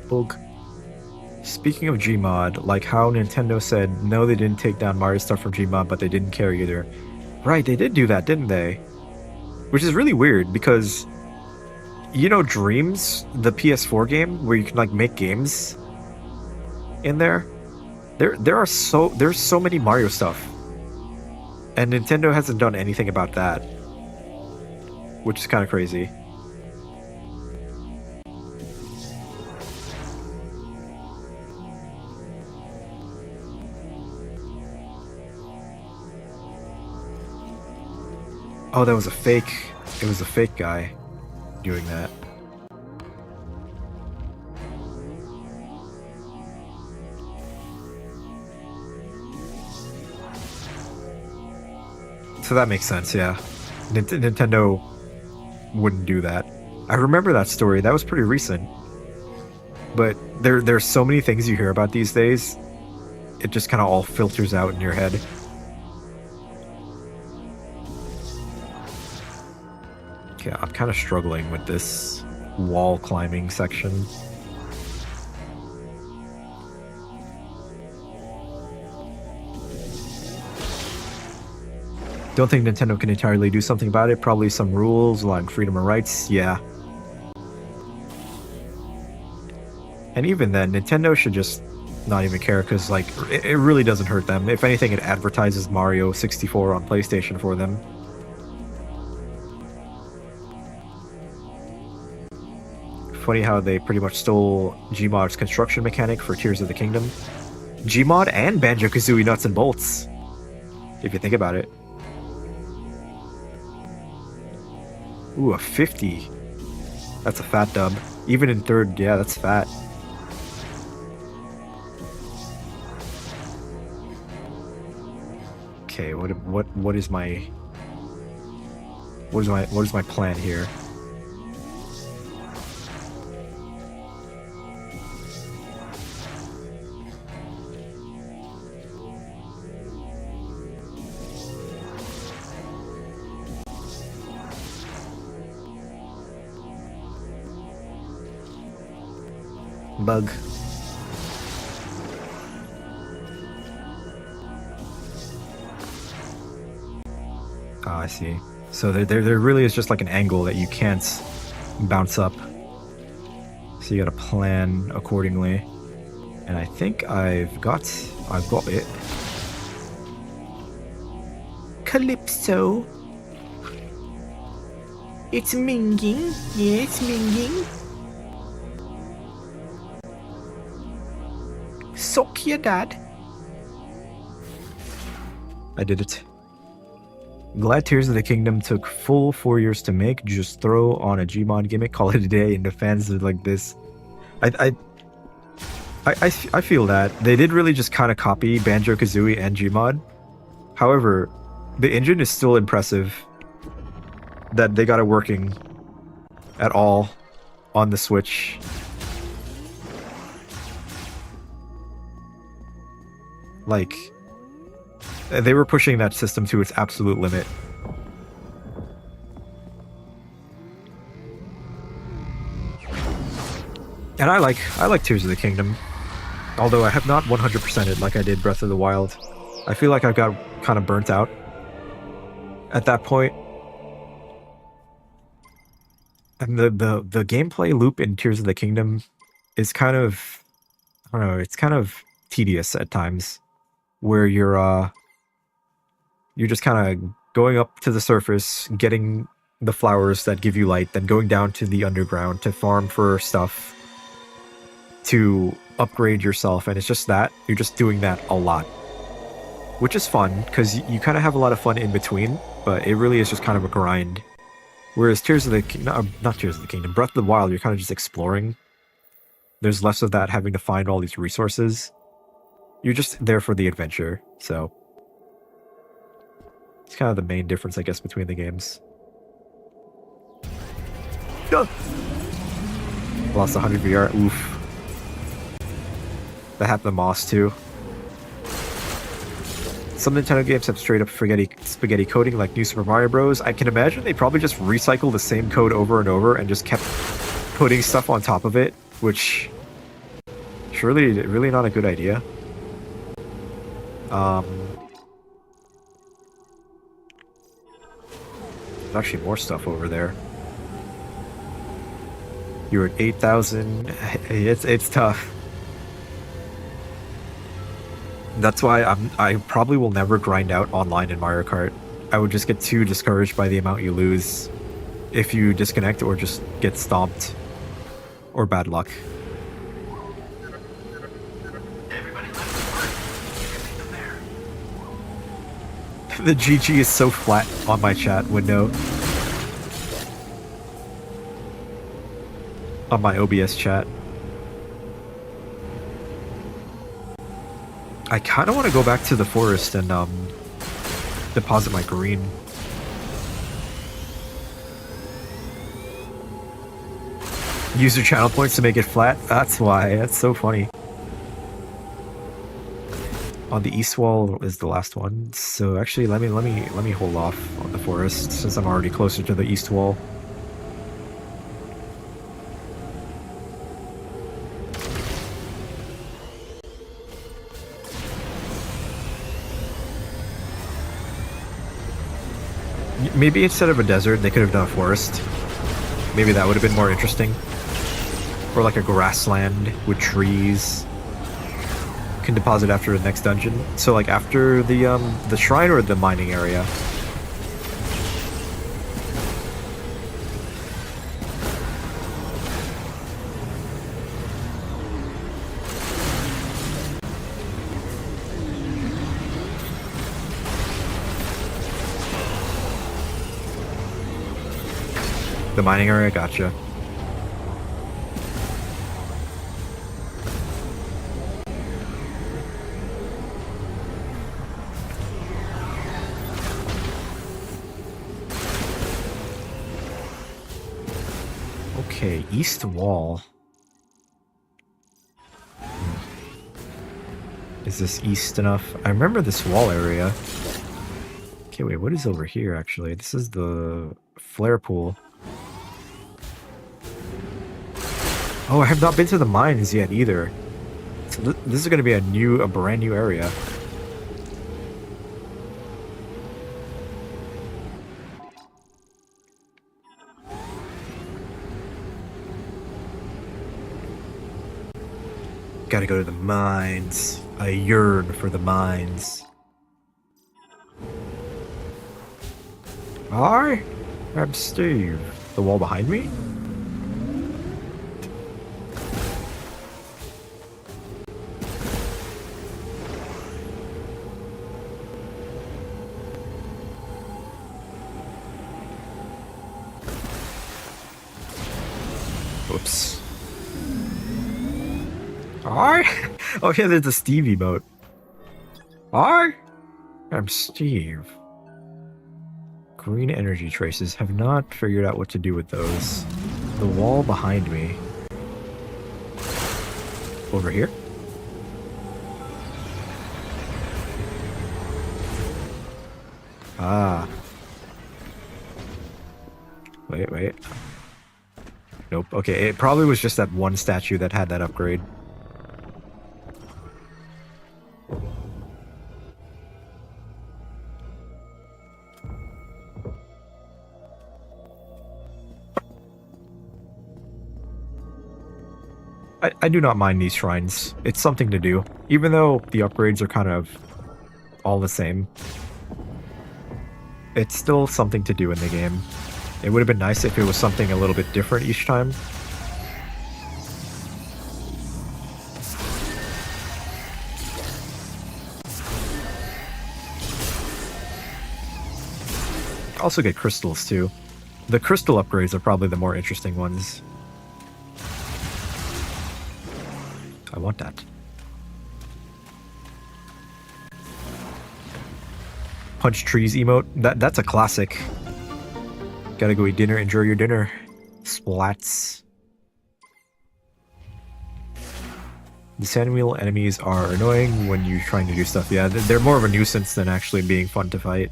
Bug. Speaking of Gmod, like how Nintendo said, no, they didn't take down Mario stuff from Gmod, but they didn't care either. Right, they did do that, didn't they? Which is really weird because, you know, Dreams, the PS4 game where you can like make games in there. There's so many Mario stuff, and Nintendo hasn't done anything about that, which is kind of crazy. Oh, that was a fake. It was a fake guy doing that. So that makes sense, yeah. Nintendo wouldn't do that. I remember that story. That was pretty recent. But there's so many things you hear about these days. It just kind of all filters out in your head. Okay, I'm kind of struggling with this wall climbing section. Don't think Nintendo can entirely do something about it. Probably some rules, like freedom of rights. Yeah. And even then, Nintendo should just not even care, because like it really doesn't hurt them. If anything, it advertises Mario 64 on PlayStation for them. Funny how they pretty much stole Gmod's construction mechanic for Tears of the Kingdom. Gmod and Banjo-Kazooie nuts and bolts, if you think about it. Ooh, a 50. That's a fat dub. Even in third, yeah, that's fat. Okay, what is my plan here? Bug. Oh, I see. So there really is just like an angle that you can't bounce up. So you gotta plan accordingly. And I think I've got it. Calypso. It's minging. Yeah, it's minging. Sock your dad. I did it. Glad Tears of the Kingdom took full 4 years to make. Just throw on a Gmod gimmick, call it a day, and the fans are like this. I feel that they did really just kind of copy Banjo-Kazooie and Gmod. However, the engine is still impressive. That they got it working at all on the Switch. Like, they were pushing that system to its absolute limit. And I like Tears of the Kingdom. Although I have not 100%ed like I did Breath of the Wild. I feel like I got kind of burnt out at that point. And the gameplay loop in Tears of the Kingdom is kind of, I don't know, it's kind of tedious at times. Where you're just kind of going up to the surface, getting the flowers that give you light, then going down to the underground to farm for stuff, to upgrade yourself, and it's just that. You're just doing that a lot. Which is fun, because you kind of have a lot of fun in between, but it really is just kind of a grind. Whereas Tears of the not Tears of the Kingdom, Breath of the Wild, you're kind of just exploring. There's less of that having to find all these resources. You're just there for the adventure, so it's kind of the main difference, I guess, between the games. Lost 100 VR, oof. That happened to Moss too. Some Nintendo games have straight up spaghetti coding like New Super Mario Bros. I can imagine they probably just recycle the same code over and over and just kept putting stuff on top of it, which surely really not a good idea. There's actually more stuff over there. You're at 8,000. It's tough. That's why I probably will never grind out online in Mario Kart. I would just get too discouraged by the amount you lose if you disconnect or just get stomped. Or bad luck. The GG is so flat on my chat window. On my OBS chat. I kind of want to go back to the forest and deposit my green. Use your channel points to make it flat? That's why. That's so funny. On the east wall is the last one. So actually let me hold off on the forest since I'm already closer to the east wall. Maybe instead of a desert, they could have done a forest. Maybe that would have been more interesting. Or like a grassland with trees. Can deposit after the next dungeon. So like after the shrine or the mining area. The mining area, gotcha. Okay, east wall. Is this east enough? I remember this wall area. Okay, wait, what is over here actually? This is the flare pool. Oh, I have not been to the mines yet either. So this is going to be a brand new area. Gotta go to the mines. I yearn for the mines. I am Steve. The wall behind me? Oops. Oh yeah, there's a Steve emote. I am Steve. Green energy traces. Have not figured out what to do with those. The wall behind me. Over here? Ah. Wait. Nope. Okay, it probably was just that one statue that had that upgrade. I do not mind these shrines. It's something to do. Even though the upgrades are kind of all the same. It's still something to do in the game. It would have been nice if it was something a little bit different each time. Also get crystals too. The crystal upgrades are probably the more interesting ones. I want that. Punch trees emote. That's a classic. Gotta go eat dinner, enjoy your dinner. Splats. The sand wheel enemies are annoying when you're trying to do stuff. Yeah, they're more of a nuisance than actually being fun to fight.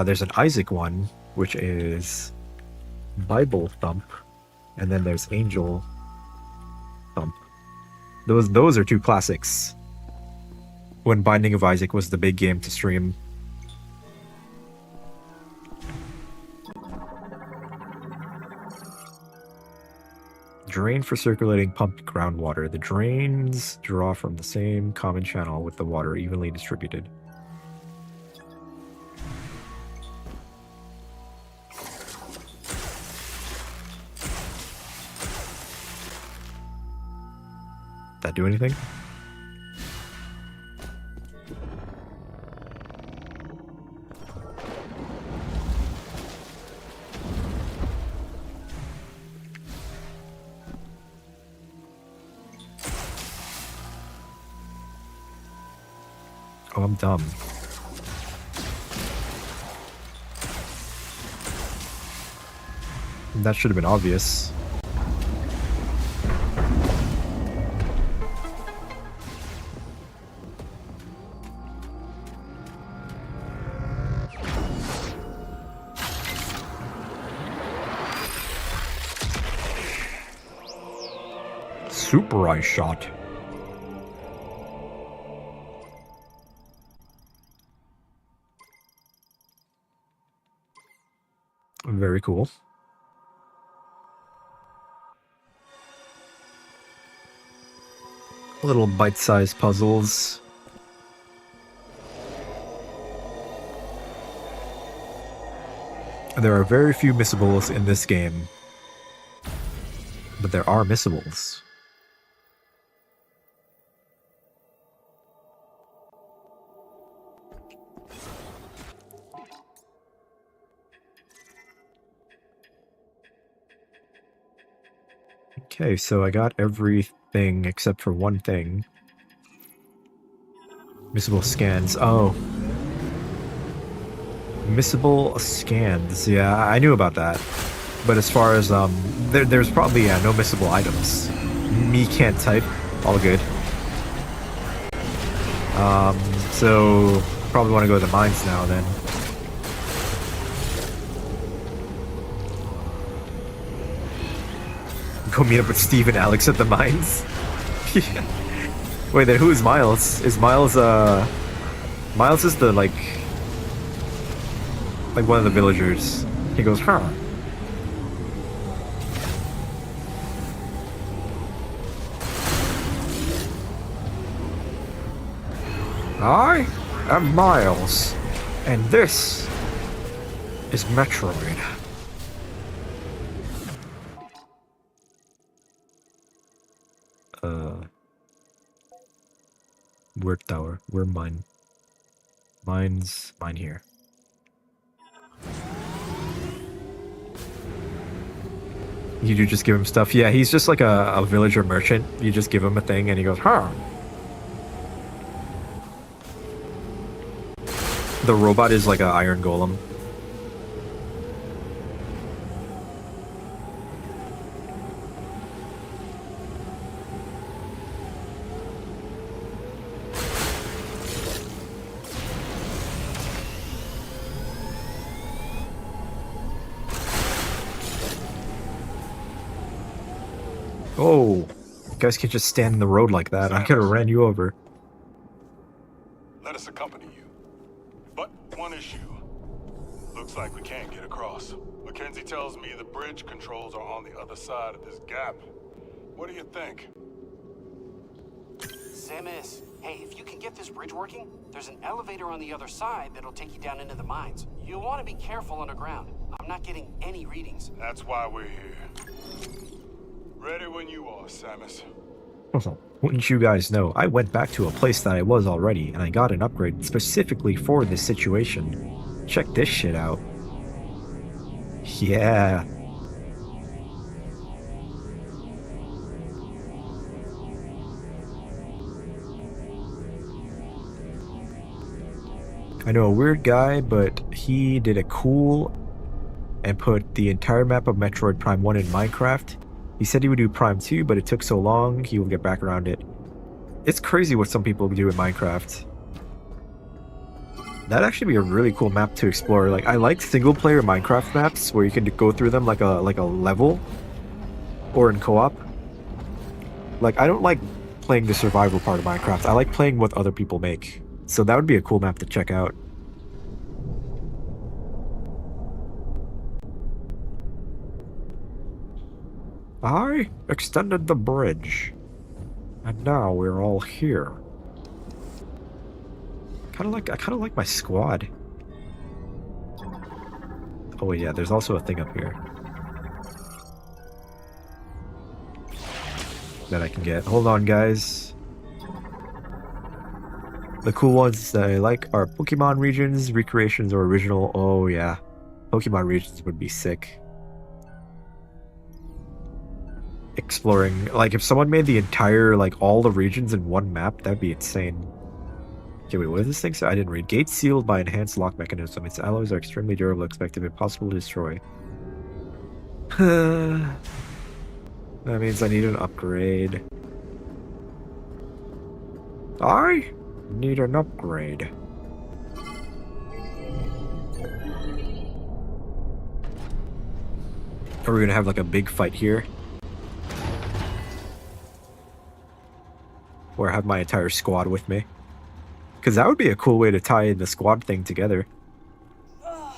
There's an Isaac one, which is Bible Thump, and then there's Angel Thump. Those are two classics. When Binding of Isaac was the big game to stream. Drain for circulating pumped groundwater. The drains draw from the same common channel with the water evenly distributed. That do anything? Oh, I'm dumb. That should have been obvious. Super Eye Shot. Very cool. Little bite-sized puzzles. There are very few missables in this game, but there are missables. Okay, so I got everything except for one thing. Missable scans. Oh. Missable scans. Yeah, I knew about that. But as far as, there's probably, no missable items. Me can't type. All good. So probably want to go to the mines now then. Go meet up with Steve and Alex at the mines. Wait, then who is Miles? Is Miles, Miles is the, like one of the villagers. He goes, huh. I am Miles, and this is Metroid. Word tower. Where mine? Mine's mine here. You do just give him stuff? Yeah, he's just like a villager merchant. You just give him a thing and he goes, huh. The robot is like an iron golem. Oh, you guys can't just stand in the road like that. I could have ran you over. Let us accompany you. But one issue. Looks like we can't get across. Mackenzie tells me the bridge controls are on the other side of this gap. What do you think? Samus, hey, if you can get this bridge working, there's an elevator on the other side that'll take you down into the mines. You'll want to be careful underground. I'm not getting any readings. That's why we're here. Ready when you are, Samus. Wouldn't you guys know, I went back to a place that I was already, and I got an upgrade specifically for this situation. Check this shit out. Yeah. I know a weird guy, but he did a cool and put the entire map of Metroid Prime 1 in Minecraft. He said he would do Prime 2, but it took so long, he will get back around it. It's crazy what some people do in Minecraft. That'd actually be a really cool map to explore. Like, I like single-player Minecraft maps where you can go through them like a level, or in co-op. Like, I don't like playing the survival part of Minecraft. I like playing what other people make. So that would be a cool map to check out. I extended the bridge, and now we're all here. I kind of like my squad. Oh wait, yeah, there's also a thing up here that I can get. Hold on, guys. The cool ones that I like are Pokemon regions, recreations, or original. Oh yeah, Pokemon regions would be sick. Exploring, like if someone made the entire, like all the regions in one map, that'd be insane. Okay, wait, what does this thing say? I didn't read. Gate sealed by enhanced lock mechanism. Its alloys are extremely durable, expected impossible to destroy. That means I need an upgrade. I need an upgrade. Are we gonna have like a big fight here? Or have my entire squad with me? Because that would be a cool way to tie the squad thing together. Thought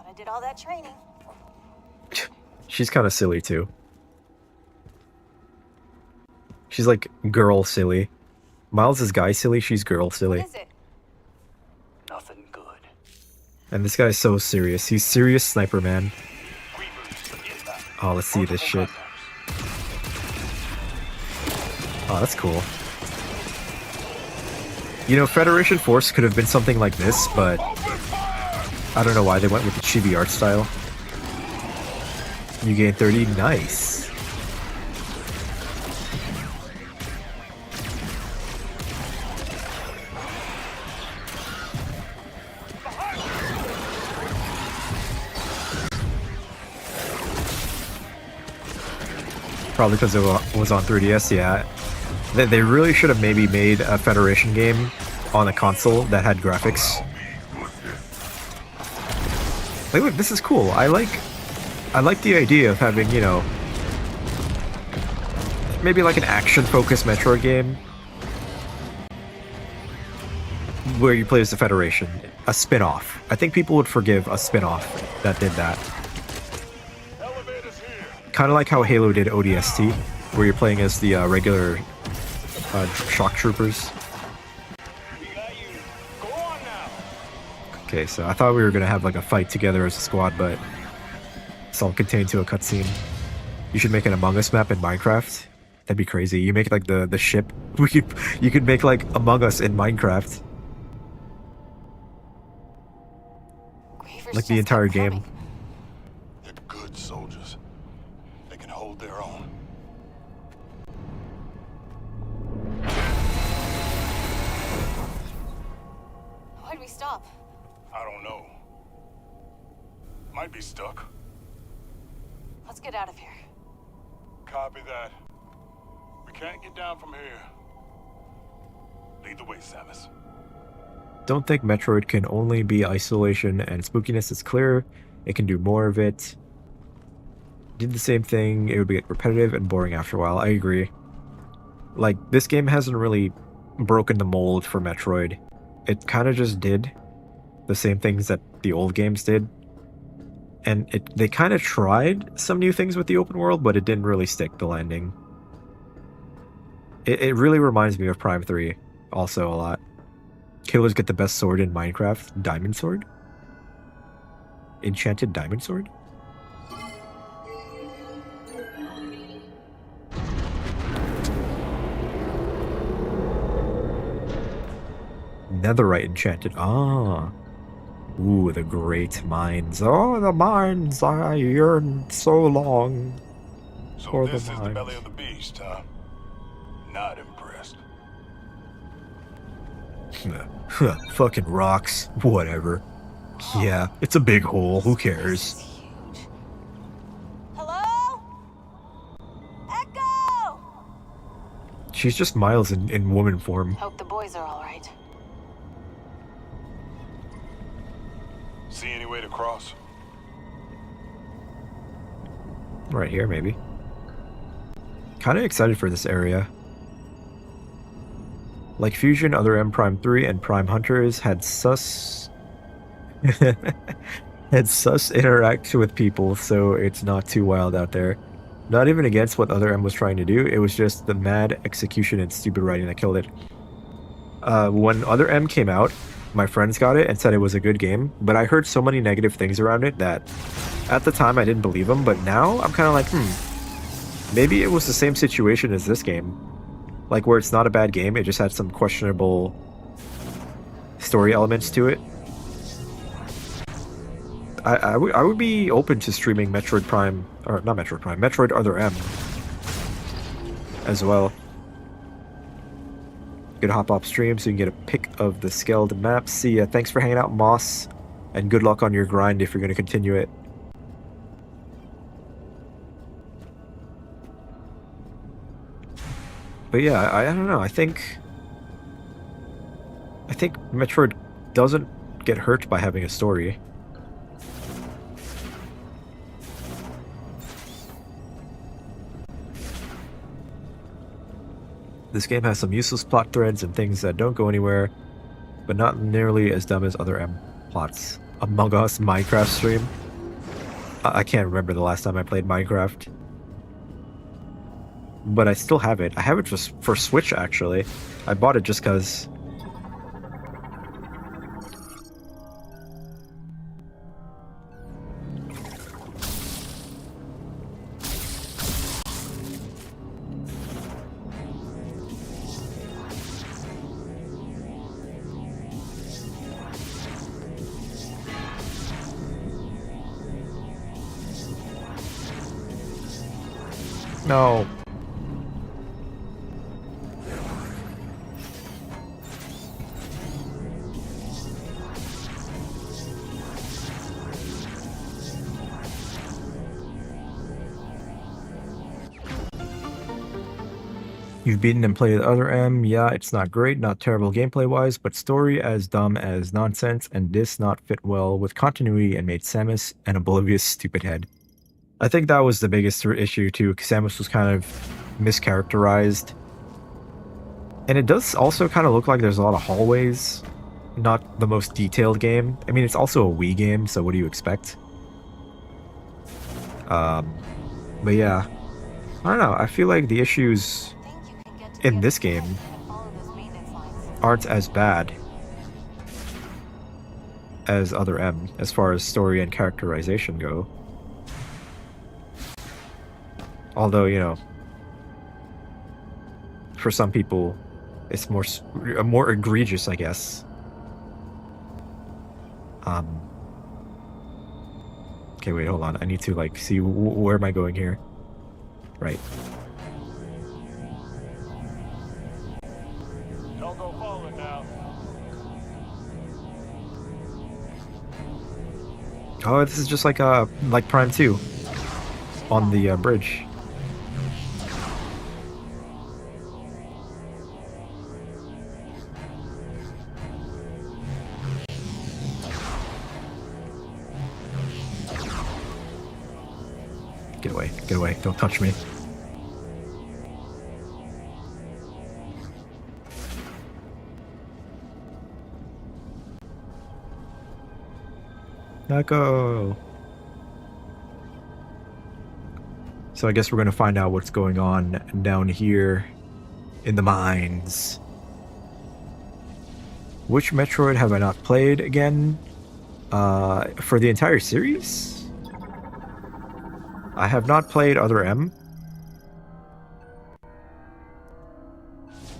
I did all that training. She's kind of silly too. She's like girl silly. Miles is guy silly, she's girl silly. What is it? Nothing good. And this guy's so serious. He's serious sniper man. Oh, let's see this shit. Oh, that's cool. You know, Federation Force could have been something like this, but I don't know why they went with the chibi art style. You gain 30, nice. Probably because it was on 3DS, yeah. They really should have maybe made a Federation game on a console that had graphics. Like, look, this is cool. I like the idea of having, you know, maybe like an action-focused Metroid game where you play as the Federation. A spin-off. I think people would forgive a spin-off that did that. Kind of like how Halo did ODST, where you're playing as the regular shock troopers. Okay, so I thought we were gonna have like a fight together as a squad, but it's all contained to a cutscene. You should make an Among Us map in Minecraft. That'd be crazy. You make like the ship. You could make like Among Us in Minecraft. Like the entire game. They're good soldiers. They can hold their own. Why'd we stop? I don't know. Might be stuck. Let's get out of here. Copy that. We can't get down from here. Lead the way, Samus. Don't think Metroid can only be isolation and spookiness is clear. It can do more of it. Did the same thing, it would get repetitive and boring after a while. I agree. Like, this game hasn't really broken the mold for Metroid. It kind of just did the same things that the old games did. And they kind of tried some new things with the open world, but it didn't really stick the landing. It really reminds me of Prime 3 also a lot. Killers get the best sword in Minecraft. Diamond Sword? Enchanted Diamond Sword? Netherite enchanted. Ah. Ooh, the great mines. Oh, the mines. I yearned so long So for this the is the mines. belly of the beast, huh? Not impressed. Fucking rocks. Whatever. Yeah, it's a big hole. Who cares? It's huge. Hello? Echo! She's just Miles in woman form. Hope the boys are all right. See any way to cross? Right here, maybe. Kind of excited for this area. Like Fusion, other M Prime 3 and Prime Hunters had sus interact with people, so it's not too wild out there. Not even against what other M was trying to do, it was just the mad execution and stupid writing that killed it. When other M came out, my friends got it and said it was a good game, but I heard so many negative things around it that at the time I didn't believe them, but now I'm kind of like, maybe it was the same situation as this game. Like, where it's not a bad game, it just had some questionable story elements to it. I would be open to streaming Metroid Prime, or not Metroid Prime, Metroid Other M as well. You can hop off stream so you can get a pic of the scaled map. See ya. Thanks for hanging out, Moss. And good luck on your grind if you're going to continue it. But yeah, I don't know. I think Metroid doesn't get hurt by having a story. This game has some useless plot threads and things that don't go anywhere, but not nearly as dumb as other M plots. Among Us Minecraft stream. I can't remember the last time I played Minecraft. But I still have it. I have it just for Switch, actually. I bought it just because. No. You've beaten and played other M, yeah, it's not great, not terrible gameplay-wise, but story as dumb as nonsense, and this not fit well with continuity and made Samus an oblivious stupid head. I think that was the biggest issue too, because Samus was kind of mischaracterized. And it does also kind of look like there's a lot of hallways, not the most detailed game. I mean, it's also a Wii game, so what do you expect? But yeah, I don't know, I feel like the issues in this game aren't as bad as other M, as far as story and characterization go. Although, you know, for some people, it's more egregious, I guess. Okay, wait, hold on. I need to, like, see where am I going here? Right. Don't go forward now. Oh, this is just like Prime 2 on the bridge. Get away, don't touch me. Now go. So I guess we're gonna find out what's going on down here in the mines. Which Metroid have I not played again? For the entire series? I have not played Other M.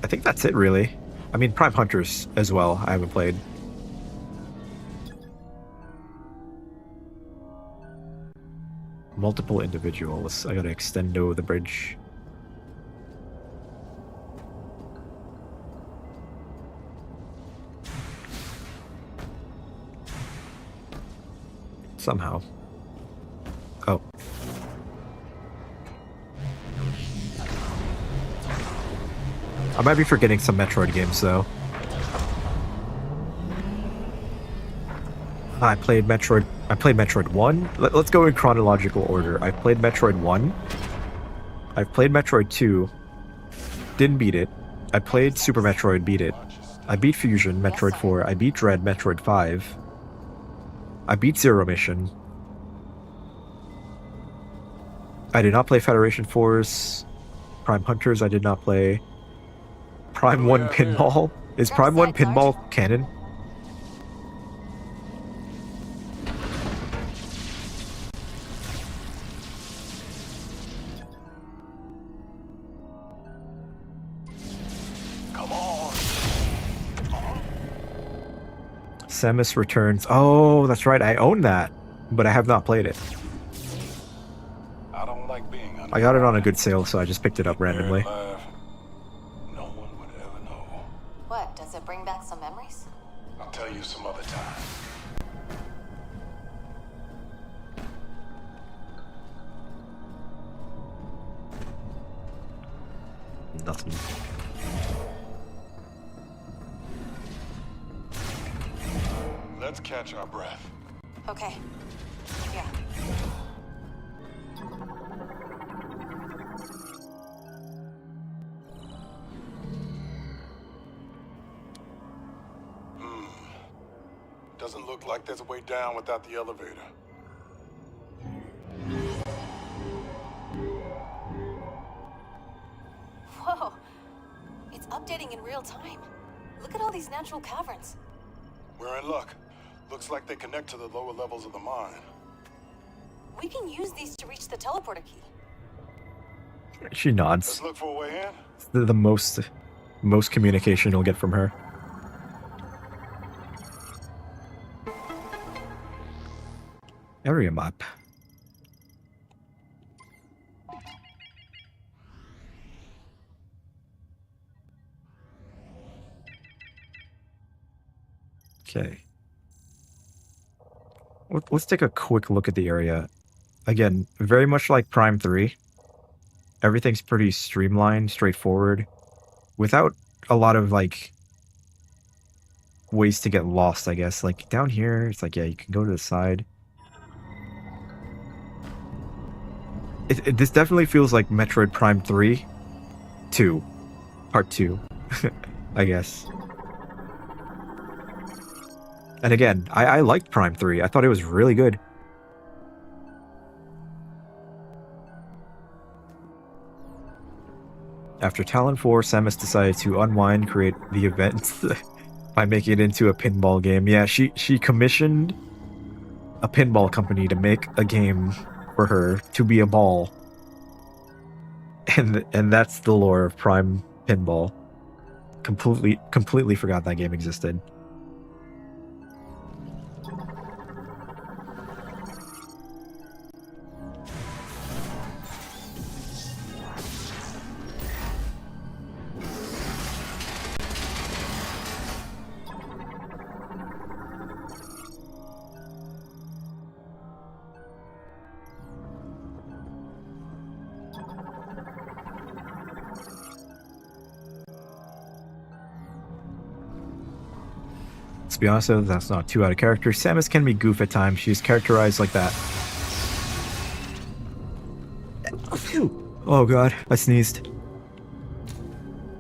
I think that's it, really. I mean, Prime Hunters as well, I haven't played. Multiple individuals. I gotta extendo the bridge. Somehow. Oh. I might be forgetting some Metroid games, though. I played Metroid 1. Let's go in chronological order. I played Metroid 1. I've played Metroid 2. Didn't beat it. I played Super Metroid, beat it. I beat Fusion, Metroid 4. I beat Dread, Metroid 5. I beat Zero Mission. I did not play Federation Force. Prime Hunters I did not play. Prime 1 Pinball? Is Prime 1 Pinball canon? Come on. Samus Returns. Oh, that's right. I own that, but I have not played it. I don't like being under. I got it on a good sale, so I just picked it up randomly. No one would ever know. What, does it bring back some memories? I'll tell you some other time. Let's catch our breath. Okay. Yeah. Doesn't look like there's a way down without the elevator. Whoa. It's updating in real time. Look at all these natural caverns. We're in luck. Looks like they connect to the lower levels of the mine. We can use these to reach the teleporter key. She nods. Let's look for a way in. It's the most communication you'll get from her. Area map. Okay. Let's take a quick look at the area. Again, very much like Prime 3. Everything's pretty streamlined, straightforward, without a lot of, like, ways to get lost, I guess. Like, down here, it's like, yeah, you can go to the side. This definitely feels like Metroid Prime 3 2. Part 2, I guess. And again, I liked Prime 3. I thought it was really good. After Talon 4, Samus decided to unwind, create the event by making it into a pinball game. Yeah, she commissioned a pinball company to make a game for her to be a ball. And that's the lore of Prime Pinball. Completely forgot that game existed. To be honest though, that's not too out of character. Samus can be goof at times. She's characterized like that. Oh god, I sneezed.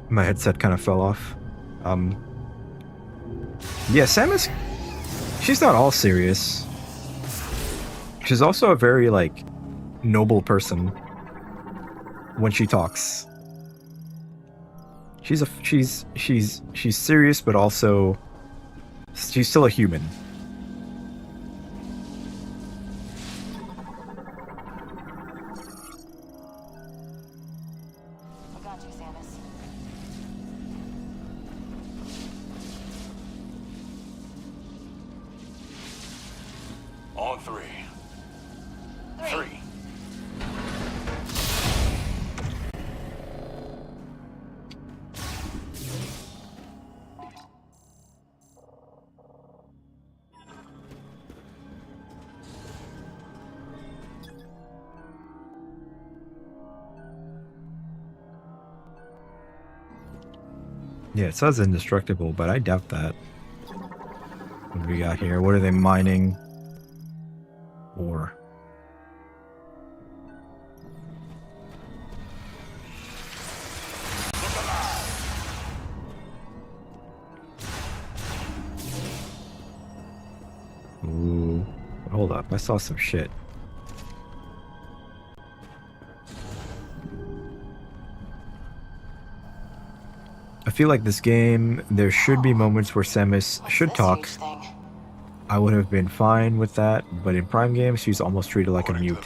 My headset kind of fell off. Yeah, Samus, she's not all serious. She's also a very, like, noble person when she talks. She's serious, but also she's still a human. I got you, Samus. On three. Three. Yeah, it says indestructible, but I doubt that. What do we got here? What are they mining? Ore. Ooh. Hold up, I saw some shit. I feel like this game, there should be moments where Samus should talk. I would have been fine with that, but in Prime games, she's almost treated like a mute.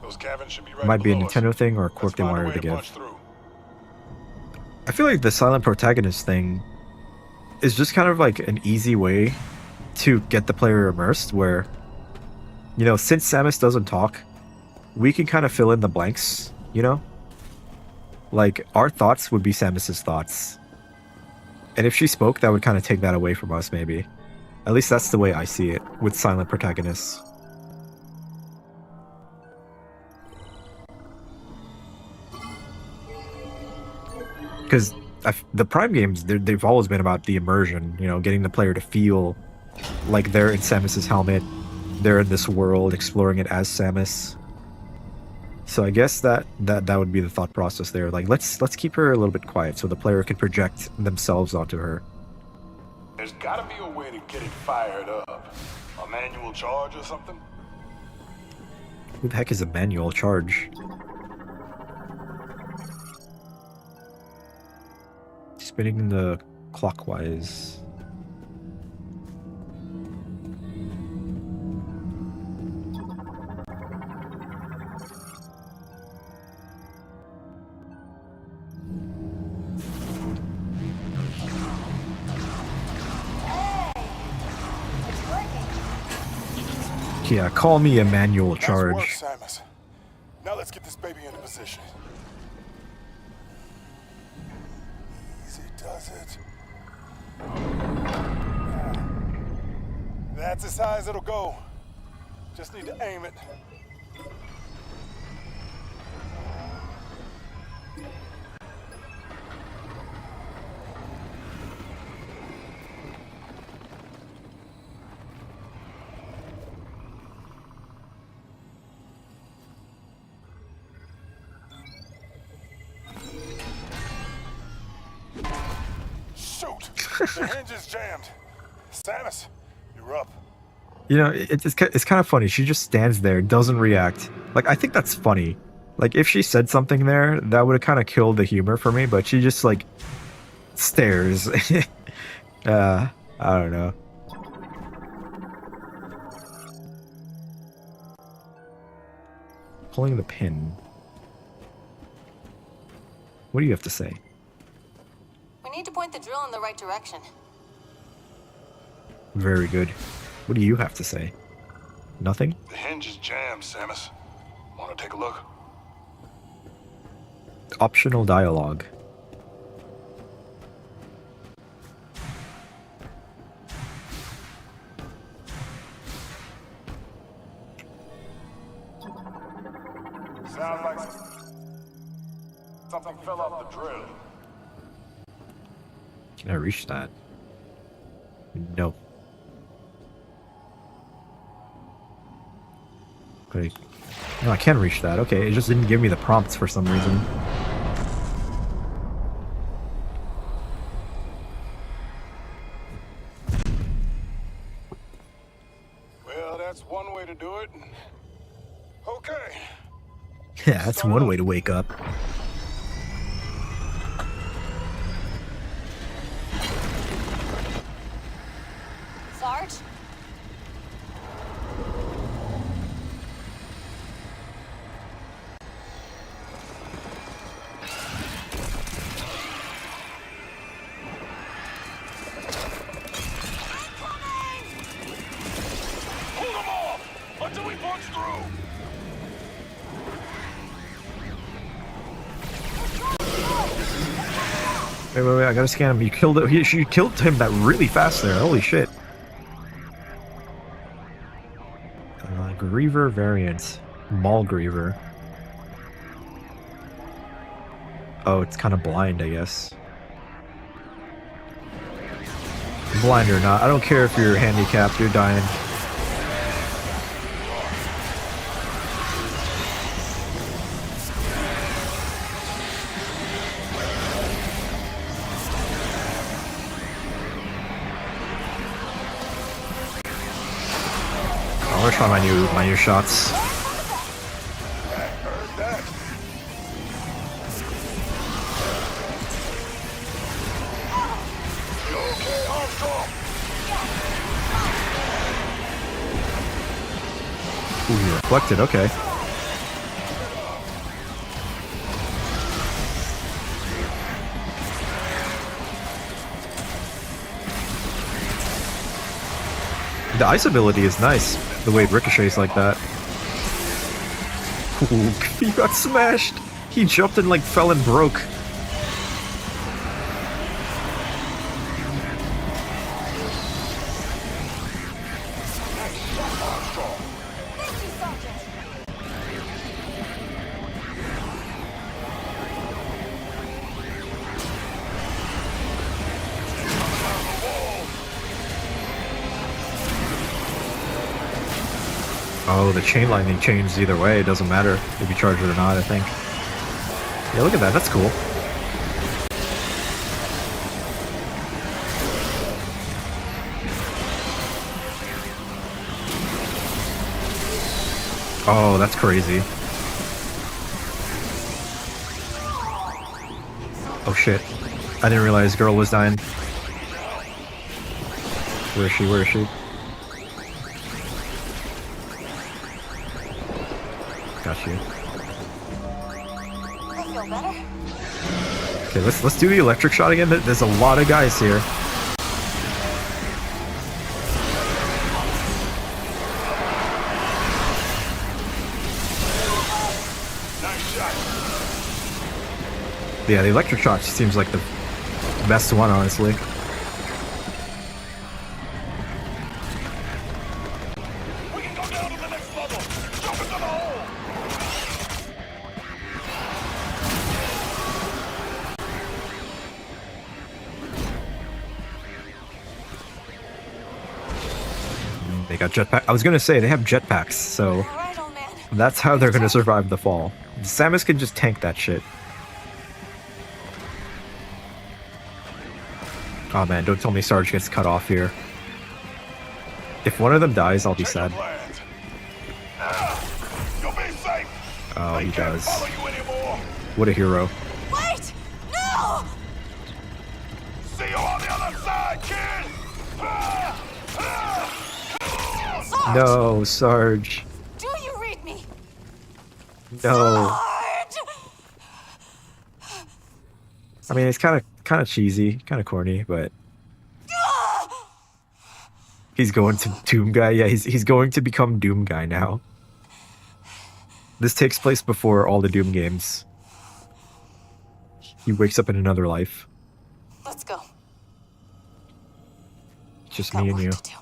It might be a Nintendo thing or a quirk they wanted her to give. I feel like the silent protagonist thing is just kind of like an easy way to get the player immersed, where, you know, since Samus doesn't talk, we can kind of fill in the blanks, you know? Like, our thoughts would be Samus's thoughts. And if she spoke, that would kind of take that away from us, maybe. At least that's the way I see it, with silent protagonists. Because the Prime games, they've always been about the immersion, you know, getting the player to feel like they're in Samus's helmet, they're in this world exploring it as Samus. So I guess that would be the thought process there. Like let's keep her a little bit quiet so the player can project themselves onto her. There's gotta be a way to get it fired up. A manual charge or something? Who the heck is a manual charge? Spinning the clockwise. Yeah, call me a manual charge. Nice work, Samus. Now let's get this baby into position. Easy does it. That's as high as it'll go. Just need to aim it. Shoot! The hinge is jammed. Samus, you're up. You know, it's kind of funny. She just stands there, doesn't react. Like, I think that's funny. Like, if she said something there, that would have kind of killed the humor for me, but she just, like, stares. I don't know. Pulling the pin. What do you have to say? We need to point the drill in the right direction. Very good. What do you have to say? Nothing? The hinge is jammed, Samus. Want to take a look? Optional dialogue. Sounds like something fell off the drill. Can I reach that? No. Okay. No, I can reach that. Okay, it just didn't give me the prompts for some reason. Well, that's one way to do it. Okay. Yeah, that's one way to wake up. Sarge? Hold them off until we punch through. Wait, I gotta scan him. You killed it. She killed him that really fast there. Holy shit. Griever variant. Maul Griever. Oh, it's kind of blind, I guess. Blind or not, I don't care if you're handicapped, you're dying. I'm gonna try my new shots. Ooh, you reflected, okay. The ice ability is nice, the way it ricochets like that. Ooh, he got smashed! He jumped and like fell and broke. Oh, the chain lightning changes either way. It doesn't matter if you charge it or not, I think. Yeah, look at that. That's cool. Oh, that's crazy. Oh shit. I didn't realize girl was dying. Where is she? Where is she? Got you. I feel better. Okay, let's do the electric shot again. There's a lot of guys here. Yeah, the electric shot seems like the best one, honestly. We can go down to the next level. Jump into the hole. They got jetpack. I was gonna say they have jetpacks, so All right, old man. that's how they're gonna survive the fall. Samus can just tank that shit. Oh man, don't tell me Sarge gets cut off here. If one of them dies, I'll be sad. You'll be safe. Oh, he Can't does. follow you anymore. What a hero. Wait! No! See you on the other side, kid. Sarge! No, Sarge. Do you read me? No. Sarge! I mean, it's kind of cheesy, kind of corny, but he's going to Doom Guy. Yeah, he's going to become Doom Guy now. This takes place before all the Doom games. He wakes up in another life. Let's go. Just Got me and work you. to do.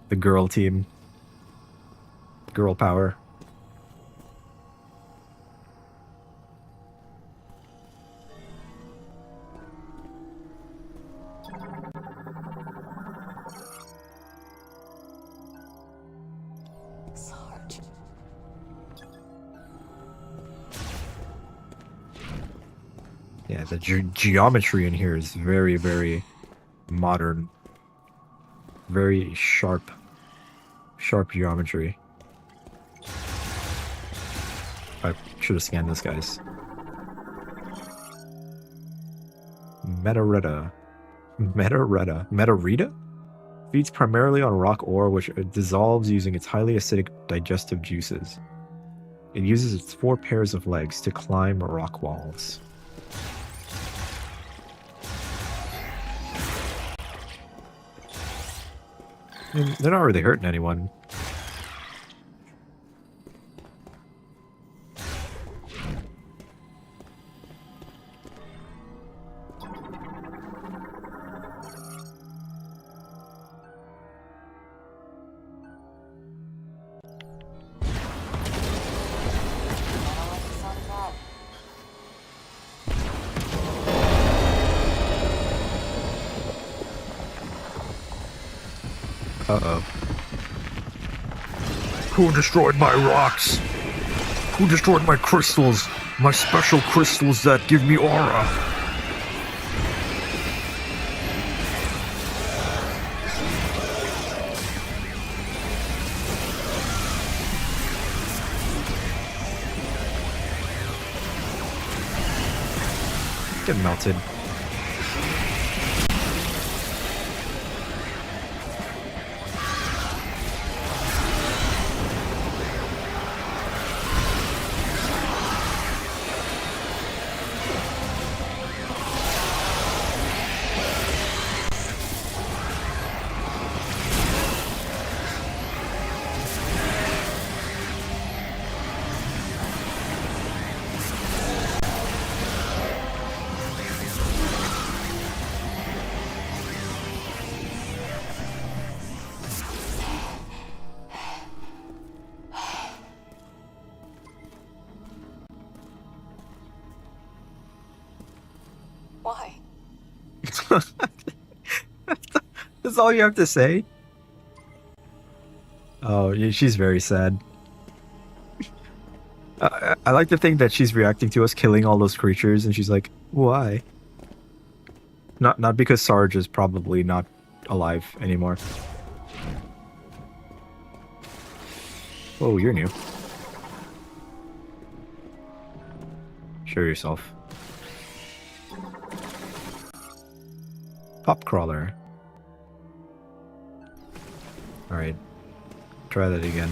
The girl team. Girl power. Sarge. Yeah, the geometry in here is very, very modern. Very sharp geometry. I should have scanned this, guys. Metarita? Feeds primarily on rock ore, which it dissolves using its highly acidic digestive juices. It uses its 4 pairs of legs to climb rock walls. I mean, they're not really hurting anyone. I don't like the sound of that. Uh-oh. Who destroyed my rocks? Who destroyed my crystals? My special crystals that give me aura? Get melted. Why? That's all you have to say? Oh, yeah, she's very sad. I like to think that she's reacting to us killing all those creatures, and she's like, "Why?" Not because Sarge is probably not alive anymore. Oh, you're new. Show yourself. Pop crawler. Alright. Try that again.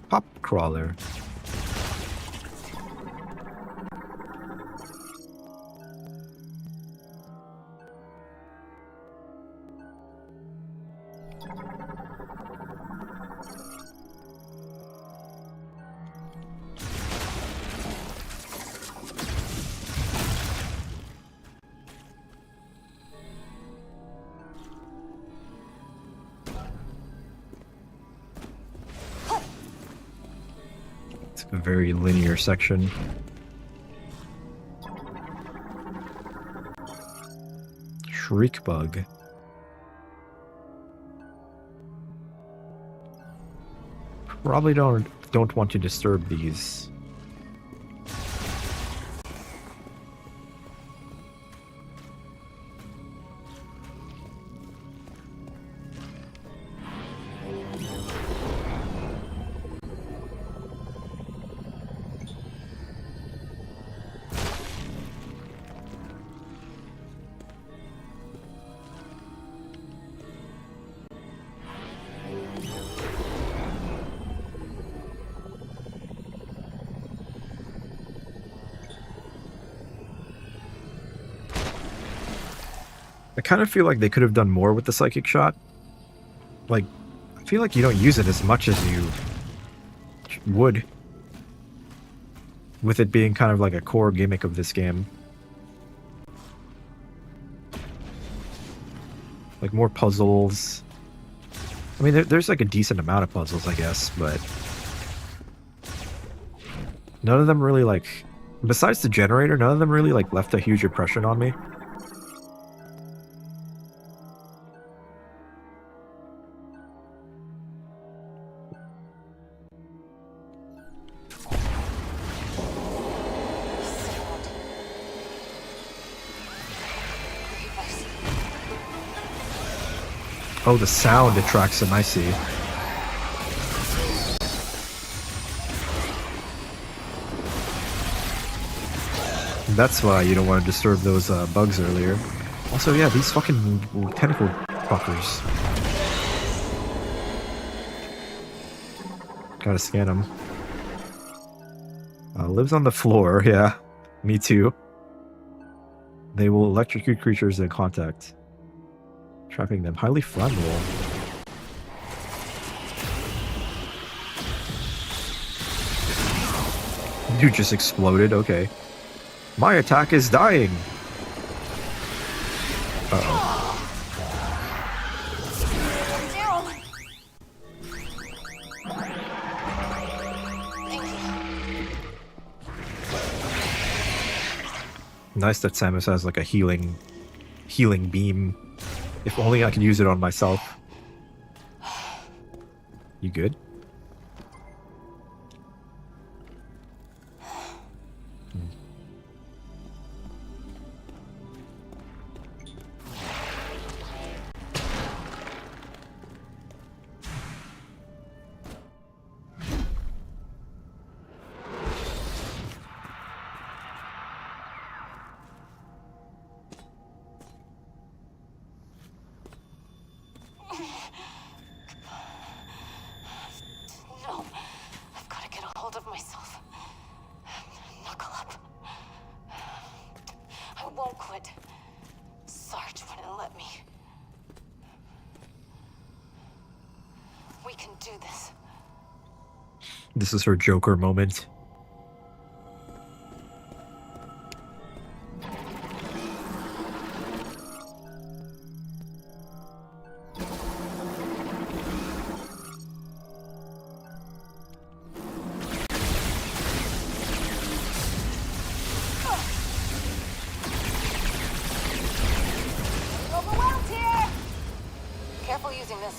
Pop crawler. It's a very linear section. Shriek bug. Probably don't want to disturb these. I kind of feel like they could have done more with the psychic shot. Like, I feel like you don't use it as much as you would. With it being kind of like a core gimmick of this game. Like more puzzles. I mean, there's like a decent amount of puzzles, I guess, but none of them really like, besides the generator, none of them really like left a huge impression on me. Oh, the sound attracts them, I see. That's why you don't want to disturb those bugs earlier. Also, yeah, these fucking tentacle fuckers. Gotta scan them. Lives on the floor, yeah. Me too. They will electrocute creatures in contact, trapping them. Highly flammable. You just exploded, okay. My attack is dying! Uh-oh. Nice that Samus has like a healing beam. If only I could use it on myself. You good? This is her Joker moment.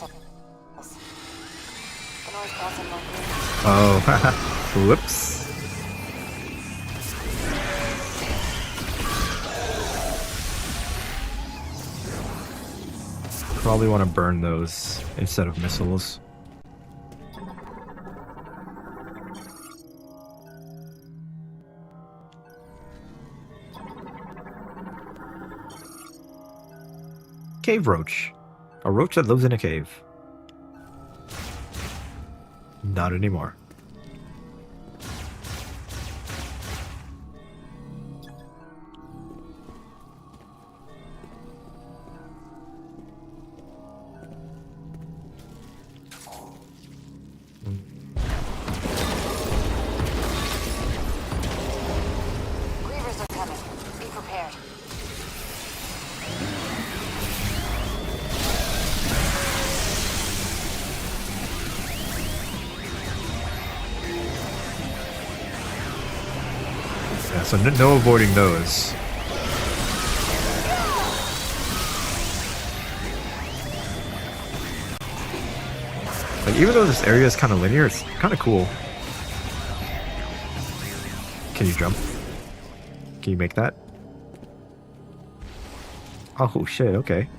missiles. The noise causing more green. Oh, whoops. Probably want to burn those instead of missiles. Cave roach. A roach that lives in a cave. Not anymore. Grievers are coming. Be prepared. Yeah, so no avoiding those. Like, even though this area is kind of linear, it's kind of cool. Can you jump? Can you make that? Oh shit, okay.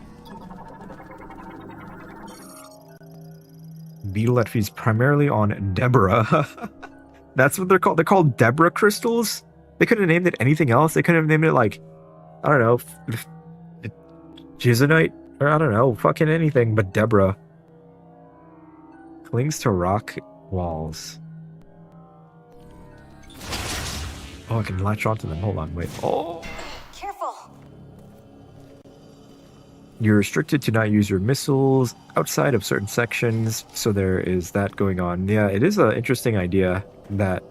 Beetle that feeds primarily on Deborah. That's what they're called. They're called Deborah crystals? They couldn't have named it anything else. They could have named it like, I don't know, Jizzonite? Or I don't know, fucking anything but Deborah. Clings to rock walls. Oh, I can latch onto them. Hold on, wait. Oh! Careful. You're restricted to not use your missiles outside of certain sections, so there is that going on. Yeah, it is an interesting idea that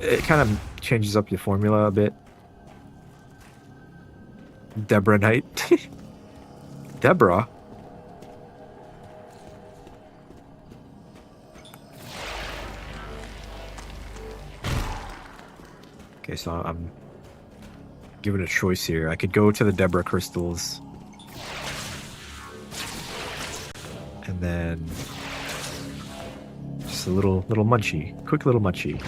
it kind of changes up the formula a bit. Deborah Knight. Deborah? Okay, so I'm given a choice here. I could go to the Deborah crystals. And then just a little munchie. Quick little munchie.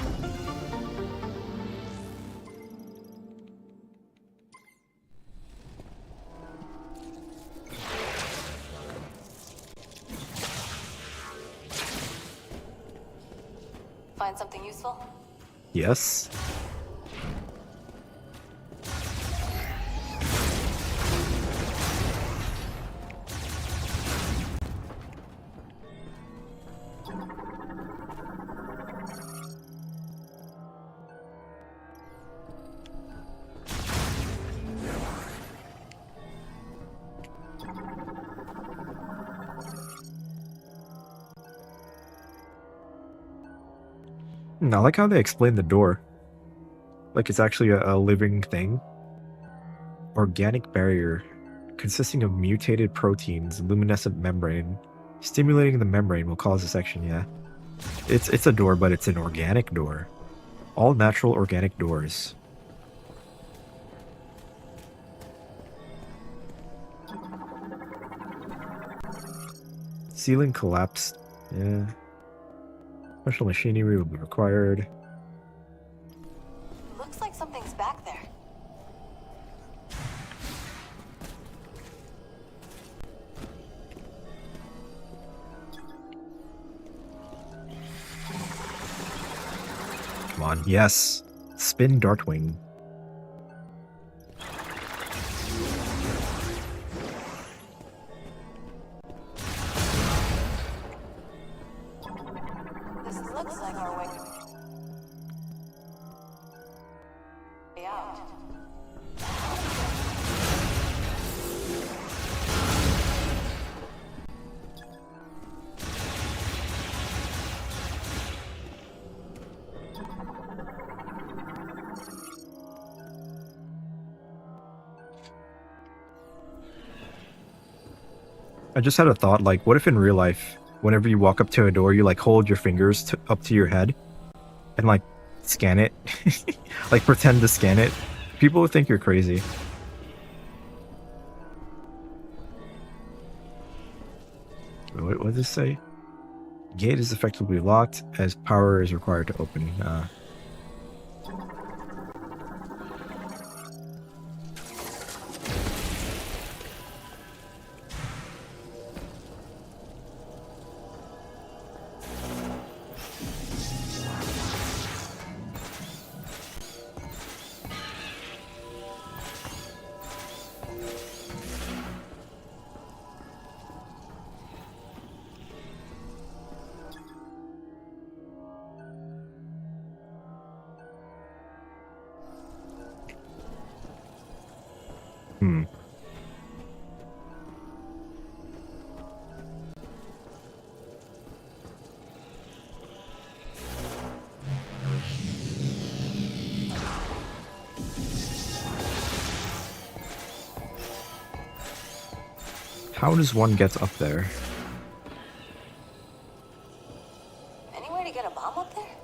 Find something useful? Yes. I like how they explain the door. Like it's actually a living thing. Organic barrier, consisting of mutated proteins, luminescent membrane. Stimulating the membrane will cause a section, yeah. It's a door, but it's an organic door. All natural organic doors. Ceiling collapsed. Yeah. Special machinery will be required. Looks like something's back there. Come on, yes. Spin Dartwing. This looks like our way out. I just had a thought, like, what if in real life, whenever you walk up to a door, you, like, hold your fingers up to your head and, like, scan it? Like, pretend to scan it? People would think you're crazy. What does this say? Gate is effectively locked as power is required to open. How does one get up there? Any way to get a bomb up there?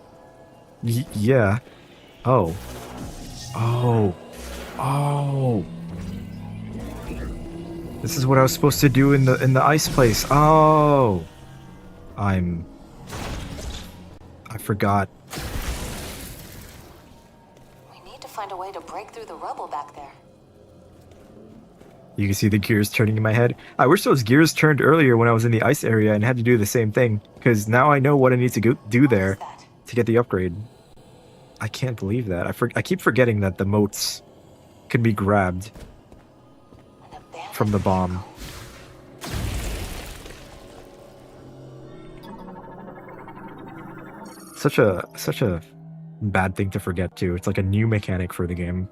Yeah. Oh. Oh. Oh. This is what I was supposed to do in the ice place. Oh. I forgot. We need to find a way to break through the rubble back there. You can see the gears turning in my head. I wish those gears turned earlier when I was in the ice area and had to do the same thing, because now I know what I need to do there to get the upgrade. I can't believe that. I keep forgetting that the motes can be grabbed from the bomb. Such a bad thing to forget too. It's like a new mechanic for the game.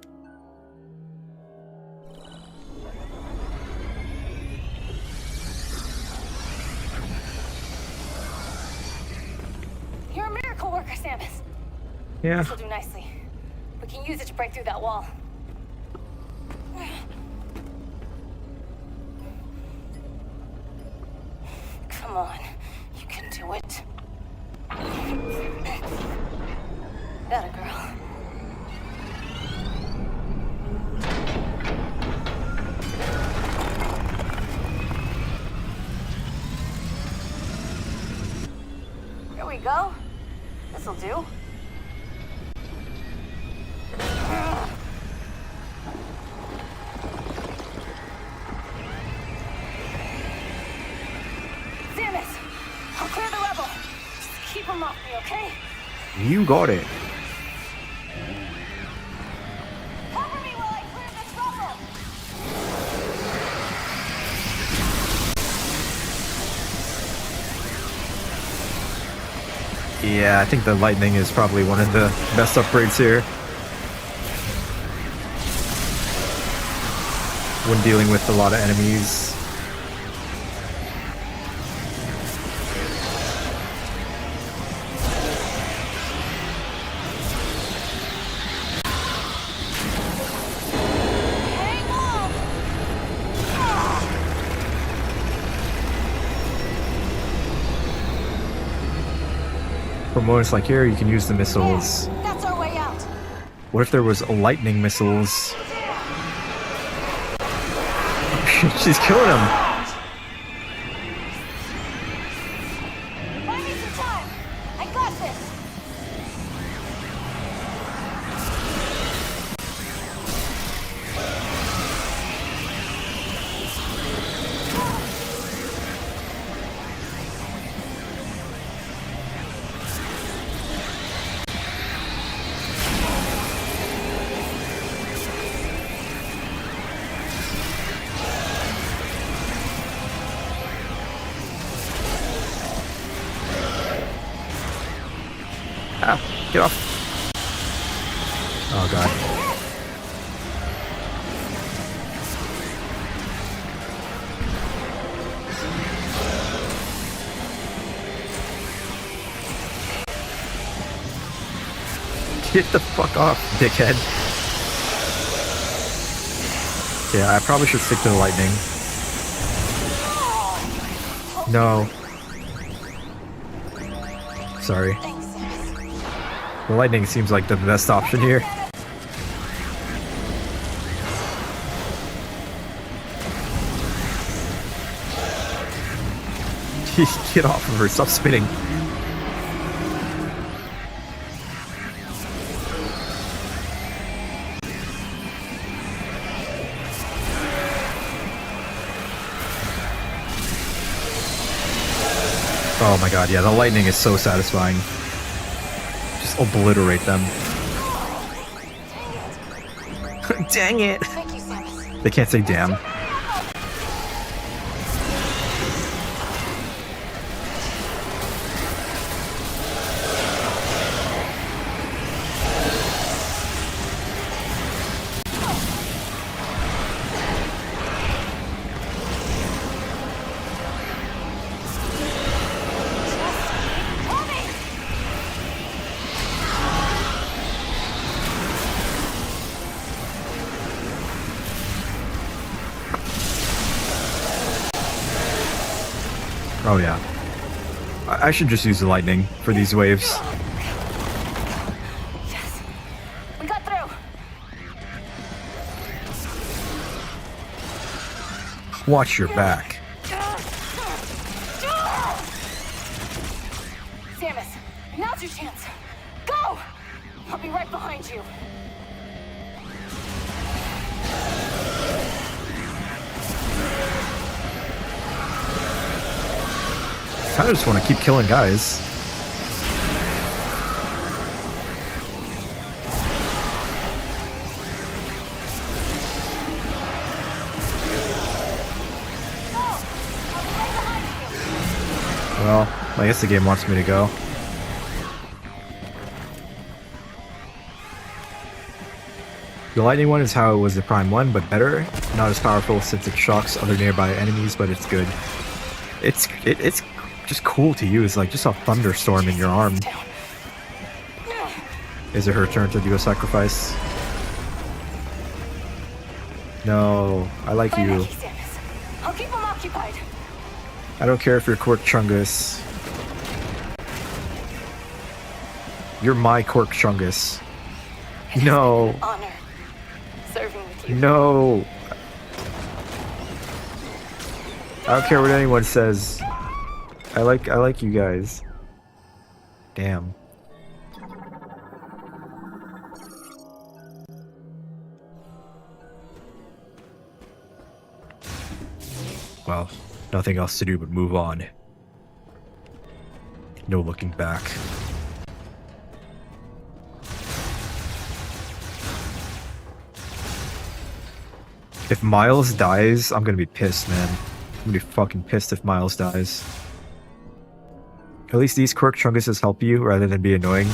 You're a miracle worker, Samus. Yeah. This will do nicely. We can use it to break through that wall. Come on, you can do it. That a girl. Here we go. This'll do. Samus, I'll clear the rubble. Just keep him off me, okay? You got it. Cover me while I clear this rubble. Yeah, I think the lightning is probably one of the best upgrades here. When dealing with a lot of enemies. Hang on. For moments like here, you can use the missiles. That's our way out. What if there was lightning missiles? She's killing him. Buy me some time. I got this. Ah, get off. Oh god. Get the fuck off, dickhead. Yeah, I probably should stick to the lightning. No. Sorry. Thanks, Samus. The lightning seems like the best option here. Get off of her. Stop spinning. Oh my god, yeah, the lightning is so satisfying. Just obliterate them. Dang it! Thank you, Samus. They can't say damn. Oh yeah. I should just use the lightning for these waves. Yes. We got through. Watch your back. Samus, now's your chance. Go! I'll be right behind you. I just want to keep killing guys. Well, I guess the game wants me to go. The lightning one is how it was the Prime 1, but better. Not as powerful since it shocks other nearby enemies, but it's good. It's just cool to use, like just a thunderstorm in your arm. Is it her turn to do a sacrifice? No, I like Bye, you. Becky, Samus. I'll keep them occupied. I don't care if you're Cork Chungus. You're my Cork Chungus. No. Honor serving with you. No. I don't care what anyone says. I like you guys. Damn. Well, nothing else to do but move on. No looking back. If Miles dies, I'm gonna be pissed, man. I'm gonna be fucking pissed if Miles dies. At least these Quirk Chunguses help you rather than be annoying.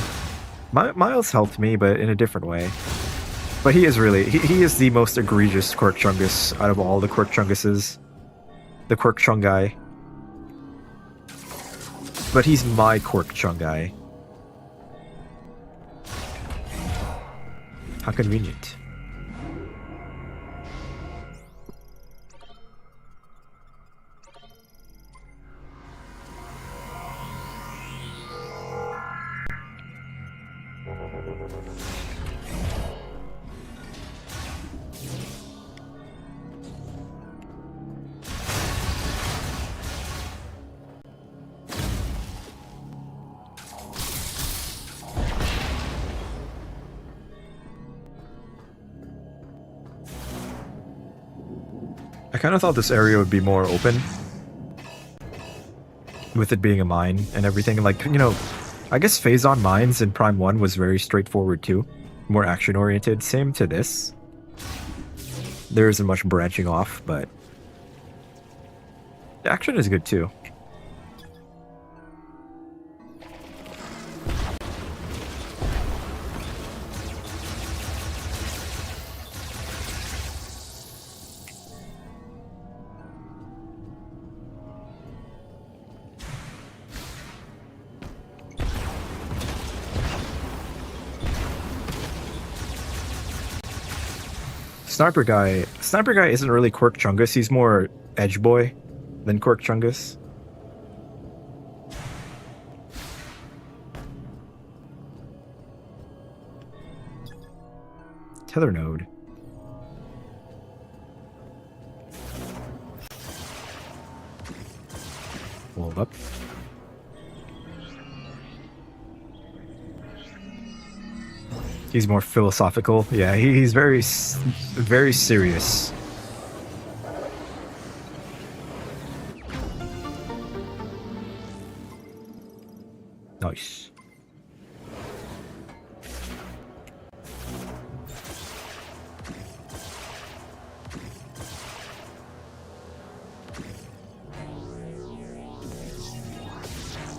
Miles helped me, but in a different way. But he is really, he is the most egregious Quirk Chungus out of all the Quirk Chunguses. The Quirk Chungai. But he's my Quirk Chungai. How convenient. I kind of thought this area would be more open. With it being a mine and everything. Like, you know, I guess Phazon Mines in Prime 1 was very straightforward too. More action-oriented. Same to this. There isn't much branching off, but... the action is good too. Sniper guy isn't really Quirk Chungus, he's more Edge Boy than Quirk Chungus. Tether node. Hold up. He's more philosophical. Yeah, he's very serious. Nice.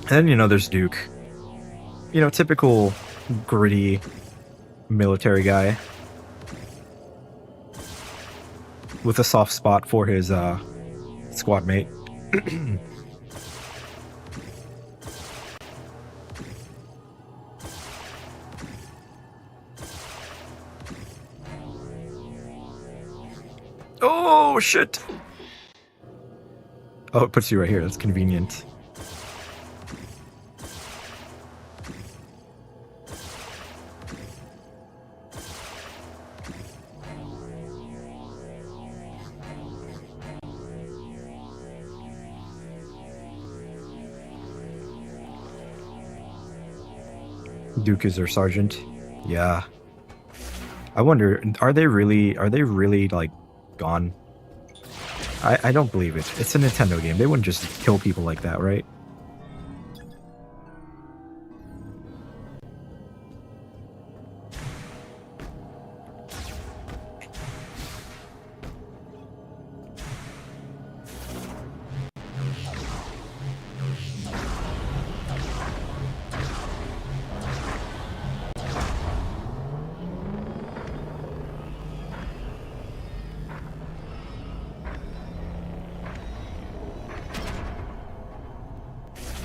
And then, you know, there's Duke. You know, typical gritty military guy with a soft spot for his squad mate. Oh shit! Oh, it puts you right here. That's convenient. Duke is their sergeant. Yeah. I wonder, are they really like gone? I don't believe it. It's a Nintendo game. They wouldn't just kill people like that, right?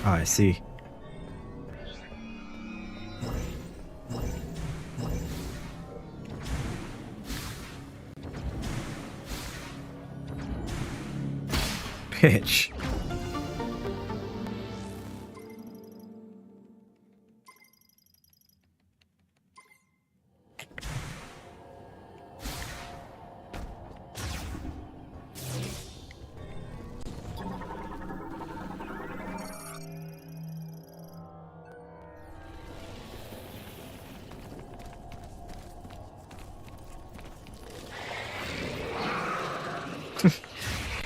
Ah, I see. Pitch.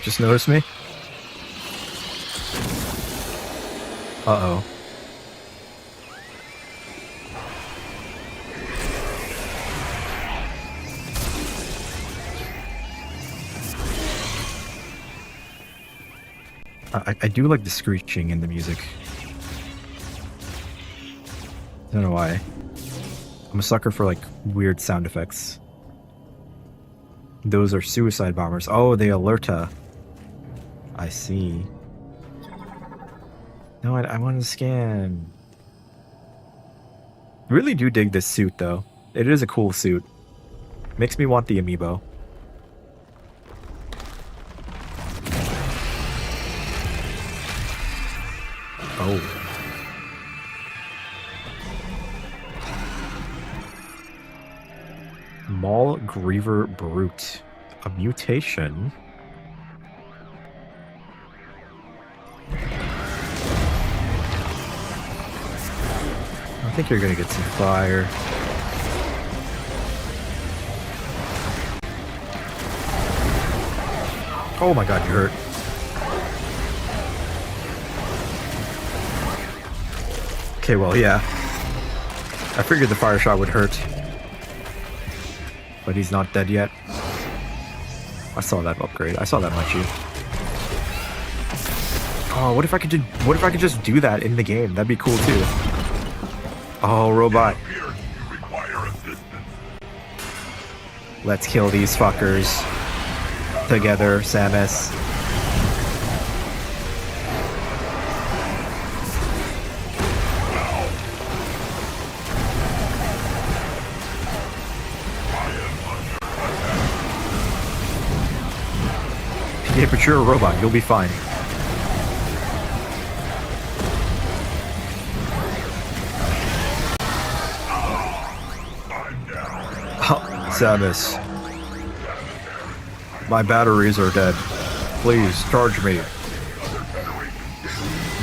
Just notice me? Uh-oh. I do like the screeching in the music. I don't know why. I'm a sucker for like weird sound effects. Those are suicide bombers. Oh, the Alerta. I see. No, I want to scan. Really do dig this suit, though. It is a cool suit. Makes me want the amiibo. Oh. Maul Griever Brute. A mutation? I think you're gonna get some fire. Oh my god, you hurt. Okay, well, yeah. I figured the fire shot would hurt. But he's not dead yet. I saw that upgrade. I saw that much. Oh, what if I could just do that in the game? That'd be cool too. Oh, robot. Let's kill these fuckers together, Samus. Yeah, but you're a robot. You'll be fine. Samus. My batteries are dead. Please, charge me.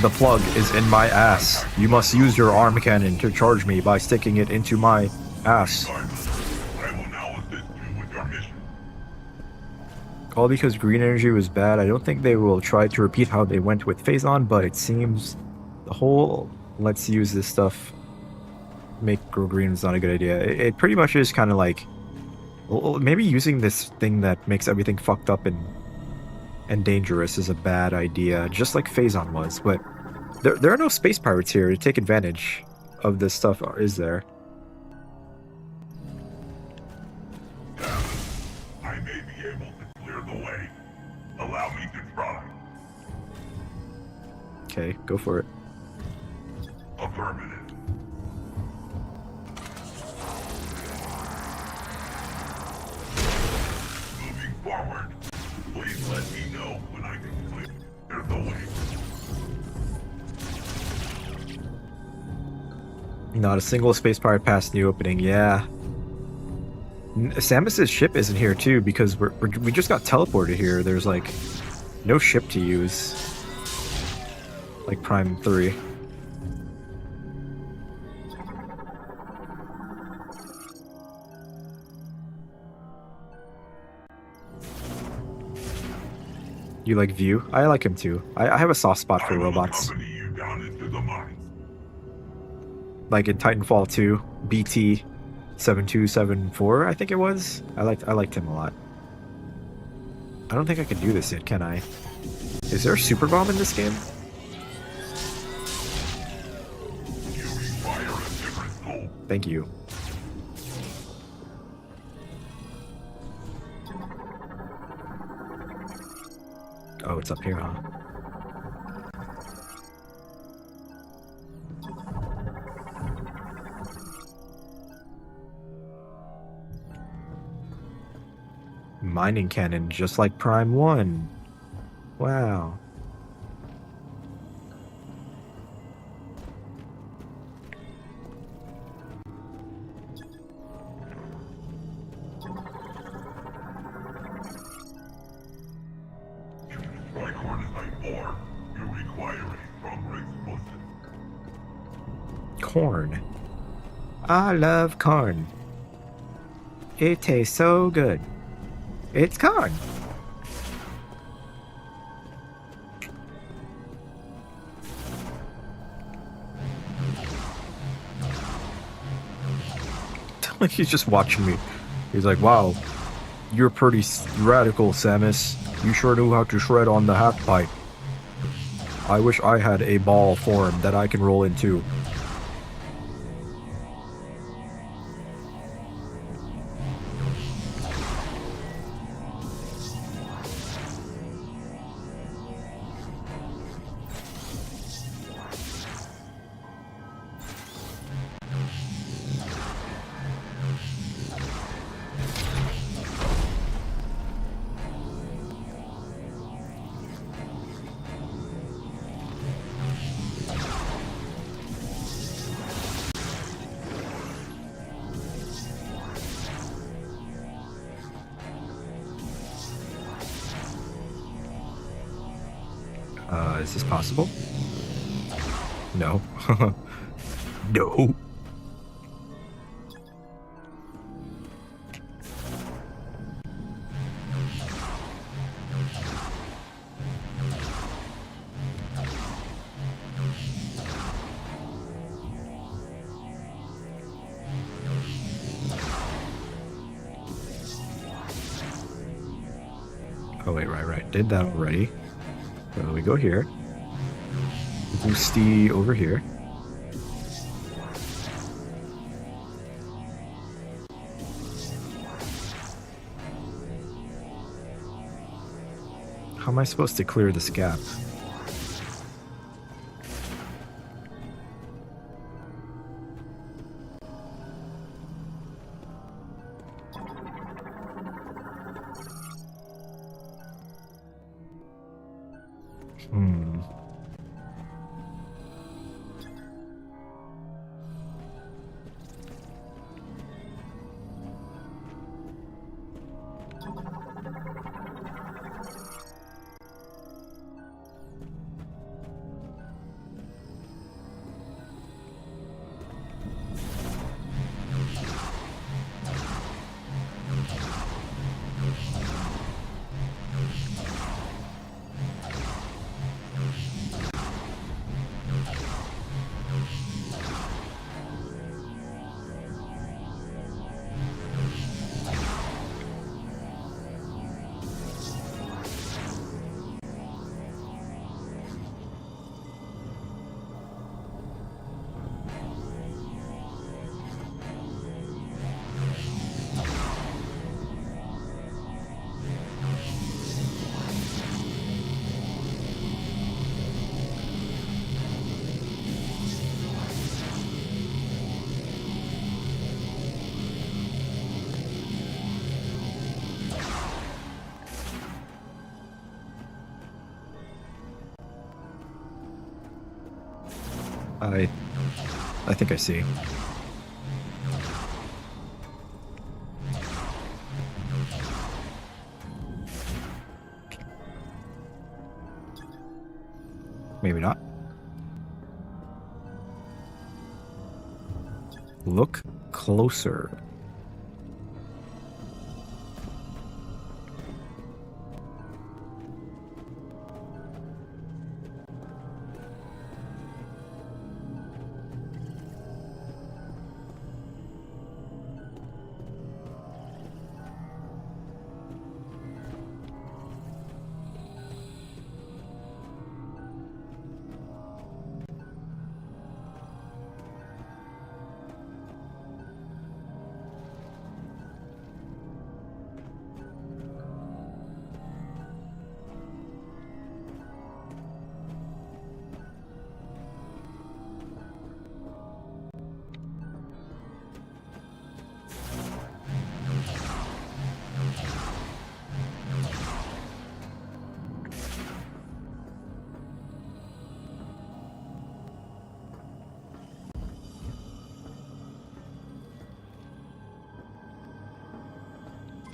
The plug is in my ass. You must use your arm cannon to charge me by sticking it into my ass. I will now assist you with your mission. All because green energy was bad. I don't think they will try to repeat how they went with Phazon, but it seems the whole let's use this stuff make grow green is not a good idea. It pretty much is kind of like, well, maybe using this thing that makes everything fucked up and dangerous is a bad idea, just like Phazon was. But there are no space pirates here to take advantage of this stuff, is there? I may be able to clear the way. Allow me to try. Okay, go for it. Affirmative. Moving forward. Please let me know when I can clear the way. Not a single space pirate past the opening. Yeah. Samus's ship isn't here too because we just got teleported here. There's like no ship to use, like Prime 3. You like View? I like him too. I have a soft spot for robots. Accompany you down into the mines. Like in Titanfall 2, BT 7274, I think it was. I liked him a lot. I don't think I can do this yet, can I? Is there a super bomb in this game? You require a different soul. Thank you. Oh, it's up here, huh? Mining cannon, just like Prime 1. Wow. To destroy Cornite 4, you require a stronger explosive. Corn. I love corn. It tastes so good. It's corn. Like he's just watching me. He's like, wow, you're pretty radical, Samus. You sure knew how to shred on the half pipe. I wish I had a ball form that I can roll into. Is this possible? No. No. Oh wait, right. Did that already. So we go here. Boosty over here. How am I supposed to clear this gap? I think I see. Maybe not. Look closer.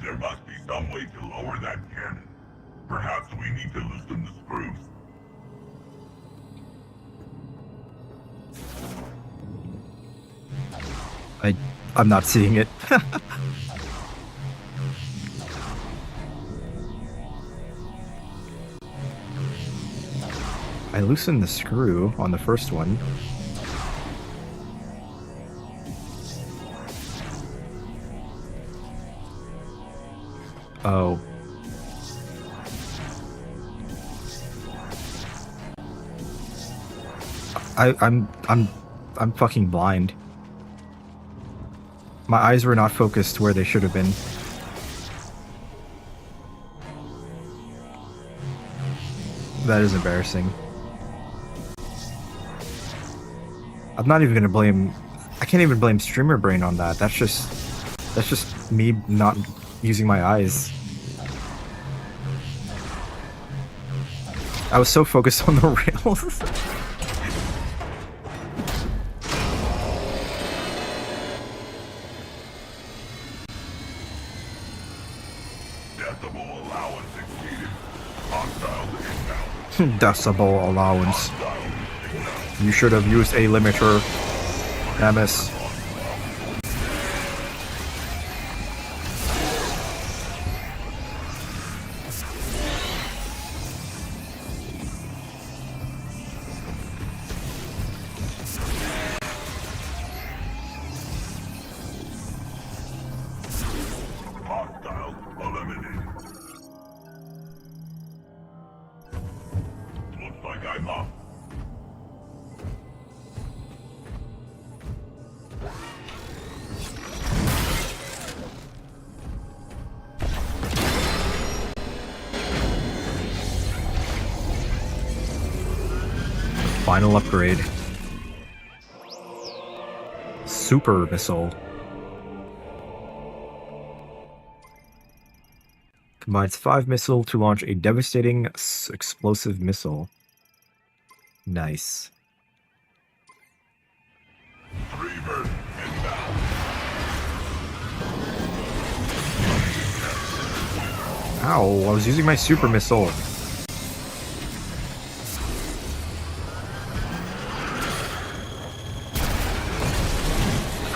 There must be some way to lower that cannon. Perhaps we need to loosen the screws. I'm not seeing it. I loosened the screw on the first one. Oh. I'm fucking blind. My eyes were not focused where they should have been. That is embarrassing. I'm not even gonna blame... I can't even blame streamer brain on that. That's just me not using my eyes. I was so focused on the rails. Decibel allowance exceeded. Hostiles inbound. Decibel allowance. You should have used a limiter, Amos. Hostiles eliminated. Looks like I'm up. Final upgrade. Super missile. Combines 5 missile to launch a devastating explosive missile. Nice. Reaver inbound. Ow, I was using my super missile.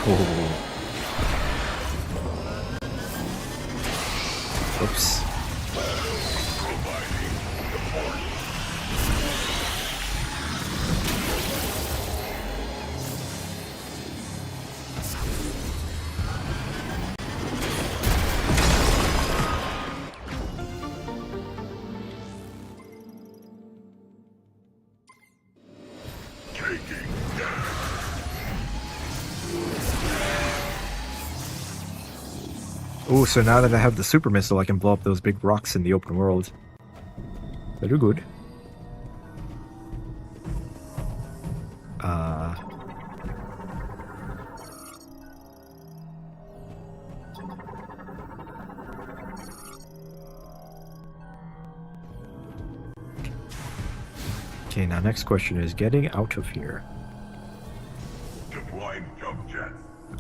Cool. Oops. Taking Ooh, so now that I have the super missile, I can blow up those big rocks in the open world. Very good. Okay, now next question is getting out of here.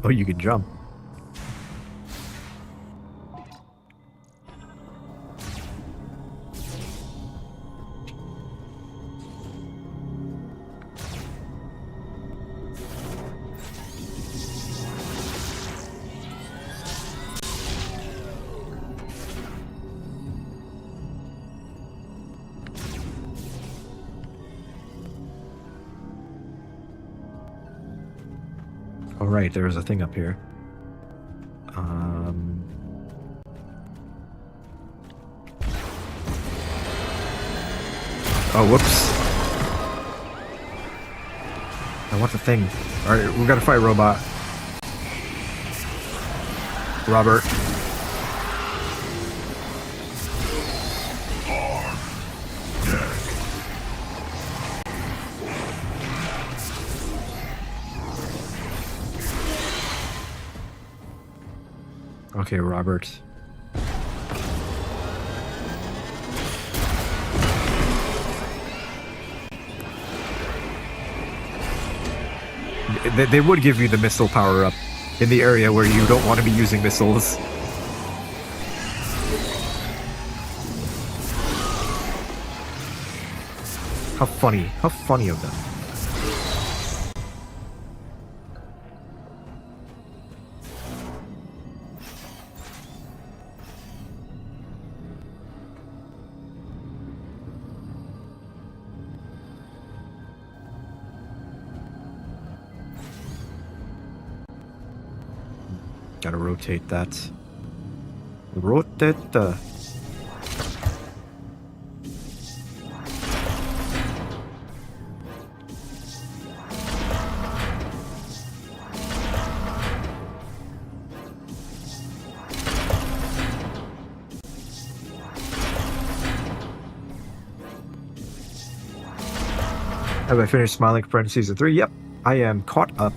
Oh, you can jump. Oh, right, there was a thing up here. Oh, whoops. I want the thing. Alright, we gotta fight robot. Robert. Okay, Robert. They would give you the missile power-up in the area where you don't want to be using missiles. How funny of them. Gotta rotate that. Rotate the... Have I finished Smiling Friends Season 3? Yep, I am caught up.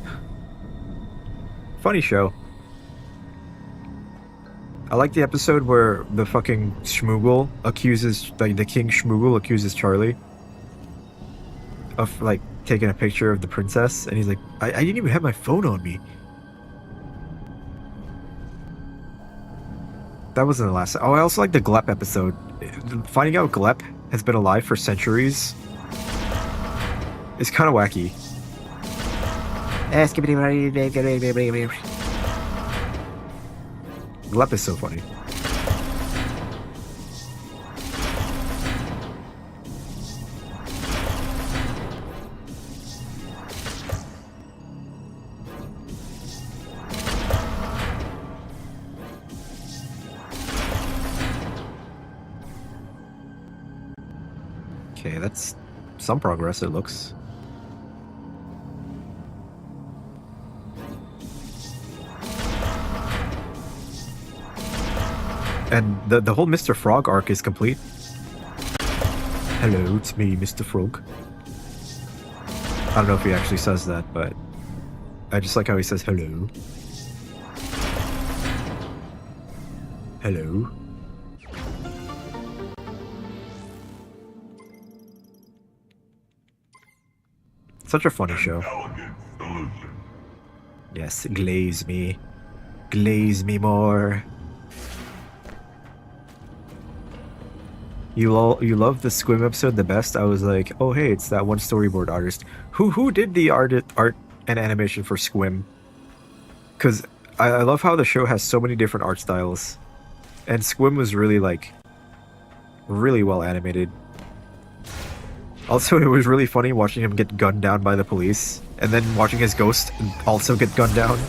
Funny show. I like the episode where the fucking Schmoogle accuses, like, the King Schmoogle accuses Charlie of, like, taking a picture of the princess, and he's like, I didn't even have my phone on me. That wasn't the last. Oh, I also like the Glep episode. Finding out Glep has been alive for centuries is kind of wacky. Glep is so funny. Okay, that's some progress, it looks. And the whole Mr. Frog arc is complete. Hello, it's me, Mr. Frog. I don't know if he actually says that, but I just like how he says hello. Hello. Such a funny show. Yes, glaze me. Glaze me more. You love the Squim episode the best? I was like, oh hey, it's that one storyboard artist. Who did the art and animation for Squim? Because I love how the show has so many different art styles. And Squim was really, like, really well animated. Also, it was really funny watching him get gunned down by the police, and then watching his ghost also get gunned down.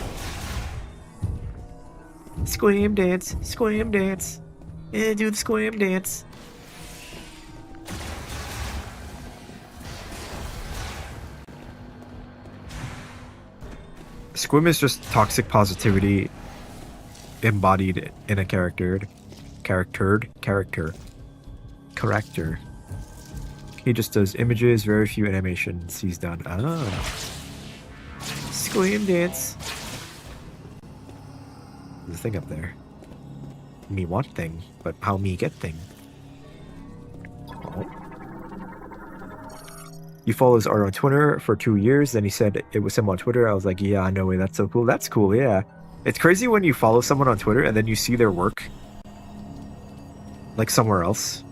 Squim dance, squim dance. Yeah, do the squim dance. Squim is just toxic positivity embodied in a character. He just does images, very few animations he's done. Ah. Squim dance. There's a thing up there. Me want thing, but how me get thing. Oh. you follow his art on Twitter for 2 years. Then he said it was him on Twitter. I was like, yeah, no way, that's so cool. That's cool, yeah. It's crazy when you follow someone on Twitter and then you see their work like somewhere else.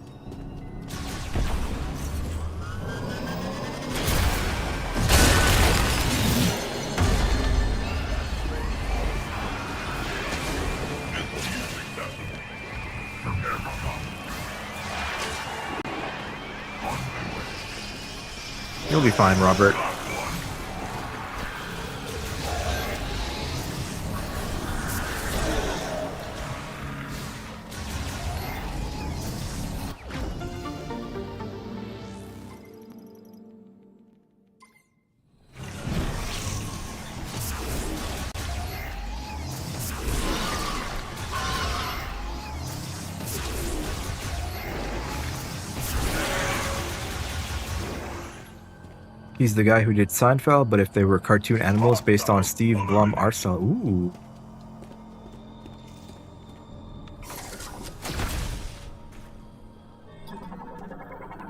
You'll be fine, Robert. He's the guy who did Seinfeld, but if they were cartoon animals based on Steve Blum art style. Ooh.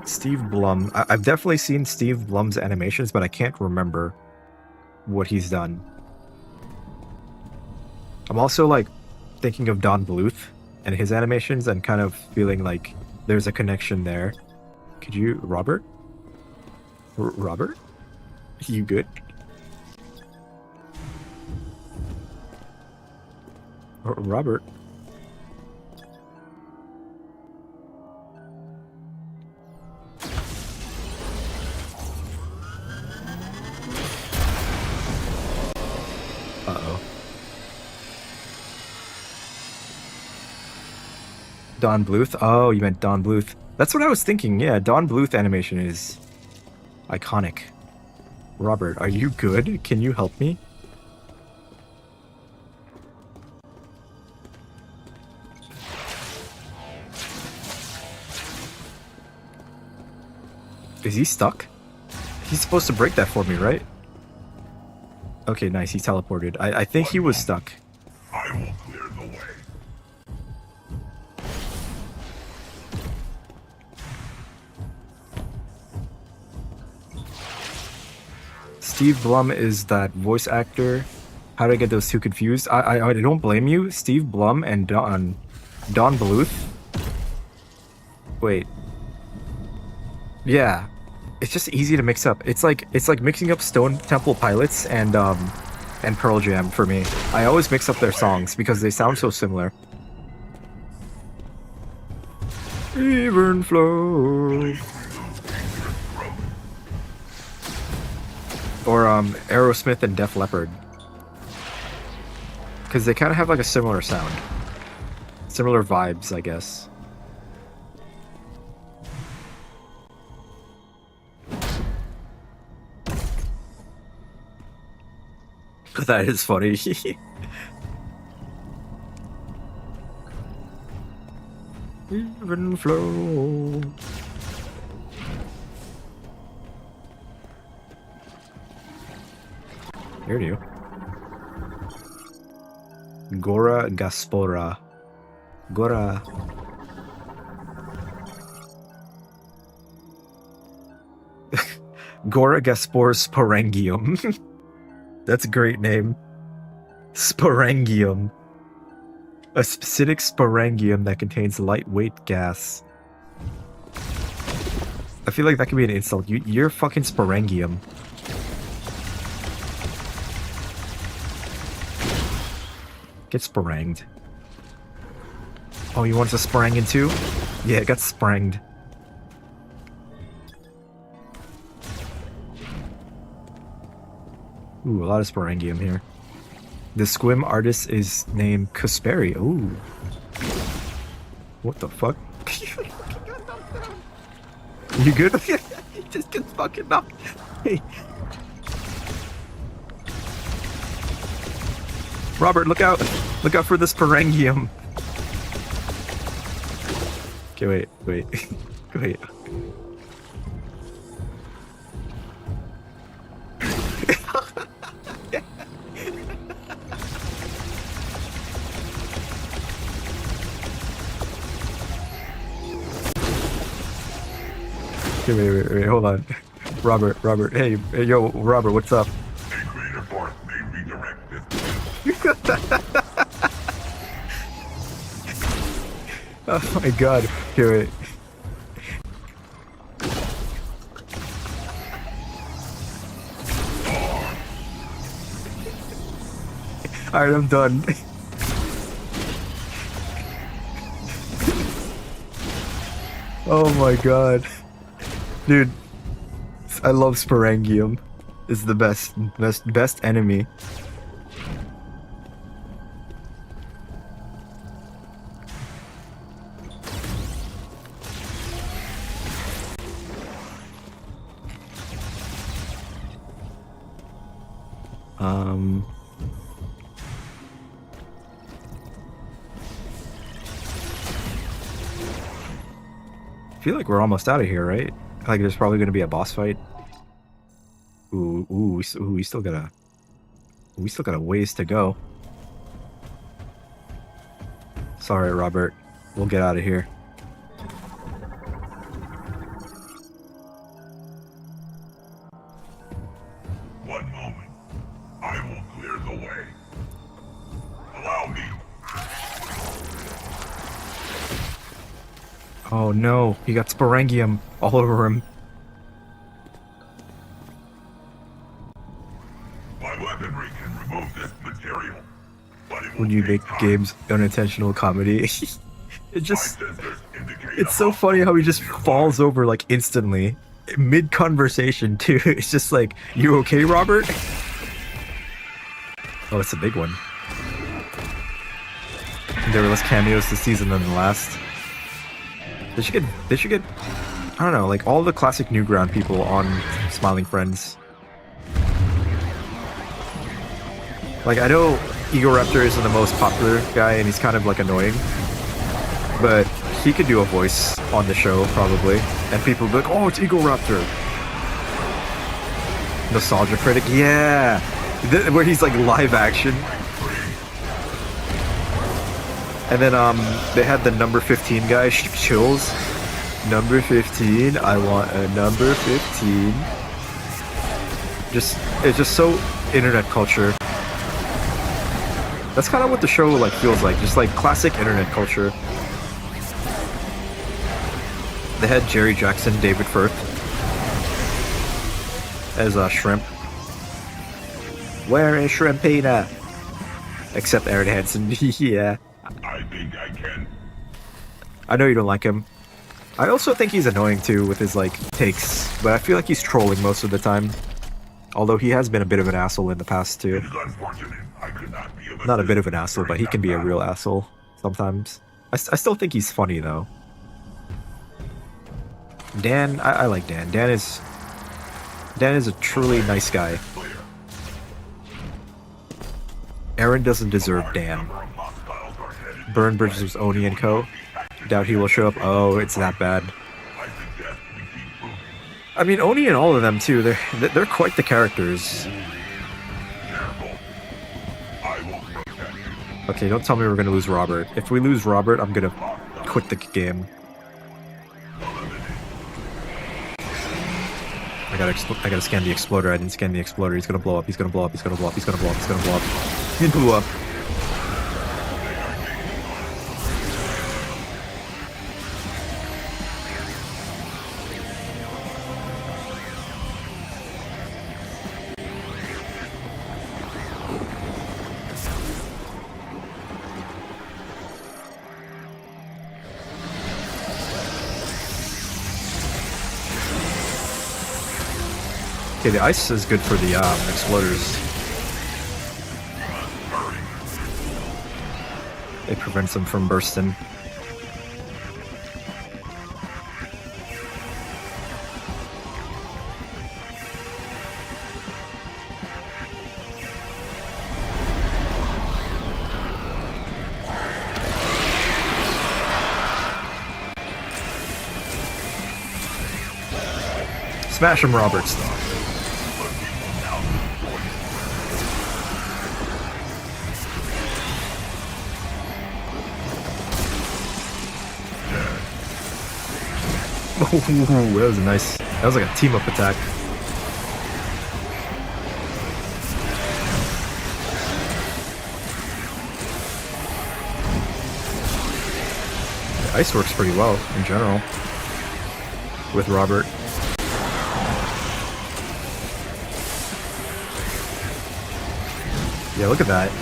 Steve Blum. I've definitely seen Steve Blum's animations, but I can't remember what he's done. I'm also like thinking of Don Bluth and his animations and kind of feeling like there's a connection there. Could you, Robert? Robert? You good? Robert? Uh-oh. Don Bluth? Oh, you meant Don Bluth. That's what I was thinking. Yeah, Don Bluth animation is iconic. Robert, are you good? Can you help me? Is he stuck? He's supposed to break that for me, right? Okay, nice. He teleported. I think he was stuck. I will clear the way. Steve Blum is that voice actor. How did I get those two confused? I don't blame you. Steve Blum and Don Bluth. Wait. Yeah. It's just easy to mix up. It's like mixing up Stone Temple Pilots and Pearl Jam for me. I always mix up their songs because they sound so similar. Even flow. Or Aerosmith and Def Leppard. Because they kind of have like a similar sound. Similar vibes, I guess. That is funny. Even flow. Here you. Gora Gaspora. Gora. Gora Gaspor Sporangium. That's a great name. Sporangium. A specific sporangium that contains lightweight gas. I feel like that could be an insult. You're fucking sporangium. Get sporanged. Oh, you want us to sprang in too? Yeah, it got spranged. Ooh, a lot of sporangium here. The Squim artist is named Kasperi. Ooh. What the fuck? You good? He just gets fucking knocked. Hey. Robert, look out! Look out for this sporangium. Okay, wait. Wait. Okay, wait, hold on. Robert, hey, yo, Robert, what's up? A greater force may redirect this. Oh my god. Here, wait. Alright, I'm done. Oh my god. Dude, I love Sporangium. It's the best enemy. I feel like we're almost out of here, right? Like there's probably gonna be a boss fight. Ooh, we still got a ways to go. Sorry, Robert. We'll get out of here. One moment. I will clear the way. Allow me. Oh no, he got Sporangium all over him. My weaponry can remove this material, but it will When you take make time. games unintentional comedy. It My just... sensors indicate It's a so boss funny how he just nearby. falls over like instantly. Mid-conversation too. It's just like, you okay, Robert? Oh, it's a big one. There were less cameos this season than the last. They should get, I don't know, like all the classic Newground people on Smiling Friends. Like, I know Egoraptor isn't the most popular guy and he's kind of like annoying, but he could do a voice on the show probably, and people would be like, oh, it's Egoraptor. Nostalgia Critic, yeah! Where he's like live action. And then they had the number 15 guy, Chills. Number 15, I want a number 15. It's just so internet culture. That's kind of what the show like feels like, just like classic internet culture. They had Jerry Jackson, David Firth as Shrimp. Where is Shrimpina? Except Aaron Hansen, yeah. I think I can. I know you don't like him. I also think he's annoying too with his like takes, but I feel like he's trolling most of the time. Although he has been a bit of an asshole in the past too. It is unfortunate I could not be of Not a bit of an assistance asshole, but he during can be a that real battle. asshole sometimes. I still think he's funny though. Dan, I like Dan. Dan is a truly nice guy. Clear. Aaron doesn't deserve Dan. Number of hostiles are headed Burn Bridges was Oni and Co. Doubt he will show up. Oh, it's that bad. I suggest we keep moving. I mean, Oni and all of them too. They're quite the characters. Careful. I will protect you. Okay, don't tell me we're gonna lose Robert. If we lose Robert, I'm gonna quit the game. I gotta scan the exploder. I didn't scan the exploder. He's gonna blow up. He's gonna blow up. He's gonna blow up. He's gonna blow up. He's gonna blow up. He blew up. Okay, the ice is good for the exploders. It prevents them from bursting. Smash him, Roberts. Ooh, that was a nice. That was like a team-up attack. Ice works pretty well in general with Robert. Yeah, look at that.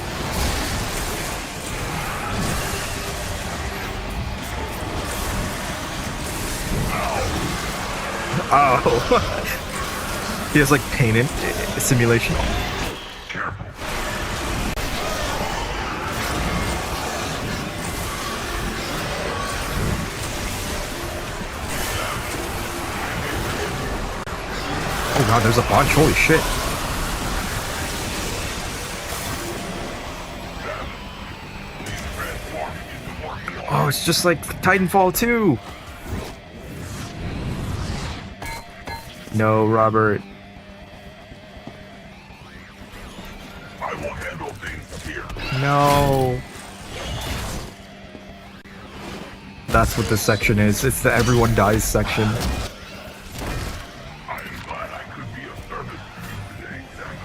Oh. He has like pain in simulation. Oh god, there's a bunch. Holy shit. Oh, it's just like Titanfall 2. No, Robert. I will handle things here. No. That's what this section is. It's the everyone dies section. I am glad I could be of service to you today, Sam.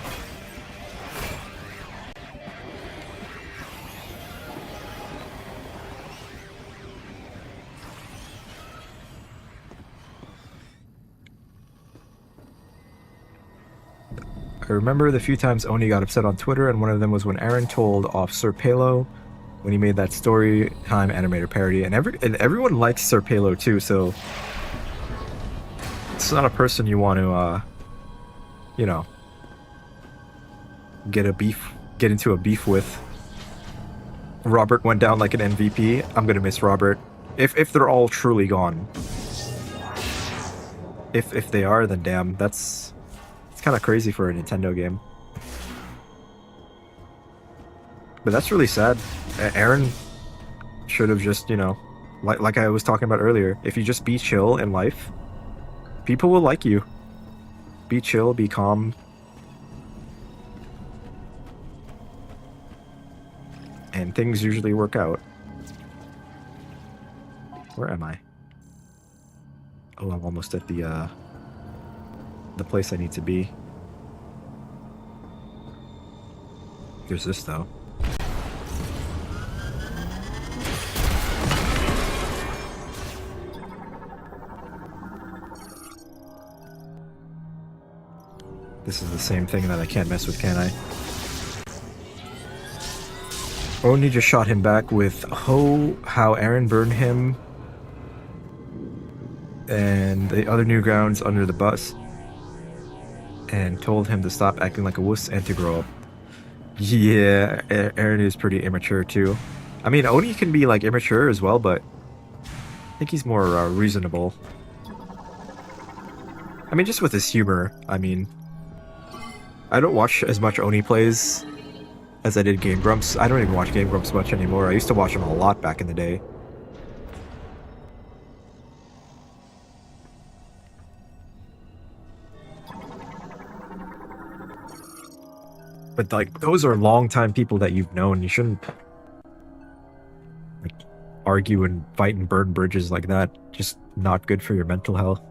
I remember the few times Oni got upset on Twitter, and one of them was when Aaron told off Sir Palo when he made that story time animator parody, and everyone likes Sir Palo too, so it's not a person you want to you know, get into a beef with. Robert went down like an MVP. I'm gonna miss Robert if they're all truly gone. If they are, then damn, it's kind of crazy for a Nintendo game. But that's really sad. Aaron should have just, you know, like I was talking about earlier, if you just be chill in life, people will like you. Be chill, be calm. And things usually work out. Where am I? Oh, I'm almost at the place I need to be. There's this though. This is the same thing that I can't mess with, can I? Oni just shot him back with how Aaron burned him and the other Newgrounds under the bus and told him to stop acting like a wuss and to grow up. Yeah, Aaron is pretty immature too. I mean, Oni can be like immature as well, but I think he's more reasonable. I mean, just with his humor. I mean, I don't watch as much Oni plays as I did Game Grumps. I don't even watch Game Grumps much anymore. I used to watch him a lot back in the day. But like, those are long-time people that you've known. You shouldn't like argue and fight and burn bridges like that. Just not good for your mental health.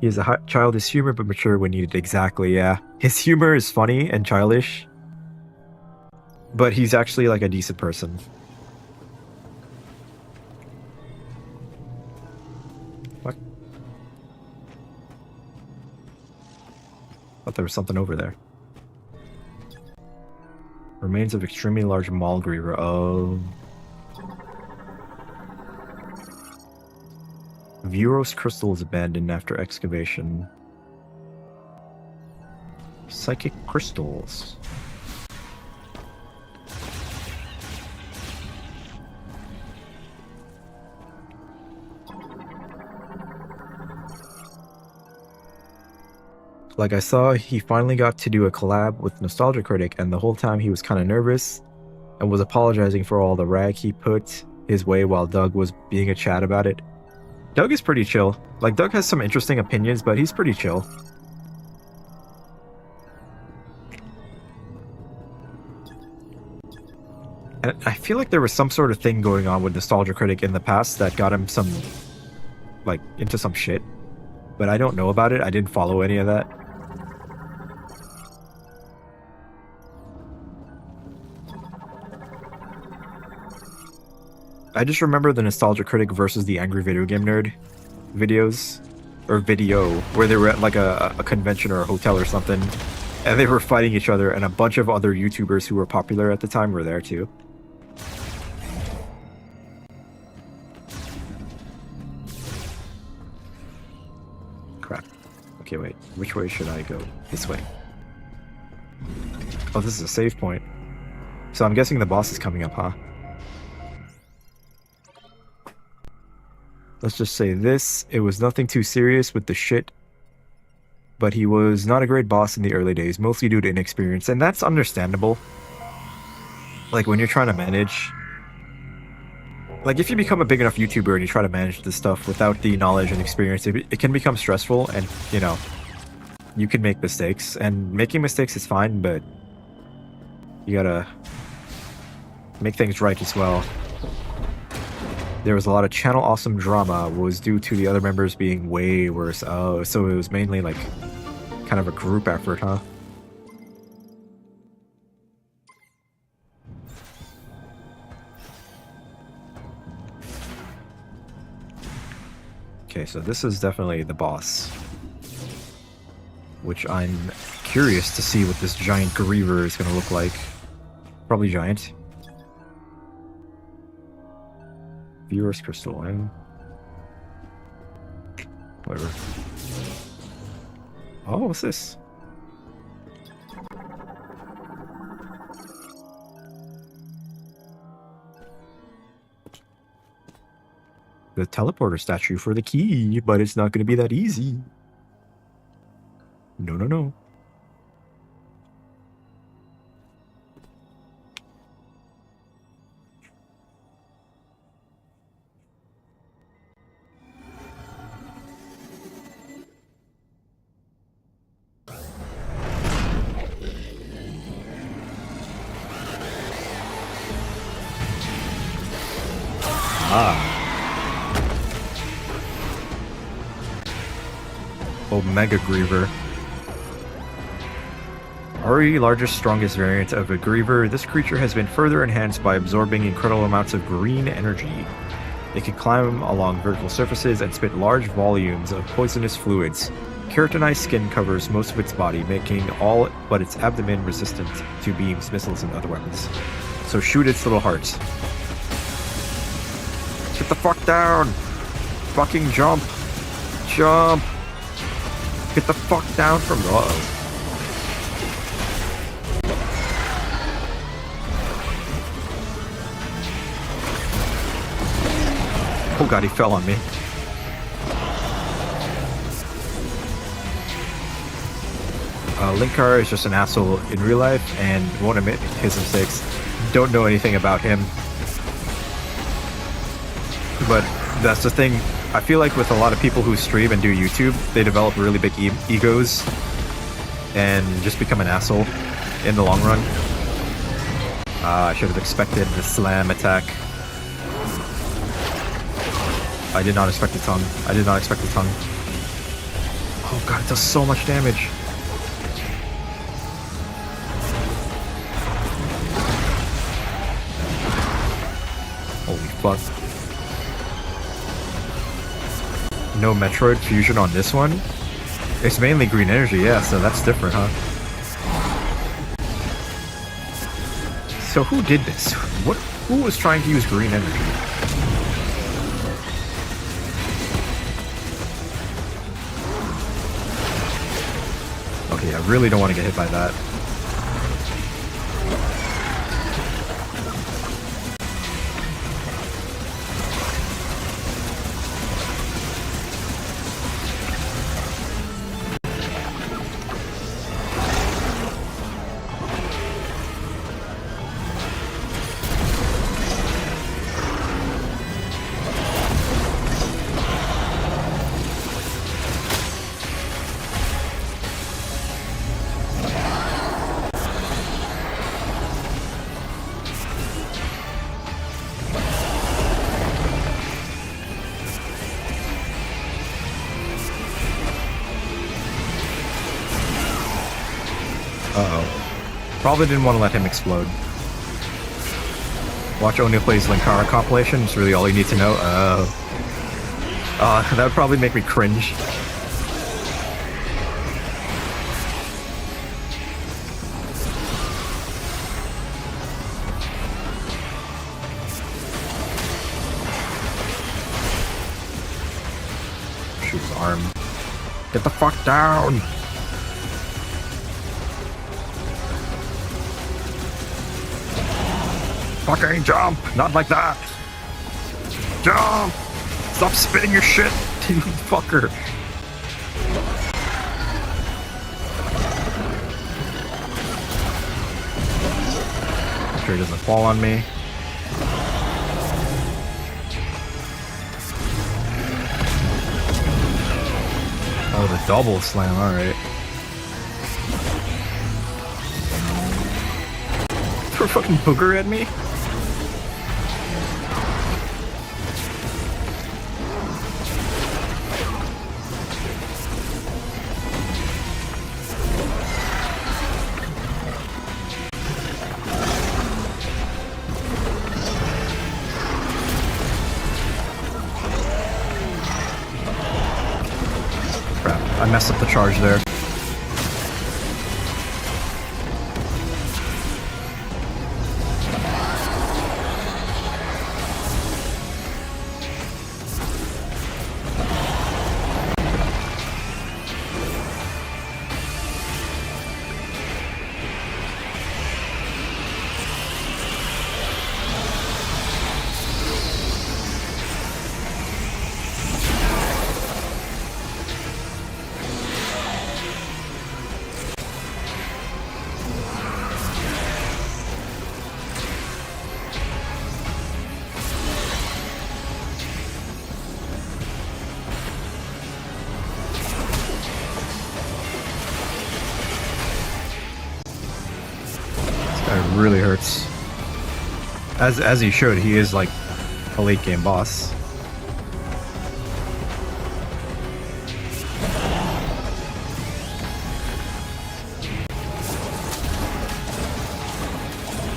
He has a childish humor, but mature when needed. Exactly, yeah. His humor is funny and childish, but he's actually like a decent person. What? Thought there was something over there. Remains of extremely large mall griever. Oh. Vuros crystal is abandoned after excavation. Psychic crystals. Like I saw, he finally got to do a collab with Nostalgia Critic, and the whole time he was kind of nervous and was apologizing for all the rag he put his way while Doug was being a chat about it. Doug is pretty chill. Like, Doug has some interesting opinions, but he's pretty chill. And I feel like there was some sort of thing going on with Nostalgia Critic in the past that got him some, like, into some shit. But I don't know about it. I didn't follow any of that. I just remember the Nostalgia Critic versus the Angry Video Game Nerd videos, or video, where they were at like a convention or a hotel or something, and they were fighting each other, and a bunch of other YouTubers who were popular at the time were there too. Crap. Okay, wait. Which way should I go? This way. Oh, this is a save point. So I'm guessing the boss is coming up, huh? Let's just say this. It was nothing too serious with the shit, but he was not a great boss in the early days, mostly due to inexperience, and that's understandable. Like, when you're trying to manage... Like, if you become a big enough YouTuber and you try to manage this stuff without the knowledge and experience, it can become stressful, and, you know, you can make mistakes, and making mistakes is fine, but you gotta make things right as well. There was a lot of channel awesome drama was due to the other members being way worse. Oh, so it was mainly like kind of a group effort, huh? Okay, so this is definitely the boss, which I'm curious to see what this giant griever is going to look like. Probably giant. Viewer's crystal, and whatever. Oh, what's this? The teleporter statue for the key, but it's not going to be that easy. No, no, no. Omega Griever. Already largest, strongest variant of a Griever, this creature has been further enhanced by absorbing incredible amounts of green energy. It can climb along vertical surfaces and spit large volumes of poisonous fluids. Keratinized skin covers most of its body, making all but its abdomen resistant to beams, missiles, and other weapons. So shoot its little heart. Get the fuck down! Fucking jump! Jump! Get the fuck down from... Uh-oh. Oh god, he fell on me. Linkar is just an asshole in real life and won't admit his mistakes. Don't know anything about him. But that's the thing. I feel like with a lot of people who stream and do YouTube, they develop really big egos and just become an asshole in the long run. I should have expected the slam attack. I did not expect the tongue. I did not expect the tongue. Oh god, it does so much damage. Holy fuck. No Metroid fusion on this one? It's mainly green energy, yeah, so that's different, huh? So who did this? Who was trying to use green energy? Okay, I really don't want to get hit by that. Uh-oh. Probably didn't want to let him explode. Watch Only Plays Linkara compilation. It's really all you need to know. That would probably make me cringe. Shoot his arm. Get the fuck down! Fucking jump! Not like that! Jump! Stop spitting your shit, you fucker! Make sure he doesn't fall on me. Oh, the double slam, alright. Throw a fucking booger at me? I messed up the charge there. It really hurts. As he should, he is like a late game boss.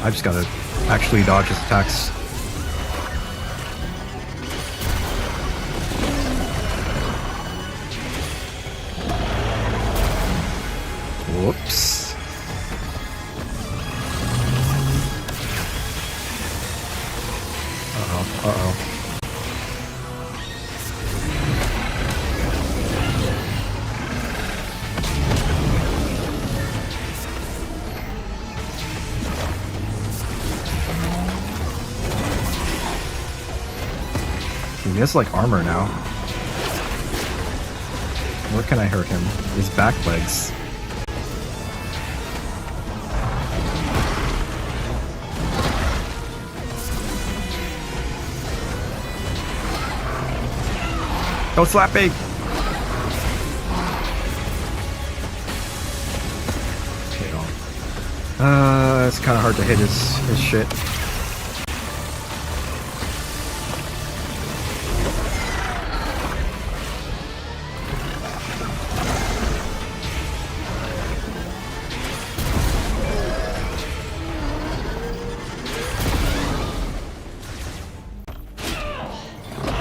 I just gotta actually dodge his attacks. Whoops. Uh-oh. He has like armor now. Where can I hurt him? His back legs. Don't slap me! Okay, don't. It's kind of hard to hit his shit.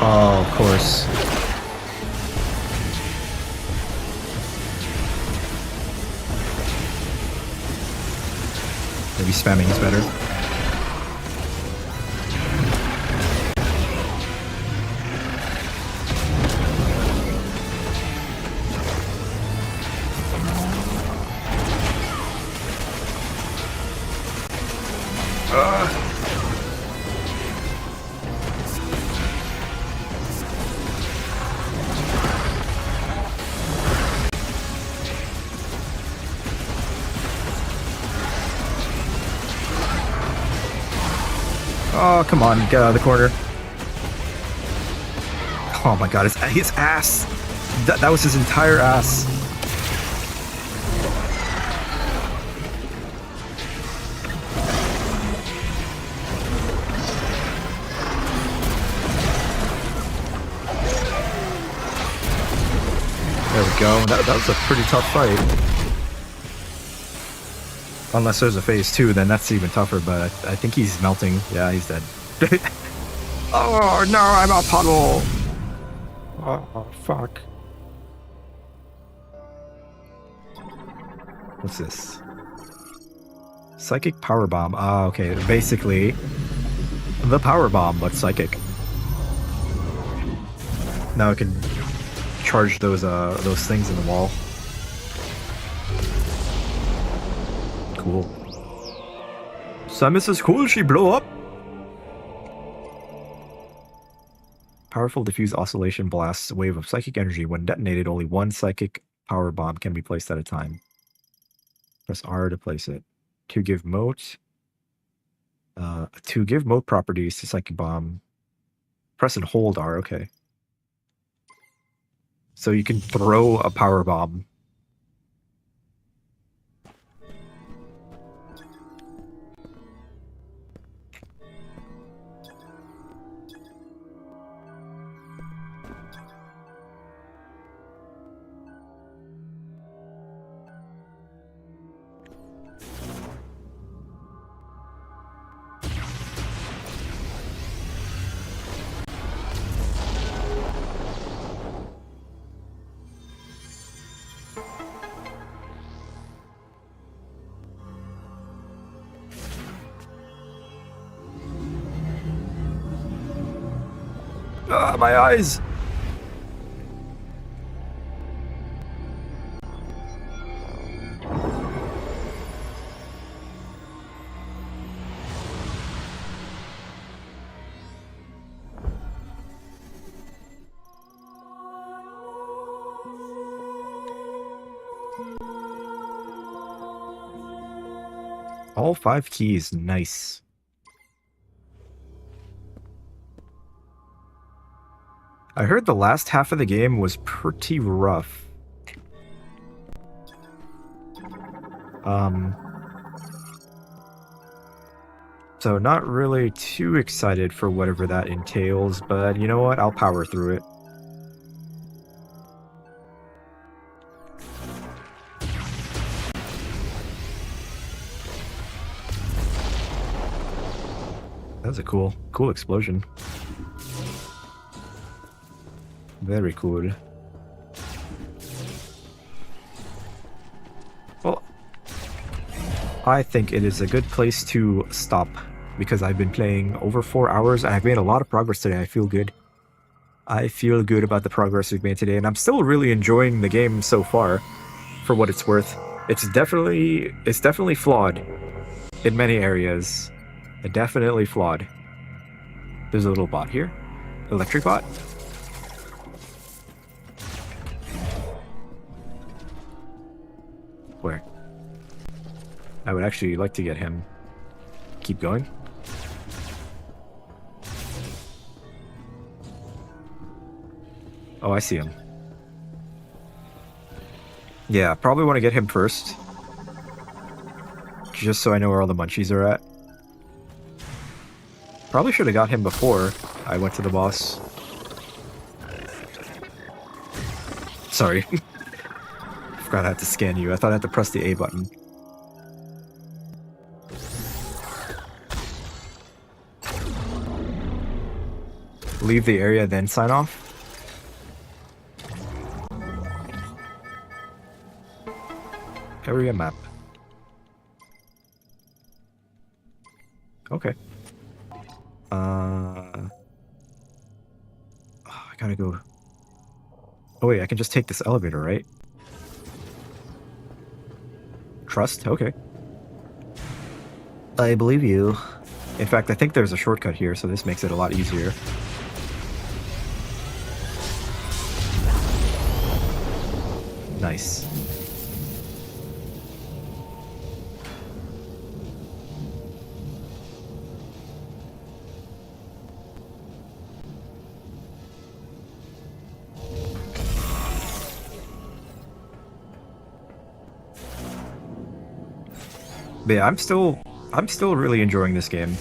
Oh, of course. Maybe spamming is better. Oh, come on, get out of the corner. Oh my god, his ass! That was his entire ass. There we go. That was a pretty tough fight. Unless there's a phase 2, then that's even tougher, but I think he's melting. Yeah, he's dead. Oh, no, I'm a puddle! Oh, fuck. What's this? Psychic power bomb. Ah, okay. Basically, the power bomb, but psychic. Now I can charge those things in the wall. Cool. Samus is cool. She blow up. Powerful diffuse oscillation blasts a wave of psychic energy. When detonated, only one psychic power bomb can be placed at a time. Press R to place it. To give mote properties to psychic bomb. Press and hold R. Okay. So you can throw a power bomb. Ah, my eyes! All 5 keys, nice. I heard the last half of the game was pretty rough. So not really too excited for whatever that entails, but you know what? I'll power through it. That was a cool explosion. Very cool. Well, I think it is a good place to stop because I've been playing over 4 hours and I've made a lot of progress today. I feel good. I feel good about the progress we've made today, and I'm still really enjoying the game so far, for what it's worth. It's definitely flawed in many areas. Definitely flawed. There's a little bot here. Electric bot. Where? I would actually like to get him. Keep going. Oh, I see him. Yeah, probably want to get him first. Just so I know where all the munchies are at. Probably should have got him before I went to the boss. Sorry. Forgot I had to scan you. I thought I had to press the A button. Leave the area, then sign off? Area map. Okay. I gotta go. Oh wait, I can just take this elevator, right? Trust? Okay. I believe you. In fact, I think there's a shortcut here, so this makes it a lot easier. Nice. But yeah, I'm still really enjoying this game.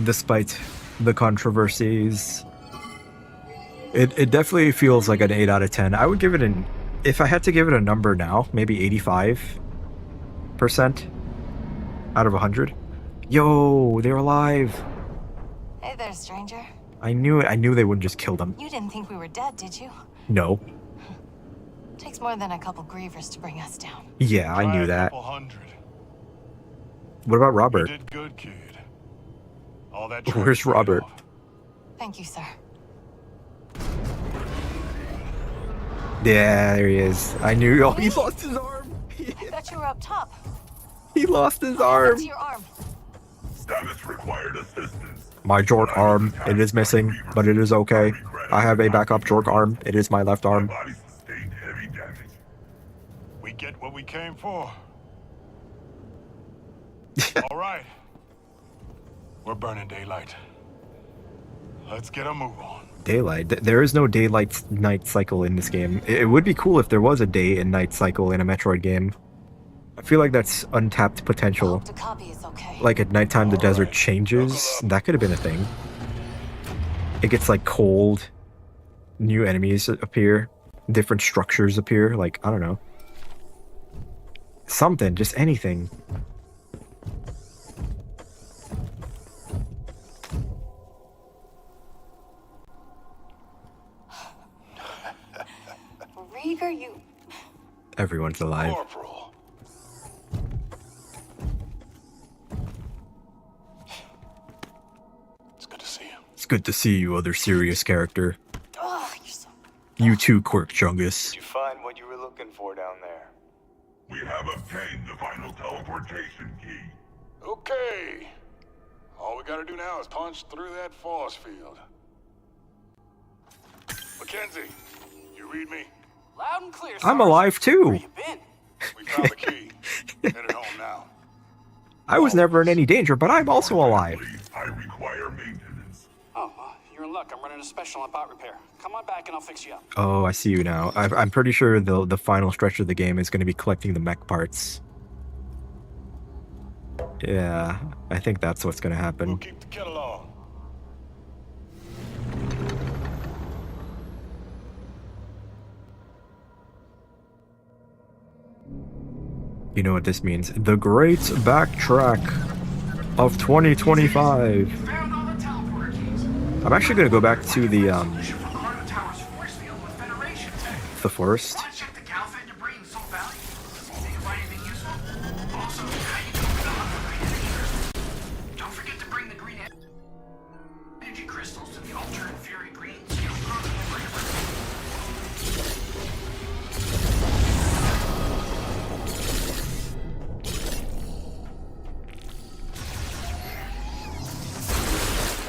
Despite the controversies. It definitely feels like an 8 out of 10. I would give it if I had to give it a number now, maybe 85. 1% out of 100. Yo, they're alive. Hey there, stranger. I knew it. I knew they wouldn't just kill them. You didn't think we were dead, did you? No. Takes more than a couple grievers to bring us down. Yeah, I knew that. Couple hundred. What about You Robert? did good, kid. All that Where's training paid Robert? off. Thank you, sir. Yeah, there he is. I knew. Oh, he lost his arm. I thought you were up top. He lost his What happened arm. to your arm? Status required assistance. My jork arm. It is missing, but it is okay. I have a backup jork arm. It is my left My arm. body sustained heavy damage. We get what we came for. All right. We're burning daylight. Let's get a move on. Daylight. There is no daylight night cycle in this game. It would be cool if there was a day and night cycle in a Metroid game. I feel like that's untapped potential. Hope to copy is okay. Like at nighttime the desert changes. That could have been a thing. It gets like cold. New enemies appear. Different structures appear. Like, I don't know. Something. Just anything. Rieger, you... Everyone's alive. Corporal. It's good to see you. It's good to see you, other serious character. Oh, you're so... You too, Quirk Chungus. Did you find what you were looking for down there? We have obtained the final teleportation key. Okay. All we gotta do now is punch through that force field. Mackenzie, you read me? Loud and clear, I'm Sarge. alive Where too. you been? We found the key. Headed home now. I was never in any danger, but I'm also alive. Please, I require maintenance. Oh, you're in luck. I'm running a special on bot repair. Come on back and I'll fix you up. Oh, I see you now. I'm pretty sure the final stretch of the game is going to be collecting the mech parts. Yeah, I think that's what's going to We'll happen. keep the kettle on. You know what this means? The Great Backtrack of 2025. Found all the teleporter keys. I'm actually going to go back to the Should record the tower's force field with Federation tech. the forest. Want to check the Calfed debris in Soul Valley? Think of anything useful? Also, how you doing with the hunt for green energy crystals? Don't forget to bring the green energy crystals to the Ultra and Fury Greens. You don't grow them every ever.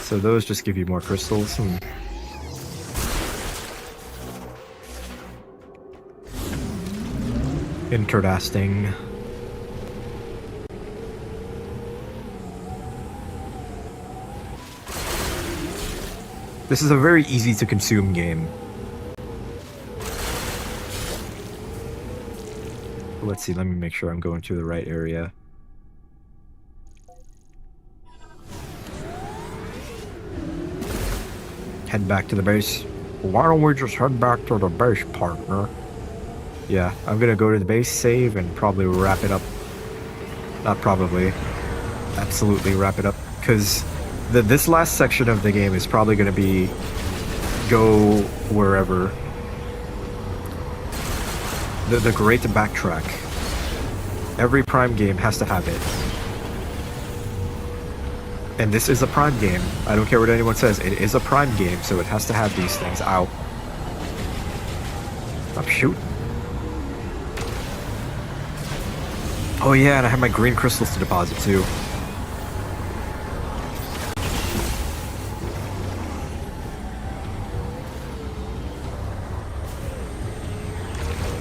So those just give you more crystals. Interesting. This is a very easy to consume game. Let's see, let me make sure I'm going to the right area. Head back to the base. Why don't we just head back to the base, partner? Yeah, I'm gonna go to the base, save, and probably wrap it up. Not probably. Absolutely wrap it up. Because this last section of the game is probably gonna be go wherever. The great backtrack. Every Prime game has to have it. And this is a Prime game. I don't care what anyone says. It is a Prime game, so it has to have these things. Ow. Stop shooting. Oh yeah, and I have my green crystals to deposit too.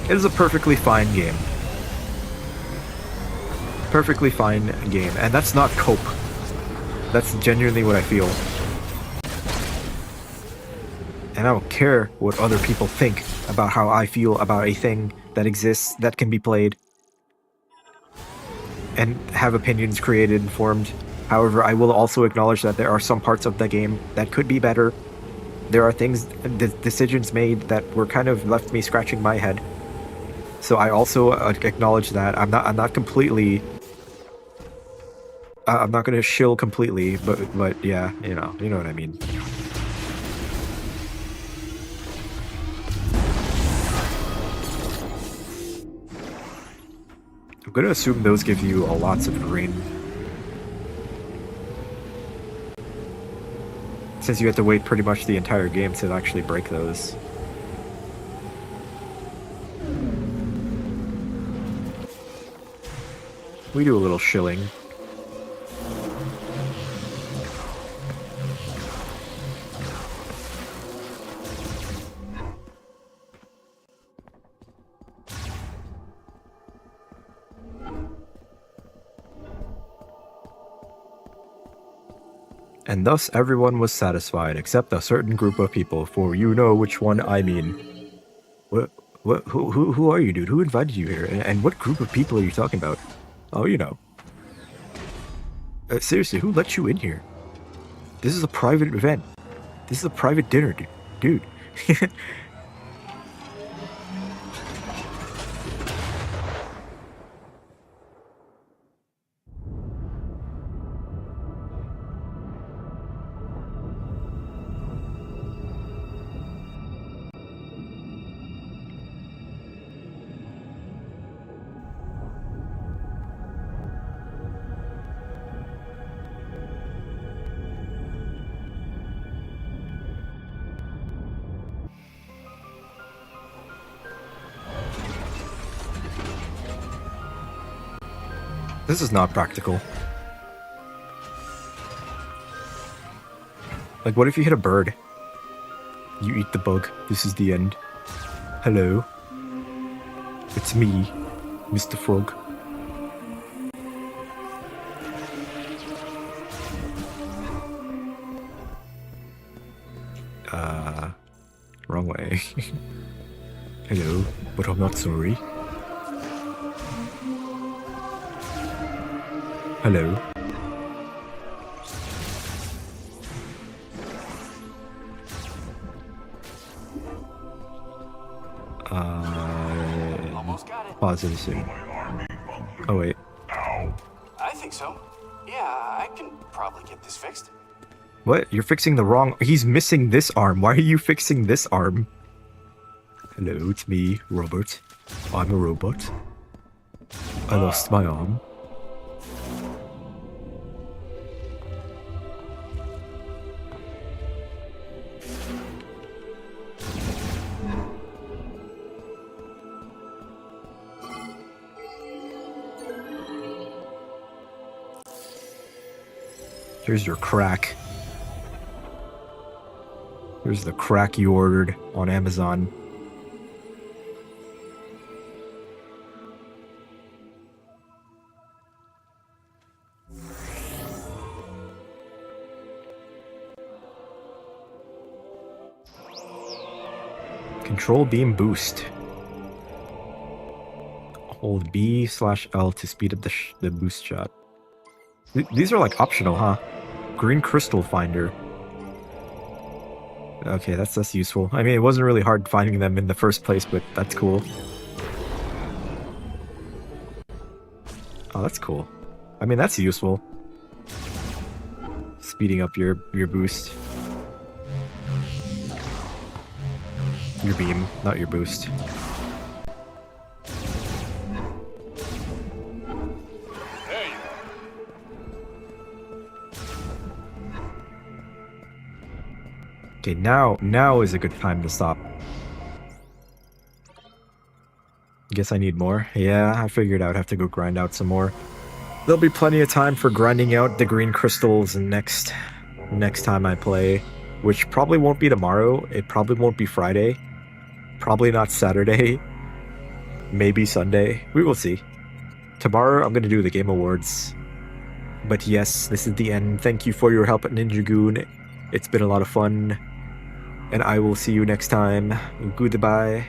It is a perfectly fine game. Perfectly fine game. And that's not cope. That's genuinely what I feel. And I don't care what other people think about how I feel about a thing that exists, that can be played, and have opinions created and formed. However, I will also acknowledge that there are some parts of the game that could be better. There are things, decisions made that were kind of left me scratching my head. So I also acknowledge that I'm not completely. I'm not gonna shill completely, but yeah, you know what I mean. I'm gonna assume those give you lots of green. Since you have to wait pretty much the entire game to actually break those. We do a little shilling. And thus everyone was satisfied, except a certain group of people, for you know which one I mean. Who are you, dude? Who invited you here? And what group of people are you talking about? Oh, you know. Seriously, who let you in here? This is a private event. This is a private dinner, dude. This is not practical. Like, what if you hit a bird? You eat the bug. This is the end. Hello. It's me, Mr. Frog. Wrong way. Hello, but I'm not sorry. Hello. Almost got it. Pause it soon. Oh wait. I think so. Yeah, I can probably get this fixed. What? You're fixing the wrong... He's missing this arm. Why are you fixing this arm? Hello, it's me, Robert. I'm a robot. I lost my arm. Here's your crack. Here's the crack you ordered on Amazon. Control beam boost. Hold B/L to speed up the boost shot. These are like optional, huh? Green crystal finder. Okay, that's useful. I mean, it wasn't really hard finding them in the first place, but that's cool. Oh, that's cool. I mean, that's useful. Speeding up your boost. Your beam, not your boost. Okay, now is a good time to stop. Guess I need more. Yeah, I figured I would have to go grind out some more. There'll be plenty of time for grinding out the green crystals next time I play, which probably won't be tomorrow. It probably won't be Friday. Probably not Saturday. Maybe Sunday. We will see. Tomorrow I'm going to do the Game Awards. But yes, this is the end. Thank you for your help at Ninja Goon. It's been a lot of fun. And I will see you next time. Goodbye.